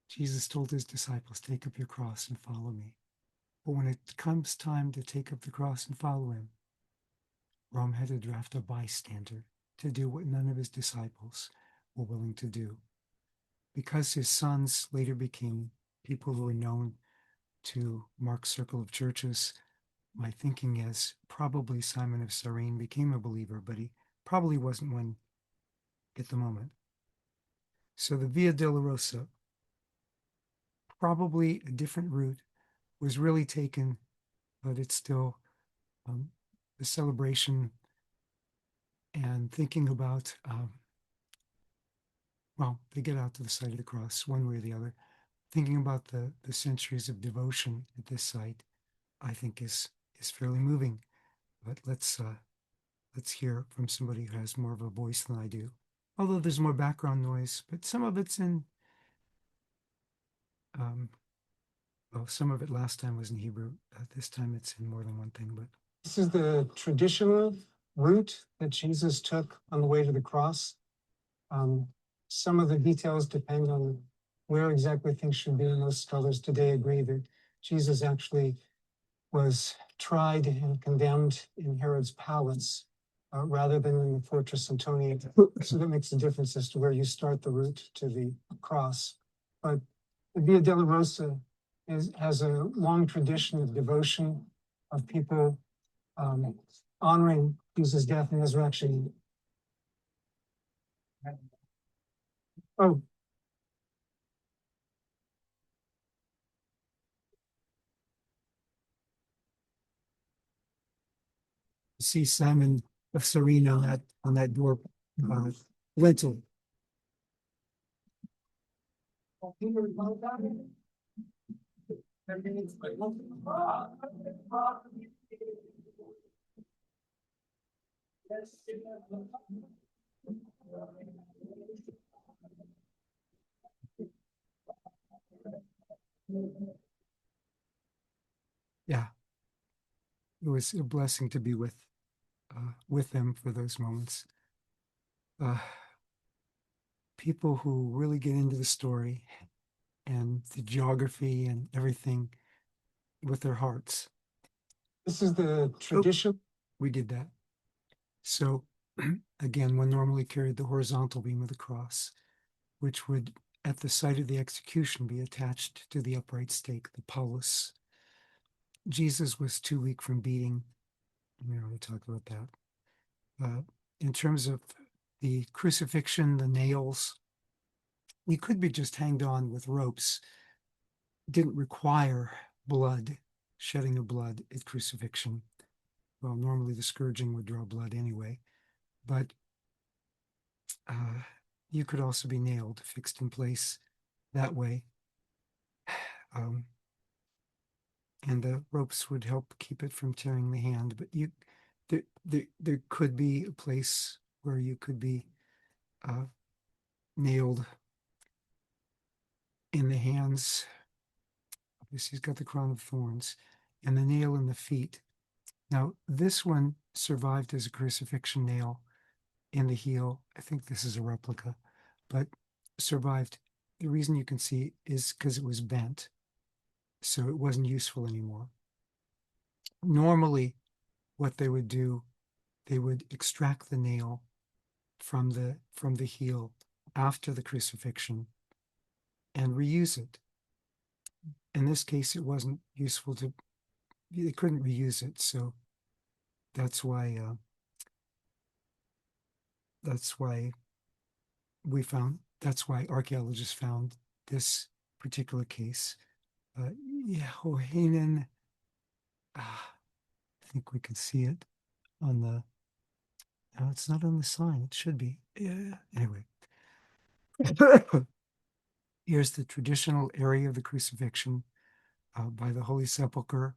Jesus told his disciples, take up your cross and follow me. But when it comes time to take up the cross and follow him, Rome had to draft a bystander to do what none of his disciples were willing to do. Because his sons later became people who were known to Mark's circle of churches, my thinking is probably Simon of Cyrene became a believer, but he probably wasn't one at the moment. So the Via Dolorosa, probably a different route, was really taken, but it's still the celebration and thinking about, well, they get out to the site of the cross one way or the other. Thinking about the centuries of devotion at this site, I think is fairly moving. But let's hear from somebody who has more of a voice than I do. Although there's more background noise, but some of it's in, well, some of it last time was in Hebrew. This time it's in more than one thing, but This is the traditional route that Jesus took on the way to the cross. Some of the details depend on where exactly things should be, and most scholars today agree that Jesus actually was tried and condemned in Herod's palace rather than in the Fortress Antonia. So that makes a difference as to where you start the route to the cross. But the Via Dolorosa has a long tradition of devotion, of people honoring Jesus' death and resurrection. Oh, see Simon of Cyrene on that door lintel. Yeah, it was a blessing to be with them for those moments. People who really get into the story and the geography and everything with their hearts. This is the tradition. We did that. So again, one normally carried the horizontal beam of the cross, which would, at the site of the execution, be attached to the upright stake, the paulus. Jesus was too weak from beating. We already talked about that. In terms of the crucifixion, the nails, we could be just hanged on with ropes. Didn't require blood, shedding of blood at crucifixion. Well, normally the scourging would draw blood anyway, but you could also be nailed, fixed in place that way. And the ropes would help keep it from tearing the hand, but there could be a place where you could be nailed in the hands. Obviously, he's got the crown of thorns, and the nail in the feet. Now, this one survived as a crucifixion nail in the heel. I think this is a replica, but survived. The reason you can see is because it was bent, so it wasn't useful anymore. Normally, what they would do, they would extract the nail from the heel after the crucifixion and reuse it. In this case, it wasn't useful to, they couldn't reuse it, so that's why that's why archaeologists found this particular case. Yehohanan, I think we can see it on the, no, it's not on the sign. It should be. Yeah. Anyway, here's the traditional area of the crucifixion by the Holy Sepulchre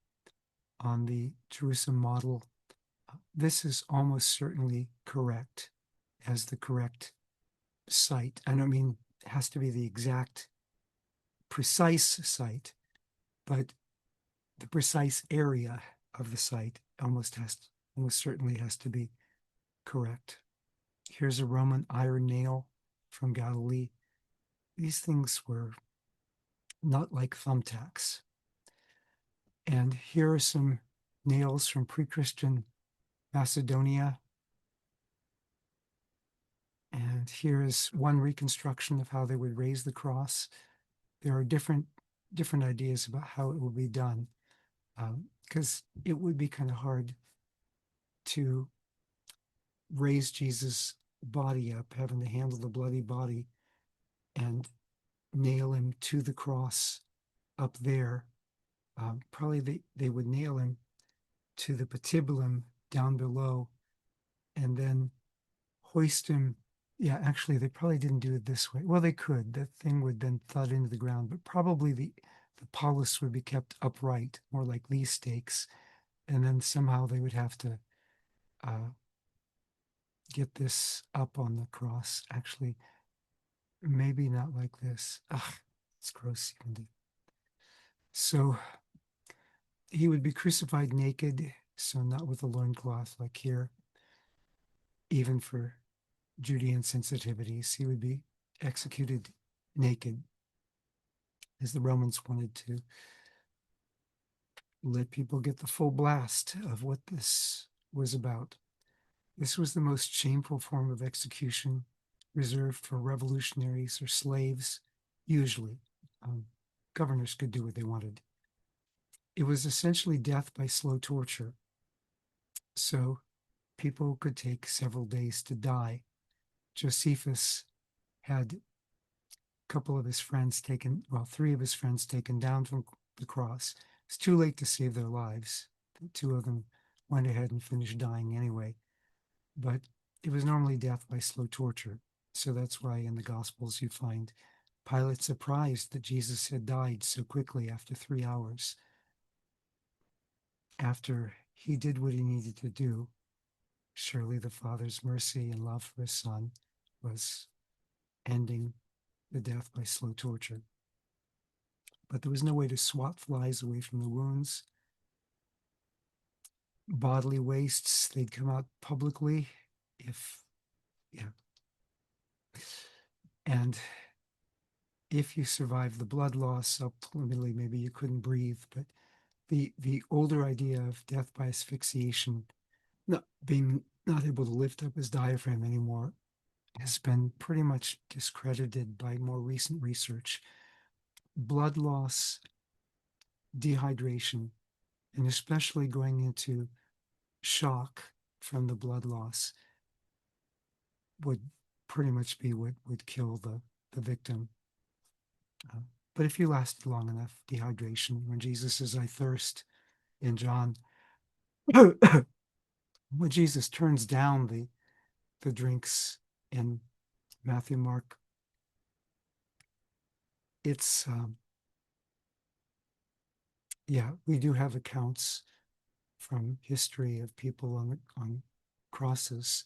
on the Jerusalem model. This is almost certainly correct as the correct site. I don't mean it has to be the exact precise site, but the precise area of the site almost certainly has to be correct. Here's a Roman iron nail from Galilee. These things were not like thumbtacks. And here are some nails from pre-Christian Macedonia. And here is one reconstruction of how they would raise the cross. There are different ideas about how it will be done, because it would be kind of hard to raise Jesus' body up, having to handle the bloody body and nail him to the cross up there. Probably they would nail him to the patibulum down below and then hoist him. Yeah, actually, they probably didn't do it this way. Well, they could. That thing would then thud into the ground, but probably the paulus would be kept upright, more like these stakes, and then somehow they would have to get this up on the cross. Actually, maybe not like this. Ugh, it's gross even to. So he would be crucified naked, so not with a loincloth like here. Even for Judean sensitivities, he would be executed naked, as the Romans wanted to let people get the full blast of what this was about. This was the most shameful form of execution, reserved for revolutionaries or slaves, usually. Governors could do what they wanted. It was essentially death by slow torture. So people could take several days to die. Josephus had a couple of his friends taken, well, 3 of his friends taken down from the cross. It's too late to save their lives. The 2 of them went ahead and finished dying anyway. But it was normally death by slow torture. So that's why in the Gospels you find Pilate surprised that Jesus had died so quickly after 3 hours. After he did what he needed to do, surely the Father's mercy and love for his Son was ending the death by slow torture. But there was no way to swat flies away from the wounds. Bodily wastes, they'd come out publicly and if you survived the blood loss, ultimately maybe you couldn't breathe, but the older idea of death by asphyxiation, not able to lift up his diaphragm anymore, has been pretty much discredited by more recent research. Blood loss, dehydration, and especially going into shock from the blood loss would pretty much be what would kill the victim. But if you lasted long enough, dehydration, when Jesus says, I thirst in John, when Jesus turns down the drinks in Matthew, Mark, it's, we do have accounts from history of people on crosses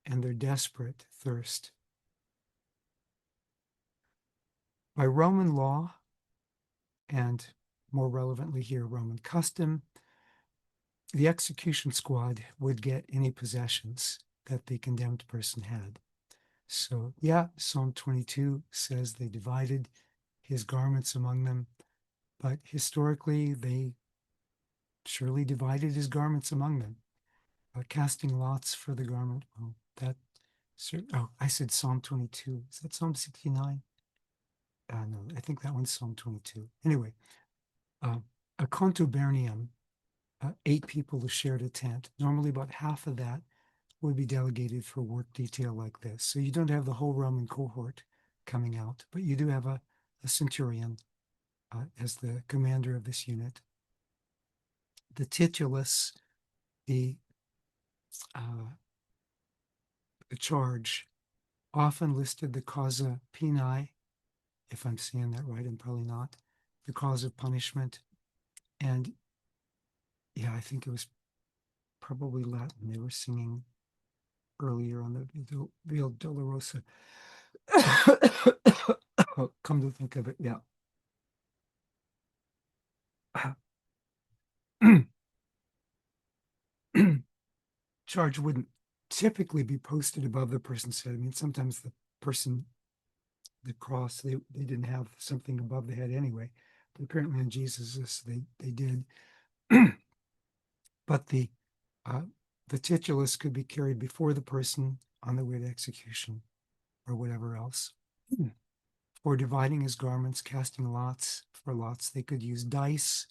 and their desperate thirst. By Roman law, and more relevantly here, Roman custom, the execution squad would get any possessions that the condemned person had. So, Psalm 22 says they divided his garments among them, but historically they surely divided his garments among them. Casting lots for the garment. I said Psalm 22. Is that Psalm 69? No, I think that one's Psalm 22. Anyway, a contubernium, 8 people who shared a tent. Normally about half of that would be delegated for work detail like this. So you don't have the whole Roman cohort coming out, but you do have a a centurion, as the commander of this unit. The titulus, the charge, often listed the causa poenae, if I'm saying that right, I'm probably not, the cause of punishment. And yeah, I think it was probably Latin. They were singing earlier on the Via Dolorosa. Come to think of it, yeah. Charge wouldn't typically be posted above the person's head. I mean, sometimes the person, the cross, they didn't have something above the head anyway. But apparently in Jesus, they did. But the titulus could be carried before the person on the way to execution or whatever else. For dividing his garments, casting lots for lots, they could use dice.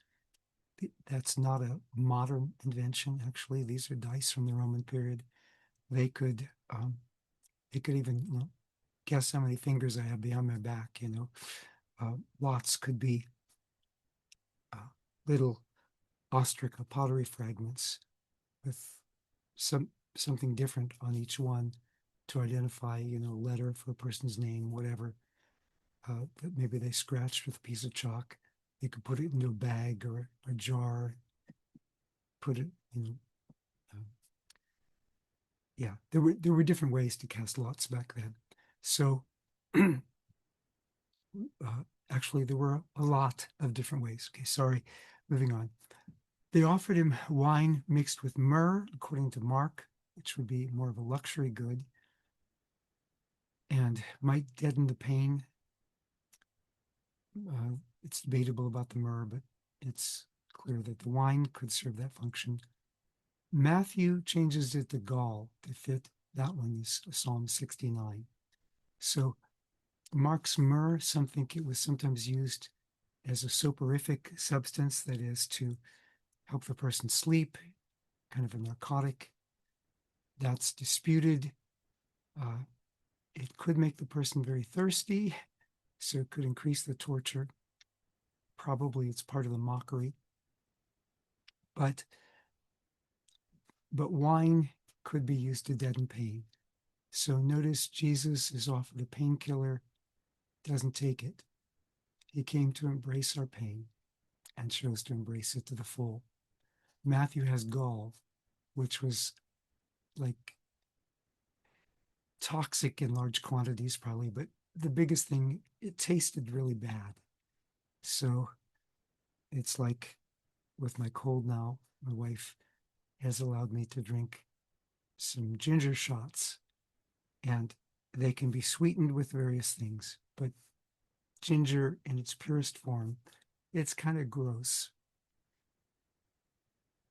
That's not a modern invention, actually. These are dice from the Roman period. They could even guess how many fingers I have behind my back. Lots could be little ostraca pottery fragments with something different on each one to identify, letter for a person's name, whatever, that maybe they scratched with a piece of chalk. You could put it into a bag or a jar, put it, yeah, there were different ways to cast lots back then. So actually, there were a lot of different ways. Okay, sorry, moving on. They offered him wine mixed with myrrh, according to Mark, which would be more of a luxury good and might deaden the pain. It's debatable about the myrrh, but it's clear that the wine could serve that function. Matthew changes it to gall to fit that one, is Psalm 69. So Mark's myrrh, some think it was sometimes used as a soporific substance, that is to help the person sleep, kind of a narcotic. That's disputed. It could make the person very thirsty, so it could increase the torture. Probably it's part of the mockery. But wine could be used to deaden pain. So notice Jesus is offered a painkiller, doesn't take it. He came to embrace our pain and chose to embrace it to the full. Matthew has gall, which was like toxic in large quantities probably, but the biggest thing, it tasted really bad. So it's like with my cold now, my wife has allowed me to drink some ginger shots, and they can be sweetened with various things, but ginger in its purest form, it's kind of gross.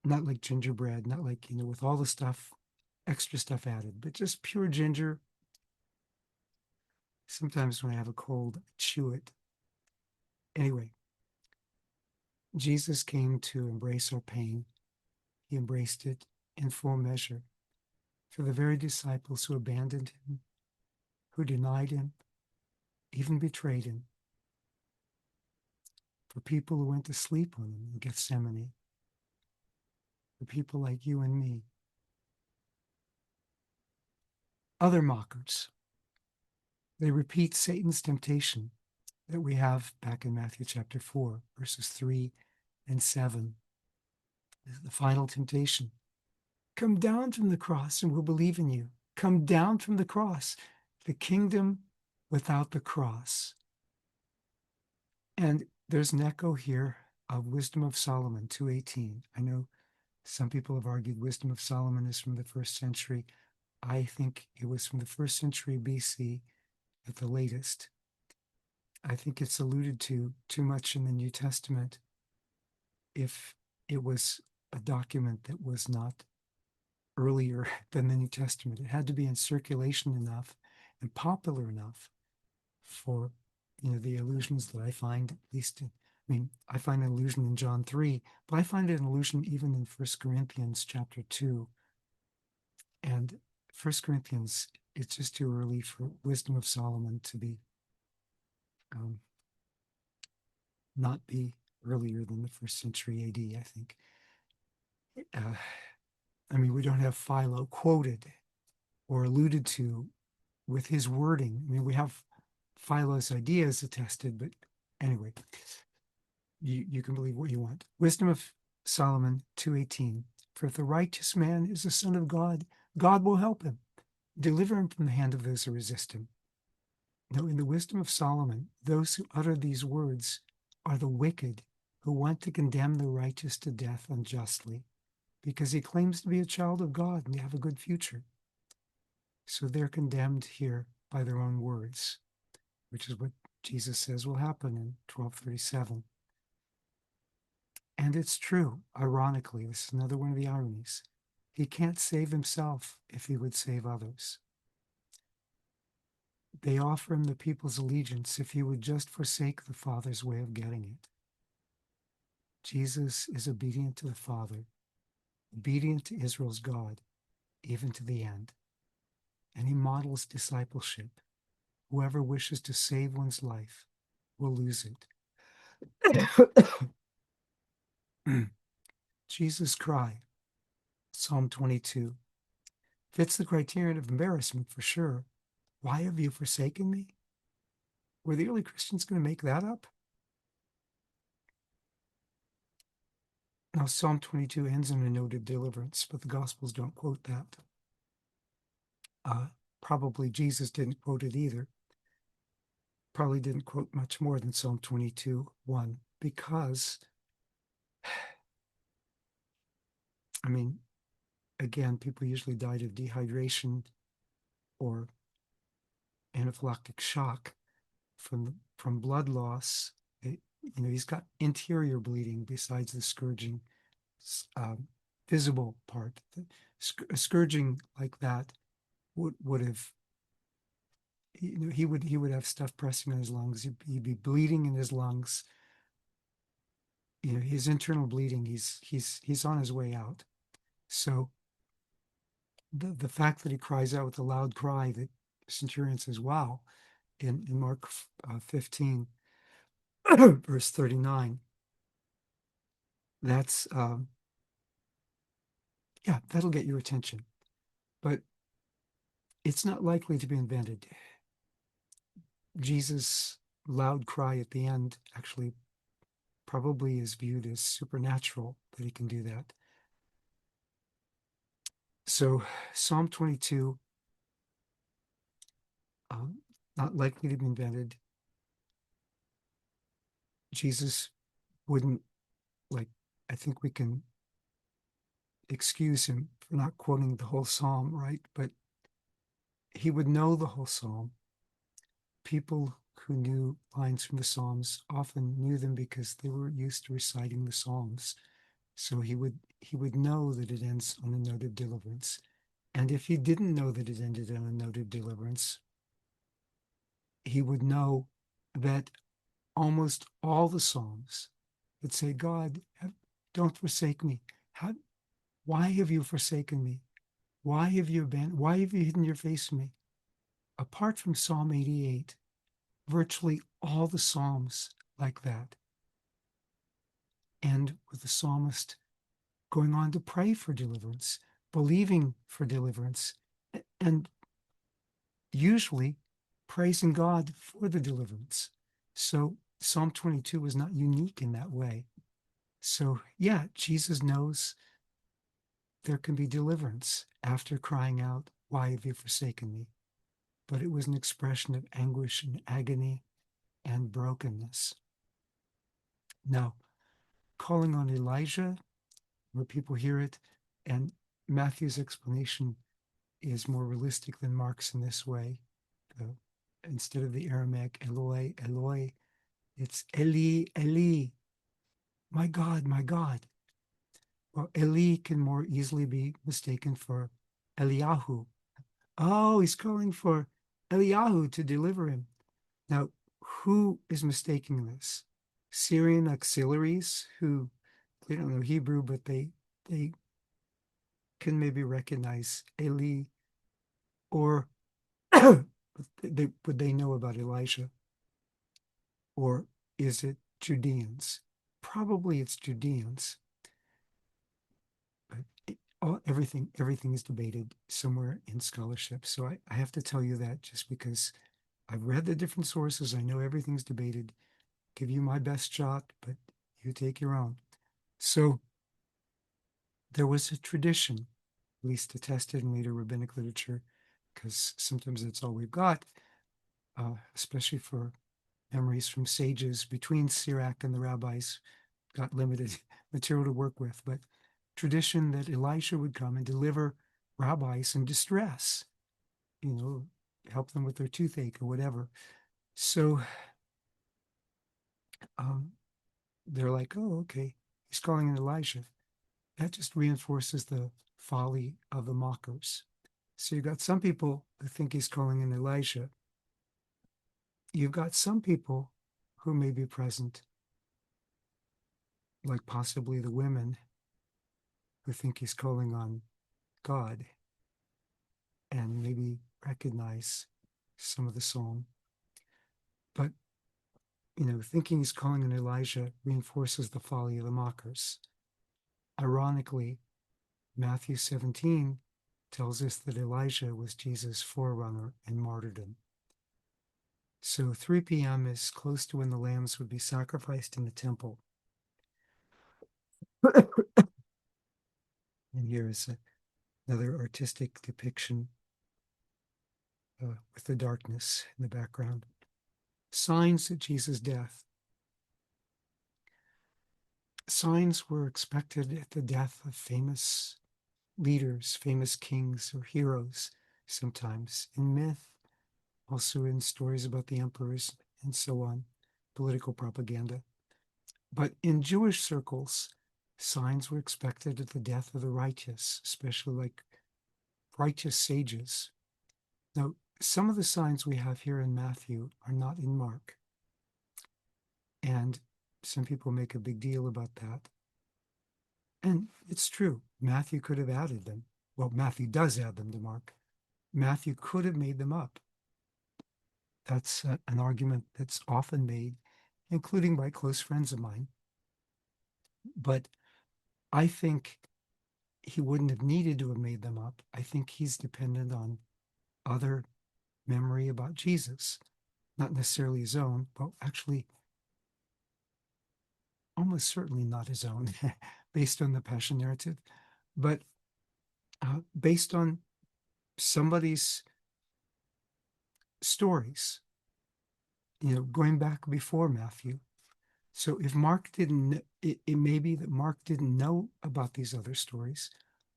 Not like gingerbread, not like, with all the stuff, extra stuff added, but just pure ginger. Sometimes when I have a cold, I chew it. Anyway, Jesus came to embrace our pain. He embraced it in full measure. For the very disciples who abandoned him, who denied him, even betrayed him. For people who went to sleep on him in Gethsemane. For people like you and me. Other mockers, they repeat Satan's temptation that we have back in Matthew chapter 4, verses 3 and 7. The final temptation. Come down from the cross and we'll believe in you. Come down from the cross. The kingdom without the cross. And there's an echo here of Wisdom of Solomon 2:18. I know some people have argued Wisdom of Solomon is from the 1st century. I think it was from the 1st century BC at the latest. I think it's alluded to too much in the New Testament if it was a document that was not earlier than the New Testament. It had to be in circulation enough and popular enough for, the allusions that I find, at least, I find an allusion in John 3, but I find an allusion even in 1 Corinthians chapter 2. And 1 Corinthians, it's just too early for Wisdom of Solomon to be not be earlier than the first century AD, I think. I mean, we don't have Philo quoted or alluded to with his wording. I mean, we have Philo's ideas attested, but anyway, you can believe what you want. Wisdom of Solomon 2:18. For if the righteous man is the son of God, God will help him, deliver him from the hand of those who resist him. Now, in the wisdom of Solomon, those who utter these words are the wicked who want to condemn the righteous to death unjustly because he claims to be a child of God and have a good future. So they're condemned here by their own words, which is what Jesus says will happen in 1237. And it's true, ironically, this is another one of the ironies. He can't save himself if he would save others. They offer him the people's allegiance if he would just forsake the Father's way of getting it. Jesus is obedient to the Father, obedient to Israel's God, even to the end. And he models discipleship. Whoever wishes to save one's life will lose it. Jesus' cry, Psalm 22, fits the criterion of embarrassment for sure. Why have you forsaken me? Were the early Christians going to make that up? Now, Psalm 22 ends in a note of deliverance, but the Gospels don't quote that. Probably Jesus didn't quote it either. Probably didn't quote much more than Psalm 22:1, because, I mean, again, people usually died of dehydration or anaphylactic shock from blood loss. He's got interior bleeding besides the scourging visible part. A scourging like that would have, he would have stuff pressing on his lungs. He'd be bleeding in his lungs. His internal bleeding. He's on his way out. So the fact that he cries out with a loud cry, that centurion says, "Wow," in Mark 15, verse 39. That's yeah, that'll get your attention, but it's not likely to be invented. Jesus' loud cry at the end actually probably is viewed as supernatural, that he can do that. So Psalm 22, not likely to be invented. Jesus wouldn't, I think we can excuse him for not quoting the whole psalm, right? But he would know the whole psalm. People who knew lines from the Psalms often knew them because they were used to reciting the Psalms. So he would know that it ends on a note of deliverance. And if he didn't know that it ended on a note of deliverance, he would know that almost all the Psalms would say, "God, don't forsake me. Why have you forsaken me? Why have you hidden your face from me?" Apart from Psalm 88, virtually all the Psalms like that end with the psalmist going on to pray for deliverance, believing for deliverance, and usually praising God for the deliverance. So Psalm 22 is not unique in that way. So yeah, Jesus knows there can be deliverance after crying out, "Why have you forsaken me?" But it was an expression of anguish and agony and brokenness. Now, calling on Elijah, where people hear it, and Matthew's explanation is more realistic than Mark's in this way. Instead of the Aramaic Eloi, Eloi, it's Eli, Eli, my God, my God. Well, Eli can more easily be mistaken for Eliyahu. Oh, he's calling for Eliyahu to deliver him. Now, who is mistaking this? Syrian auxiliaries who, they don't know Hebrew, but they can maybe recognize Eli, or would they know about Elijah? Or is it Judeans. Probably it's Judeans, but everything is debated somewhere in scholarship. So I have to tell you that just because I've read the different sources, I know everything's debated. Give you my best shot, but you take your own. So there was a tradition, at least attested in later rabbinic literature, because sometimes that's all we've got, especially for memories from sages between Sirach and the rabbis, got limited material to work with, but tradition that Elisha would come and deliver rabbis in distress, help them with their toothache or whatever. So um, they're like, oh, okay, he's calling in Elijah. That just reinforces the folly of the mockers. So you've got some people who think he's calling in Elijah. You've got some people who may be present, like possibly the women, who think he's calling on God and maybe recognize some of the psalm. But, thinking he's calling on Elijah reinforces the folly of the mockers. Ironically, Matthew 17 tells us that Elijah was Jesus' forerunner in martyrdom. So 3 p.m. is close to when the lambs would be sacrificed in the temple. And here is another artistic depiction with the darkness in the background. Signs of Jesus' death. Signs were expected at the death of famous leaders, famous kings or heroes, sometimes in myth, also in stories about the emperors and so on, political propaganda. But in Jewish circles, signs were expected at the death of the righteous, especially like righteous sages. Now, some of the signs we have here in Matthew are not in Mark. And some people make a big deal about that. And it's true. Matthew could have added them. Well, Matthew does add them to Mark. Matthew could have made them up. That's an argument that's often made, including by close friends of mine. But I think he wouldn't have needed to have made them up. I think he's dependent on other memory about Jesus, not necessarily his own, but actually almost certainly not his own, based on the Passion narrative, but based on somebody's stories, going back before Matthew. So if Mark didn't, it may be that Mark didn't know about these other stories,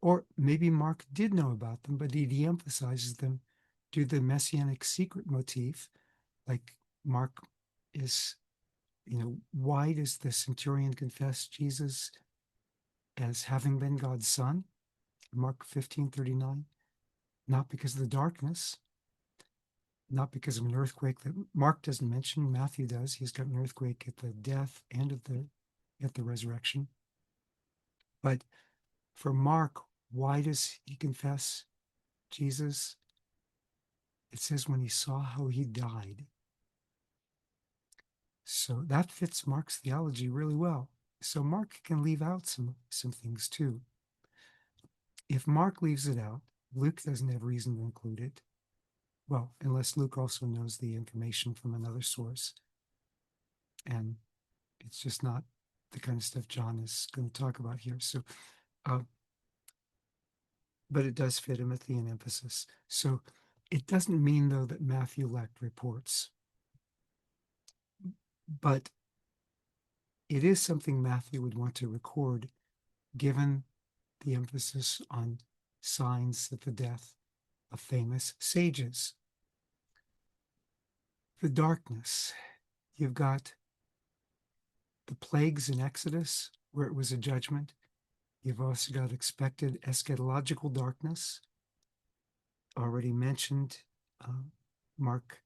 or maybe Mark did know about them, but he de-emphasizes them due to the messianic secret motif. Like Mark is, why does the centurion confess Jesus as having been God's son? Mark 15:39, not because of the darkness, not because of an earthquake that Mark doesn't mention, Matthew does. He's got an earthquake at the death and at the resurrection. But for Mark, why does he confess Jesus? It says when he saw how he died. So that fits Mark's theology really well. So Mark can leave out some things too. If Mark leaves it out, Luke doesn't have reason to include it. Well, unless Luke also knows the information from another source. And it's just not the kind of stuff John is going to talk about here. So, but it does fit him at the emphasis. So it doesn't mean, though, that Matthew lacked reports. But it is something Matthew would want to record, given the emphasis on signs at the death of famous sages. The darkness. You've got the plagues in Exodus, where it was a judgment. You've also got expected eschatological darkness, already mentioned, Mark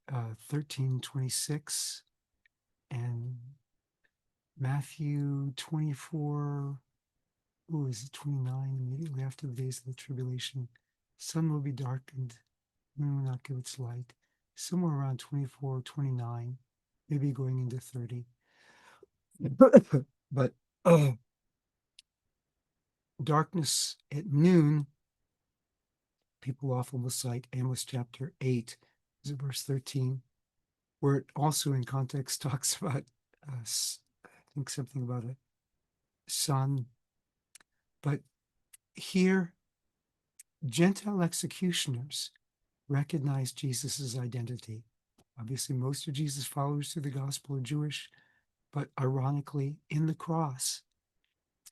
13:26 and Matthew 24, is it 29? Immediately after the days of the tribulation, sun will be darkened, moon will not give its light. Somewhere around 24, 29, maybe going into 30. But darkness at noon, people often will cite Amos chapter 8, is it verse 13, where it also in context talks about, I think something about a sun. But here, Gentile executioners recognize Jesus' identity. Obviously, most of Jesus' followers through the gospel are Jewish, but ironically, in the cross,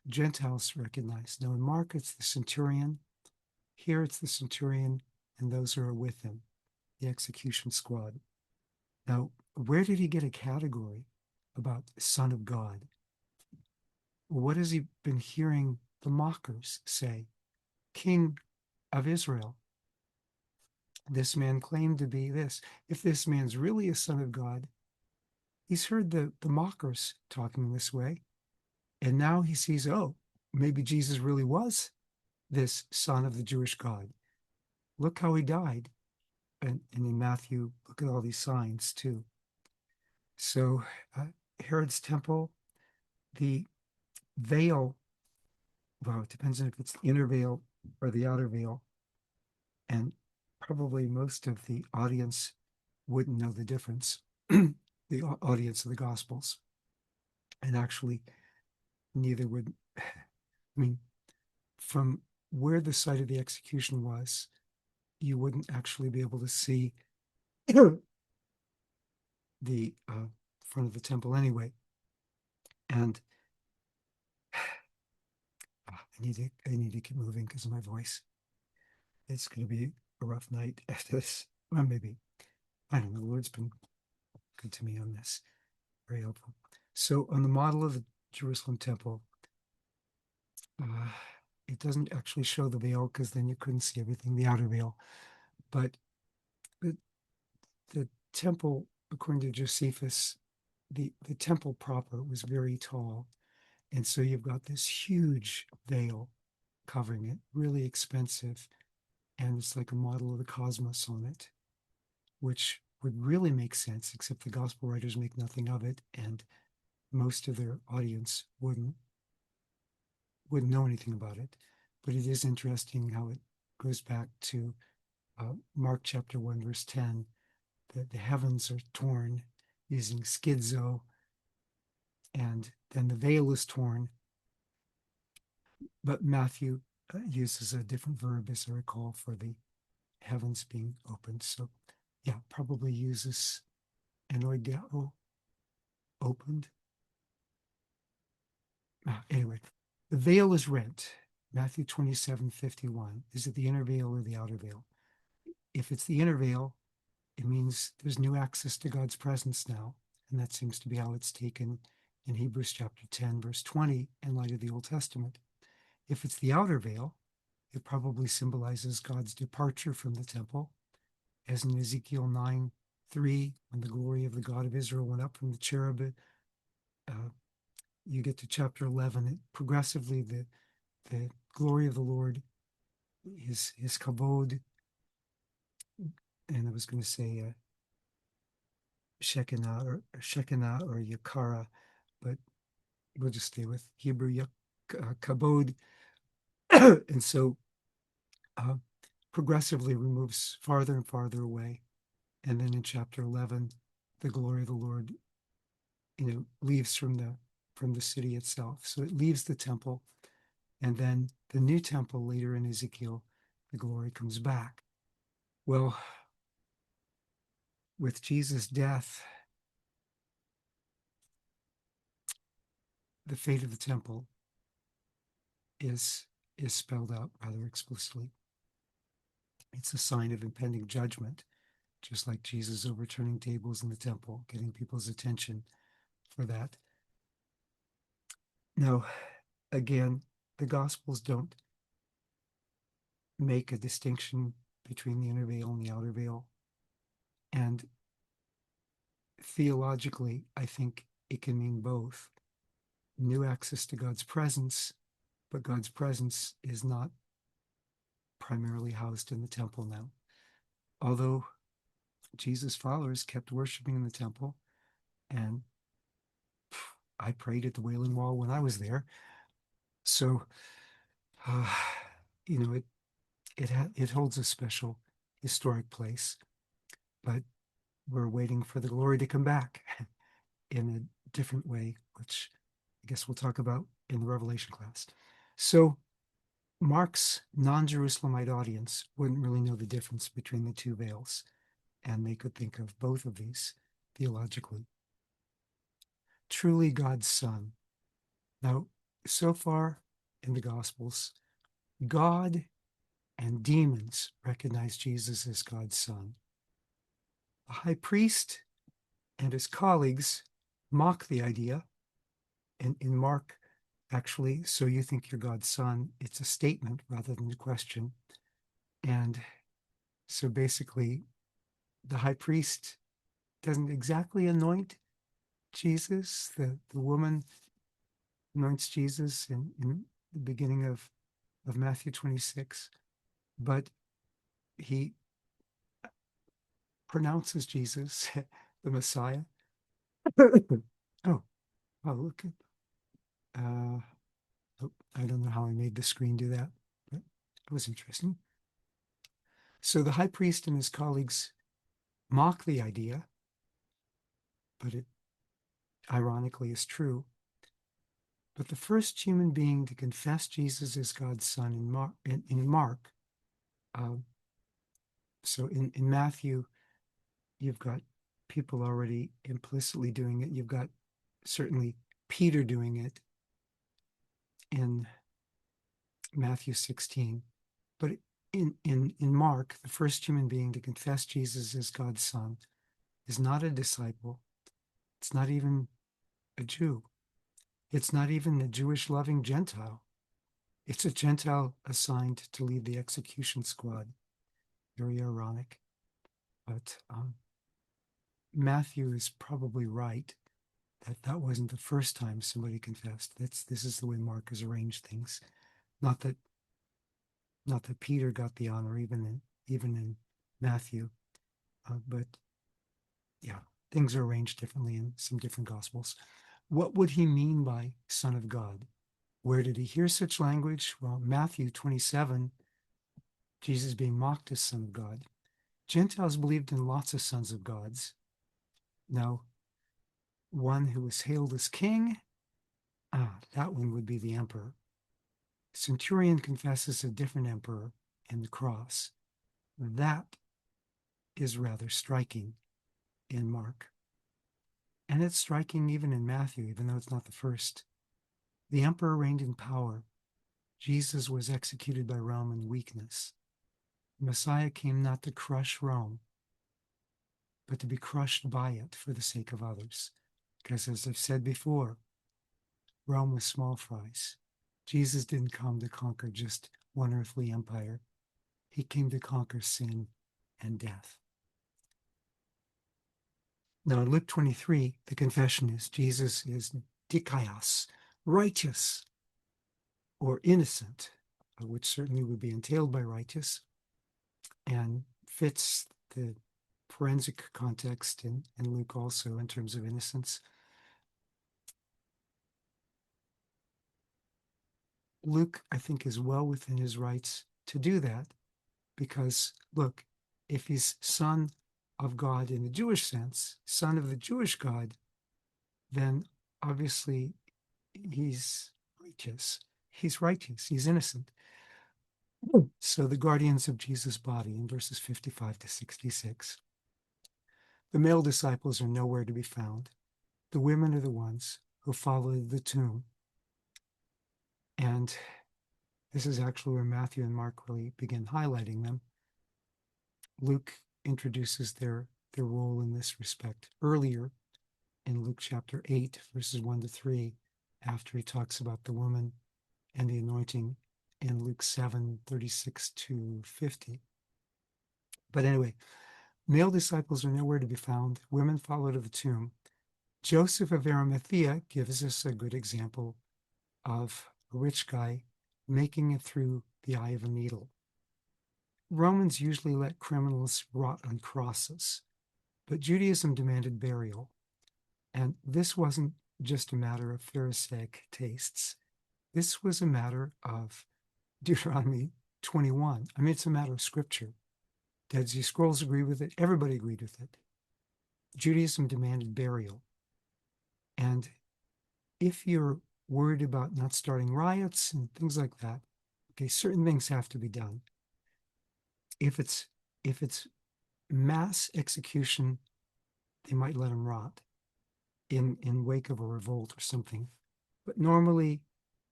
Gentiles recognize. Now, in Mark, it's the centurion. Here, it's the centurion and those who are with him, the execution squad. Now, where did he get a category about Son of God? What has he been hearing the mockers say? King of Israel. This man claimed to be this. If this man's really a son of God, he's heard the mockers talking this way. And now he sees, oh, maybe Jesus really was this son of the Jewish God. Look how he died. And in Matthew, look at all these signs too. So Herod's temple, the veil, well, it depends on if it's the inner veil or the outer veil. And probably most of the audience wouldn't know the difference, the audience of the Gospels. And actually, neither would, I mean, from where the site of the execution was, you wouldn't actually be able to see the front of the temple anyway. And I need to keep moving because of my voice. It's going to be a rough night after this. Well, maybe. I don't know. The Lord's been good to me on this. Very helpful. So on the model of the Jerusalem temple, it doesn't actually show the veil because then you couldn't see everything, the outer veil. But the temple, according to Josephus, the temple proper was very tall. And so you've got this huge veil covering it, really expensive. And it's like a model of the cosmos on it, which would really make sense, except the gospel writers make nothing of it. And most of their audience wouldn't know anything about it. But it is interesting how it goes back to Mark chapter 1, verse 10, that the heavens are torn using schizo, and then the veil is torn. But Matthew uses a different verb, as I recall, for the heavens being opened. So, yeah, probably uses anoideo, opened. Anyway, the veil is rent. Matthew 27:51. Is it the inner veil or the outer veil? If it's the inner veil, it means there's new access to God's presence now. And that seems to be how it's taken in Hebrews chapter 10, verse 20, in light of the Old Testament. If it's the outer veil, it probably symbolizes God's departure from the temple, as in Ezekiel 9:3, when the glory of the God of Israel went up from the cherub. You get to chapter 11, it progressively the glory of the Lord, his kavod, and I was going to say Shekinah or Yakara, but we'll just stay with Hebrew kabod. And so progressively removes farther and farther away. And then in chapter 11, the glory of the Lord, leaves from the city itself. So it leaves the temple. And then the new temple later in Ezekiel, the glory comes back. Well, with Jesus' death, the fate of the temple is spelled out rather explicitly. It's a sign of impending judgment, just like Jesus overturning tables in the temple, getting people's attention for that. Now, again, the Gospels don't make a distinction between the inner veil and the outer veil. And theologically, I think it can mean both. New access to God's presence, but God's presence is not primarily housed in the temple now. Although Jesus' followers kept worshiping in the temple, and I prayed at the Wailing Wall when I was there. So, uh, it holds a special historic place, but we're waiting for the glory to come back in a different way, which I guess we'll talk about in the Revelation class. So Mark's non-Jerusalemite audience wouldn't really know the difference between the two veils, and they could think of both of these theologically. Truly God's Son. Now, so far in the Gospels, God and demons recognize Jesus as God's Son. The high priest and his colleagues mock the idea. And in Mark, actually, so you think you're God's son, it's a statement rather than a question. And so basically, the high priest doesn't exactly anoint Jesus. The woman anoints Jesus in the beginning of Matthew 26, but he pronounces Jesus the Messiah. Oh, look at, oh, I don't know how I made the screen do that, but it was interesting. So the high priest and his colleagues mock the idea, but it ironically is true. But the first human being to confess Jesus as God's son in Mark, so in Matthew, you've got people already implicitly doing it. You've got certainly Peter doing it in Matthew 16. But in Mark, the first human being to confess Jesus as God's son is not a disciple. It's not even a Jew. It's not even a Jewish loving Gentile. It's a Gentile assigned to lead the execution squad. Very ironic. But Matthew is probably right that wasn't the first time somebody confessed. This is the way Mark has arranged things. Not that Peter got the honor even in Matthew, but yeah, things are arranged differently in some different gospels. What would he mean by Son of God? Where did he hear such language? Well, Matthew 27, Jesus being mocked as Son of God. Gentiles believed in lots of sons of gods. Now, one who was hailed as king, that one would be the emperor. Centurion confesses a different emperor in the cross. That is rather striking in Mark. And it's striking even in Matthew, even though it's not the first. The emperor reigned in power. Jesus was executed by Rome in weakness. The Messiah came not to crush Rome, but to be crushed by it for the sake of others. Because as I've said before, Rome was small fries. Jesus didn't come to conquer just one earthly empire. He came to conquer sin and death. Now in Luke 23, the confession is Jesus is dikaios, righteous or innocent, which certainly would be entailed by righteous, and fits the forensic context in Luke also in terms of innocence. Luke, I think, is well within his rights to do that because, look, if he's son of God in the Jewish sense, son of the Jewish God, then obviously he's righteous. He's righteous. He's innocent. So the guardians of Jesus' body in verses 55 to 66. The male disciples are nowhere to be found. The women are the ones who followed the tomb. And this is actually where Matthew and Mark really begin highlighting them. Luke introduces their role in this respect earlier in Luke chapter 8, verses 1 to 3, after he talks about the woman and the anointing in Luke 7, 36 to 50. But anyway, male disciples are nowhere to be found. Women follow to the tomb. Joseph of Arimathea gives us a good example of a rich guy making it through the eye of a needle. Romans usually let criminals rot on crosses, but Judaism demanded burial. And this wasn't just a matter of Pharisaic tastes. This was a matter of Deuteronomy 21. I mean, it's a matter of scripture. Dead Sea Scrolls agree with it. Everybody agreed with it. Judaism demanded burial. And if you're worried about not starting riots and things like that, okay, certain things have to be done. If it's mass execution, they might let them rot in wake of a revolt or something. But normally,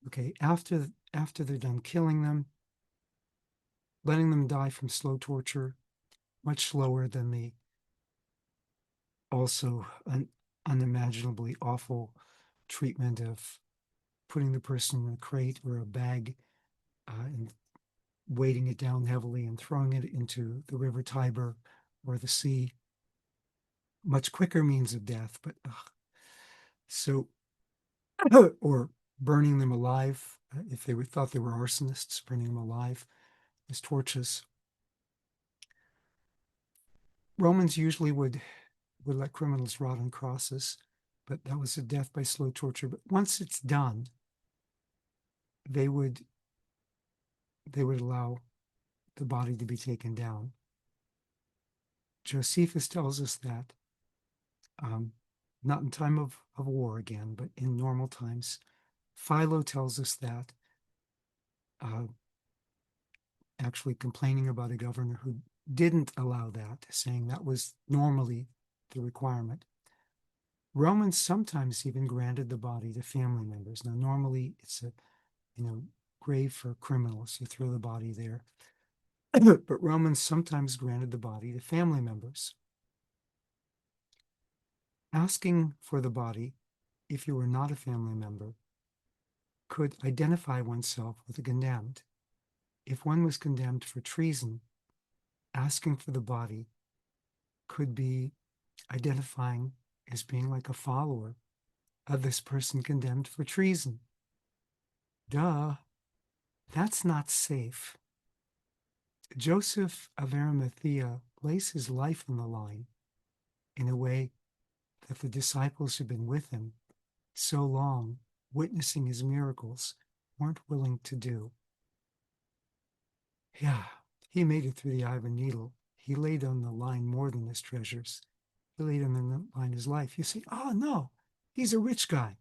okay, after they're done killing them, letting them die from slow torture, much slower than the also unimaginably awful treatment of putting the person in a crate or a bag and weighting it down heavily and throwing it into the river Tiber or the sea. Much quicker means of death, but so or burning them alive if they thought they were arsonists, burning them alive as torches. Romans usually would let criminals rot on crosses, but that was a death by slow torture. But once it's done, they would allow the body to be taken down. Josephus tells us that, not in time of war again, but in normal times. Philo tells us that, actually complaining about a governor who didn't allow that, saying that was normally the requirement. Romans sometimes even granted the body to family members. Now, normally it's a, grave for criminals. You throw the body there. But Romans sometimes granted the body to family members. Asking for the body, if you were not a family member, could identify oneself with the condemned. If one was condemned for treason, asking for the body could be identifying as being like a follower of this person condemned for treason. Duh, that's not safe. Joseph of Arimathea lays his life on the line in a way that the disciples who've been with him so long, witnessing his miracles, weren't willing to do. Yeah, he made it through the eye of a needle. He laid on the line more than his treasures. He laid on the line his life. You say, oh no, he's a rich guy.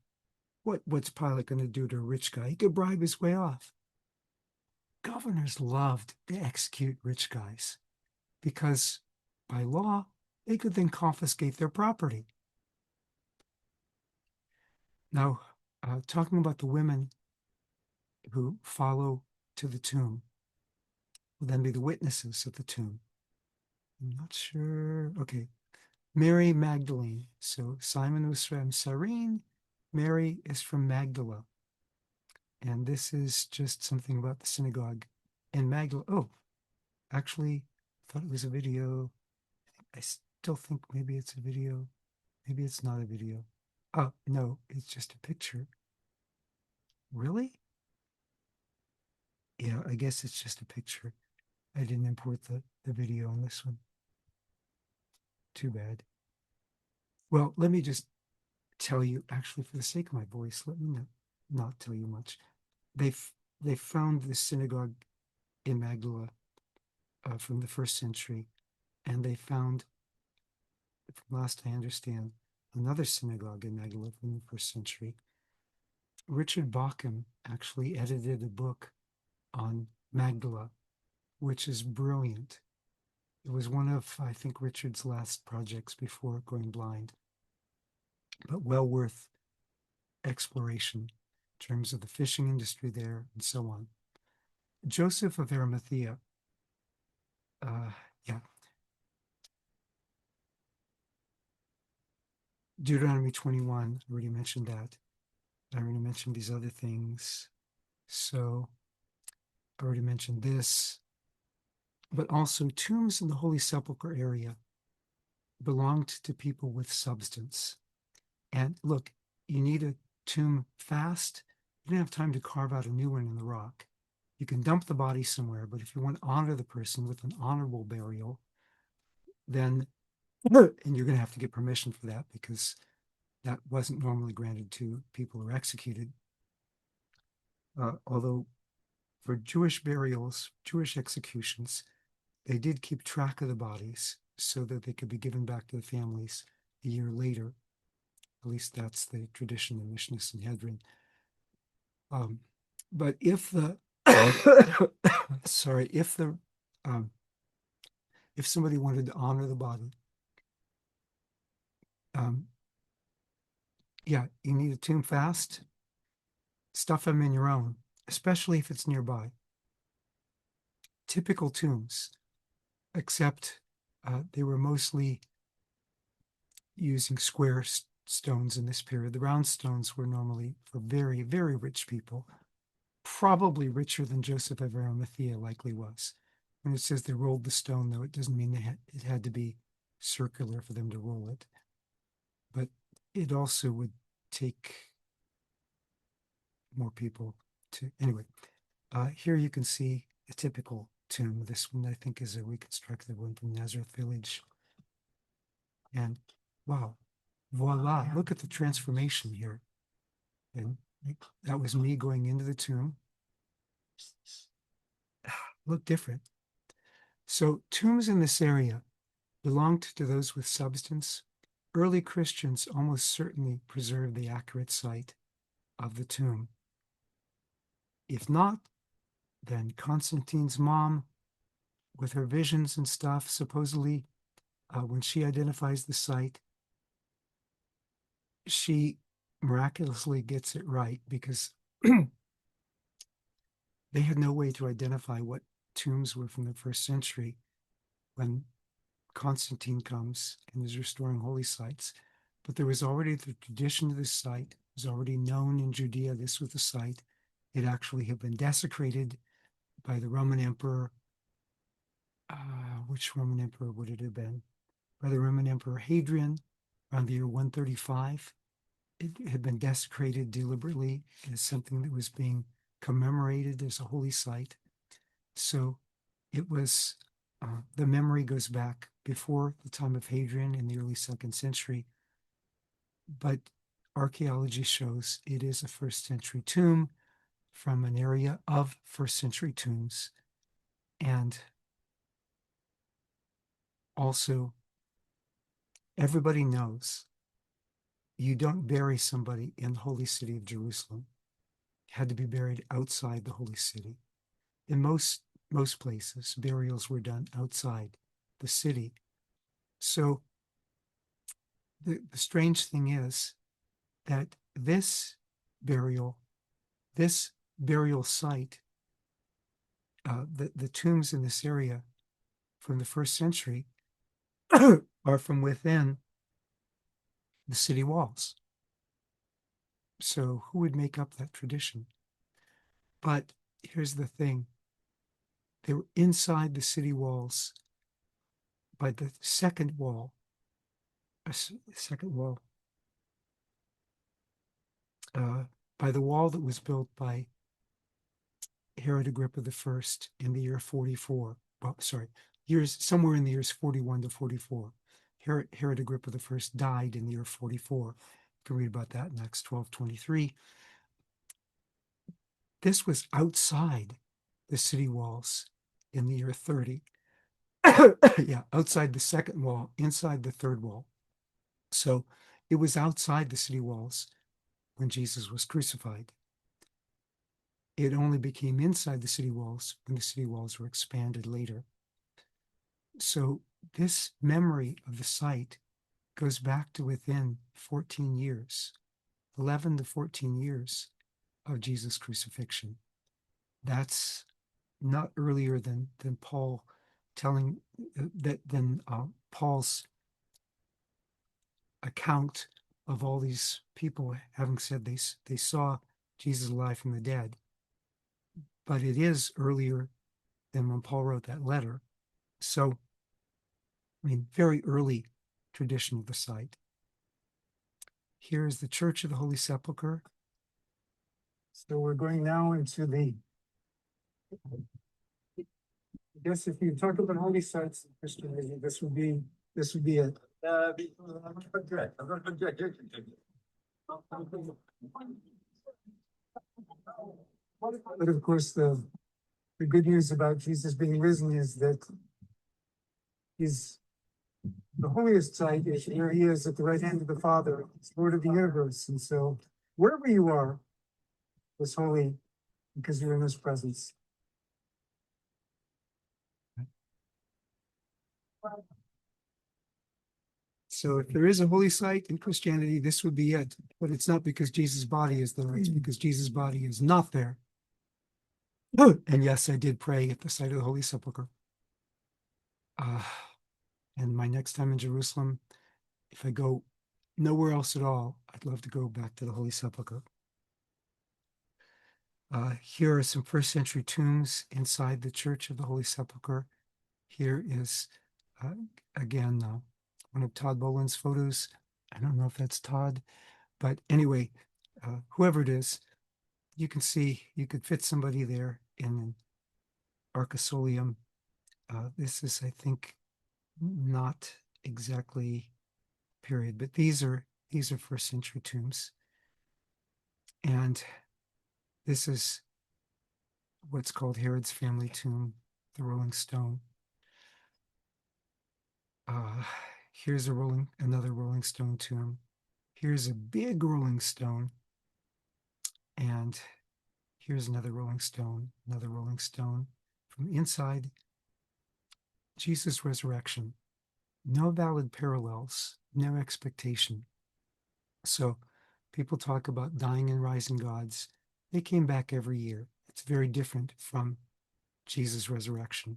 What's Pilate going to do to a rich guy? He could bribe his way off. Governors loved to execute rich guys because by law, they could then confiscate their property. Now, talking about the women who follow to the tomb, will then be the witnesses at the tomb. I'm not sure. Okay. Mary Magdalene. So Simon was from Cyrene. Mary is from Magdala. And this is just something about the synagogue in Magdala. Oh, actually, I thought it was a video. I still think maybe it's a video. Maybe it's not a video. Oh, no, it's just a picture. Really? Yeah, I guess it's just a picture. I didn't import the video on this one. Too bad. Well, let me just tell you, actually, for the sake of my voice, let me not tell you much. They found the synagogue in Magdala from the 1st century, and they found, from last I understand, another synagogue in Magdala from the 1st century. Richard Bauckham actually edited a book on Magdala, which is brilliant. It was one of, I think, Richard's last projects before going blind, but well worth exploration in terms of the fishing industry there and so on. Joseph of Arimathea, yeah. Deuteronomy 21, I already mentioned that. I already mentioned these other things. So I already mentioned this. But also tombs in the Holy Sepulchre area belonged to people with substance. And look, you need a tomb fast. You don't have time to carve out a new one in the rock. You can dump the body somewhere, but if you want to honor the person with an honorable burial, then, and you're going to have to get permission for that because that wasn't normally granted to people who were executed. Although for Jewish burials, Jewish executions, they did keep track of the bodies so that they could be given back to the families a year later. At least that's the tradition in Mishnah Sanhedrin. But if the sorry, if somebody wanted to honor the body, yeah, you need a tomb fast. Stuff them in your own, especially if it's nearby. Typical tombs, except they were mostly using square stones in this period. The round stones were normally for very, very rich people, probably richer than Joseph of Arimathea likely was. When it says they rolled the stone, though, it doesn't mean it had to be circular for them to roll it. But it also would take more people to, anyway. Here you can see a typical tomb. This one, I think, is a reconstructed one from Nazareth Village. And wow, voila, look at the transformation here. And that was me going into the tomb. Look different. So tombs in this area belonged to those with substance. Early Christians almost certainly preserved the accurate site of the tomb. If not, then Constantine's mom, with her visions and stuff, supposedly, when she identifies the site, she miraculously gets it right, because they had no way to identify what tombs were from the first century when Constantine comes and is restoring holy sites. But there was already the tradition of this site. It was already known in Judea. This was the site. It actually had been desecrated by the Roman emperor. Which Roman emperor would it have been? By the Roman Emperor Hadrian around the year 135. It had been desecrated deliberately as something that was being commemorated as a holy site. So it was, the memory goes back before the time of Hadrian in the early 2nd century. But archaeology shows it is a 1st century tomb from an area of 1st century tombs. And also, everybody knows you don't bury somebody in the holy city of Jerusalem. It had to be buried outside the holy city. In most places, burials were done outside the city. So the strange thing is that this burial site, the tombs in this area from the 1st century are from within the city walls. So who would make up that tradition? But here's the thing. They were inside the city walls by the second wall, by the wall that was built by Herod Agrippa I in the year 44. Well, sorry, somewhere in the years 41 to 44. Herod Agrippa I died in the year 44. You can read about that in Acts 12:23. This was outside the city walls in the year 30. Yeah, outside the second wall, inside the third wall. So it was outside the city walls when Jesus was crucified. It only became inside the city walls when the city walls were expanded later. So this memory of the site goes back to within 14 years, 11 to 14 years of Jesus' crucifixion. That's not earlier than Paul telling than Paul's account of all these people having said they saw Jesus alive from the dead. But it is earlier than when Paul wrote that letter. So, I mean, very early tradition of the site. Here is the Church of the Holy Sepulchre. So we're going now into I guess if you talk about holy sites in Christianity, this would be it. But of course, the good news about Jesus being risen is that he's the holiest site is where he is at the right hand of the Father, he's Lord of the universe. And so wherever you are is holy because you're in his presence. So if there is a holy site in Christianity, this would be it. But it's not because Jesus' body is there, it's because Jesus' body is not there. And yes, I did pray at the site of the Holy Sepulchre. And my next time in Jerusalem, if I go nowhere else at all, I'd love to go back to the Holy Sepulchre. Here are some first century tombs inside the Church of the Holy Sepulchre. Here is, again, one of Todd Boland's photos. I don't know if that's Todd, but anyway, whoever it is, you can see you could fit somebody there in an arcosolium. This is, I think, not exactly period, but these are first century tombs. And this is what's called Herod's family tomb, the Rolling Stone. Here's another Rolling Stone tomb. Here's a big Rolling Stone. And here's another Rolling Stone. From inside, Jesus' resurrection. No valid parallels, no expectation. So people talk about dying and rising gods. They came back every year. It's very different from Jesus' resurrection.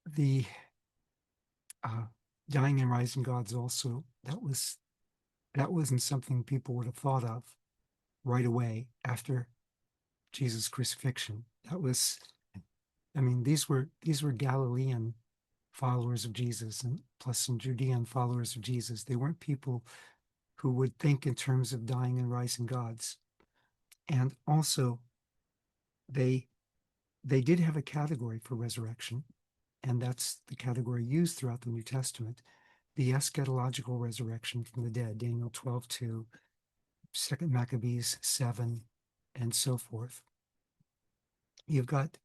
The dying and rising gods also, that wasn't something people would have thought of right away after Jesus' crucifixion. That was, I mean, these were Galilean followers of Jesus, and plus some Judean followers of Jesus. They weren't people who would think in terms of dying and rising gods. And also, they did have a category for resurrection, and that's the category used throughout the New Testament, the eschatological resurrection from the dead, Daniel 12:2, 2 Maccabees 7, and so forth. You've got,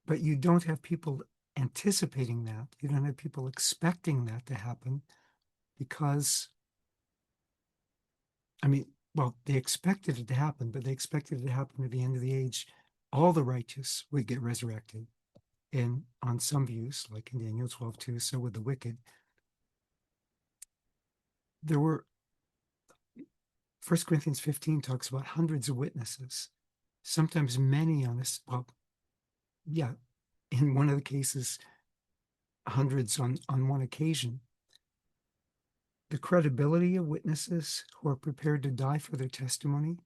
but you don't have people anticipating that. You don't have people expecting that to happen because, I mean, well, they expected it to happen, but they expected it to happen at the end of the age. All the righteous would get resurrected. And on some views, like in Daniel 12:2, so would the wicked. There were, 1 Corinthians 15 talks about hundreds of witnesses, sometimes many on this. Well, yeah, in one of the cases, hundreds on one occasion. The credibility of witnesses who are prepared to die for their testimony.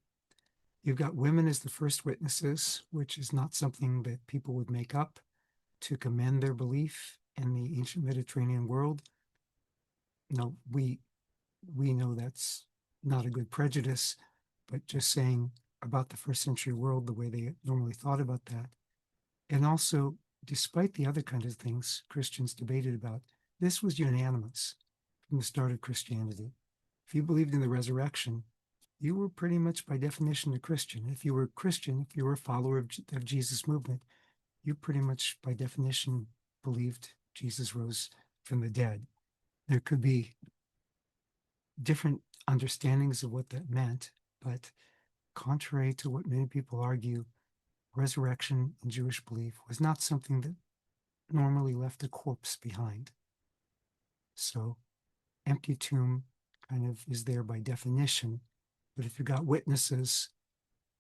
You've got women as the first witnesses, which is not something that people would make up to commend their belief in the ancient Mediterranean world. No, we know that's not a good prejudice, but just saying about the first century world, the way they normally thought about that. And also, despite the other kind of things Christians debated about, this was unanimous from the start of Christianity. If you believed in the resurrection, you were pretty much by definition a Christian. If you were a Christian, if you were a follower of Jesus' movement, you pretty much by definition believed Jesus rose from the dead. There could be different understandings of what that meant, but contrary to what many people argue, resurrection in Jewish belief was not something that normally left a corpse behind. So empty tomb kind of is there by definition, but if you've got witnesses,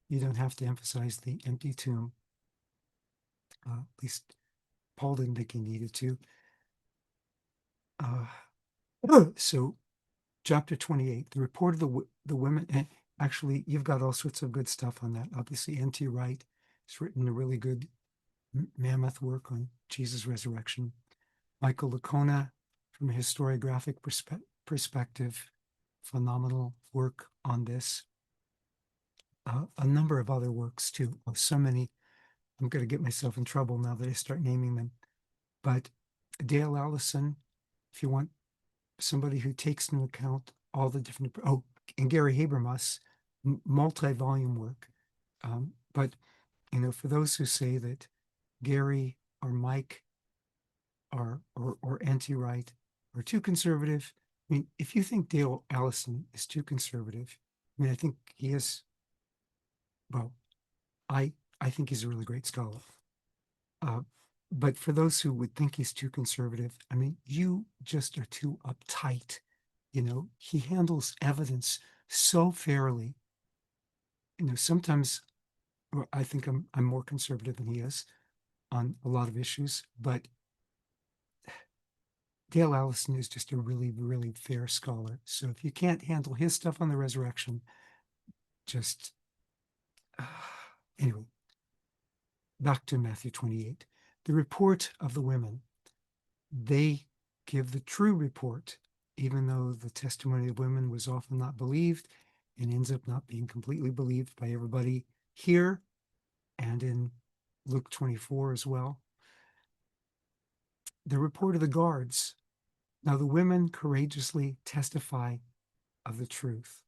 you don't have to emphasize the empty tomb. At least Paul didn't think he needed to. So chapter 28, the report of the women, and actually you've got all sorts of good stuff on that. Obviously, N.T. Wright has written a really good mammoth work on Jesus' resurrection. Michael Licona, from a historiographic perspective, phenomenal work on this. A number of other works too. Oh, so many. I'm going to get myself in trouble now that I start naming them. But Dale Allison, if you want somebody who takes into account all the different, oh, and Gary Habermas, multi-volume work. But, for those who say that Gary or Mike or N.T. Wright are too conservative, I mean, if you think Dale Allison is too conservative, I mean, I think he is, well, I, I think he's a really great scholar. Uh, but for those who would think he's too conservative, I mean, you just are too uptight. He handles evidence so fairly. Sometimes I think I'm more conservative than he is on a lot of issues, but Dale Allison is just a really, really fair scholar. So if you can't handle his stuff on the resurrection, just anyway, back to Matthew 28. The report of the women, they give the true report, even though the testimony of women was often not believed and ends up not being completely believed by everybody here and in Luke 24 as well. The report of the guards. Now the women courageously testify of the truth.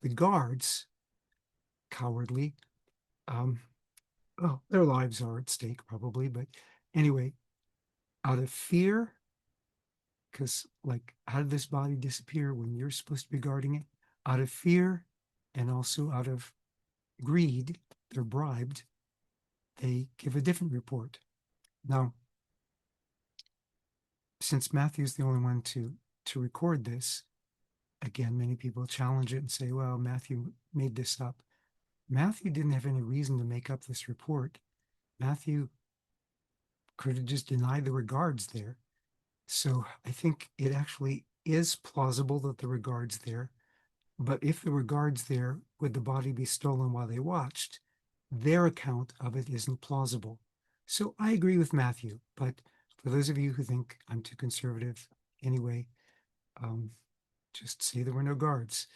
The guards, cowardly, their lives are at stake probably, but anyway, out of fear, because like, how did this body disappear when you're supposed to be guarding it? Out of fear and also out of greed, they're bribed. They give a different report. Now, since Matthew's the only one to record this, again, many people challenge it and say, well, Matthew made this up. Matthew didn't have any reason to make up this report. Matthew could have just denied there were guards there. So I think it actually is plausible that there were guards there. But if there were guards there, would the body be stolen while they watched? Their account of it isn't plausible. So I agree with Matthew, but for those of you who think I'm too conservative, anyway, just say there were no guards.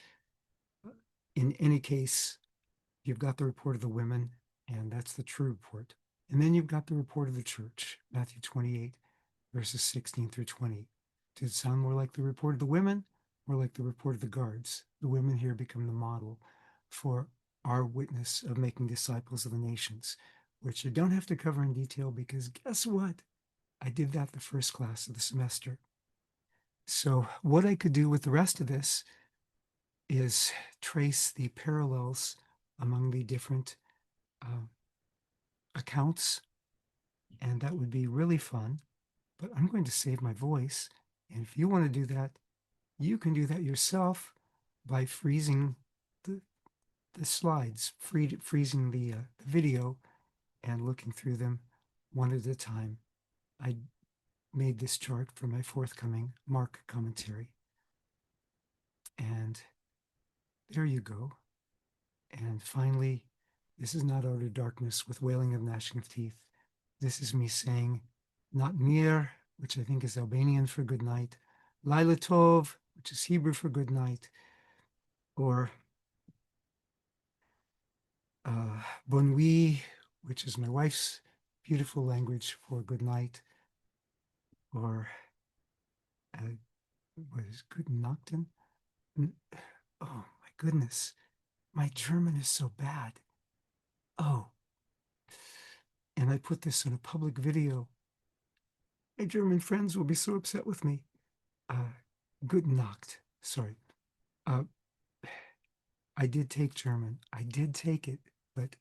In any case, you've got the report of the women, and that's the true report. And then you've got the report of the church, Matthew 28, verses 16 through 20. Does it sound more like the report of the women or like the report of the guards? The women here become the model for our witness of making disciples of the nations, which I don't have to cover in detail because guess what? I did that the first class of the semester. So what I could do with the rest of this is trace the parallels among the different accounts, and that would be really fun. But I'm going to save my voice, and if you want to do that, you can do that yourself by freezing the slides, freezing the video and looking through them one at a time. I made this chart for my forthcoming Mark commentary. And there you go. And finally, this is not outer darkness with wailing of gnashing of teeth. This is me saying, not mir, which I think is Albanian for good night, Laila Tov, which is Hebrew for good night, or bon nuit, which is my wife's beautiful language for good night, or what is Guten Nachten? Oh my goodness, my German is so bad. Oh, and I put this in a public video. My German friends will be so upset with me. Guten Nacht, sorry. I did take German. I did take it, but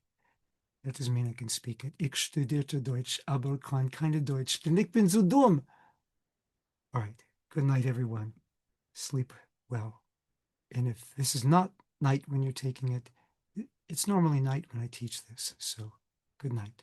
that doesn't mean I can speak it. Ich studierte Deutsch, aber kann keine Deutsch, denn ich bin so dumm. All right. Good night, everyone. Sleep well. And if this is not night when you're taking it, it's normally night when I teach this. So good night.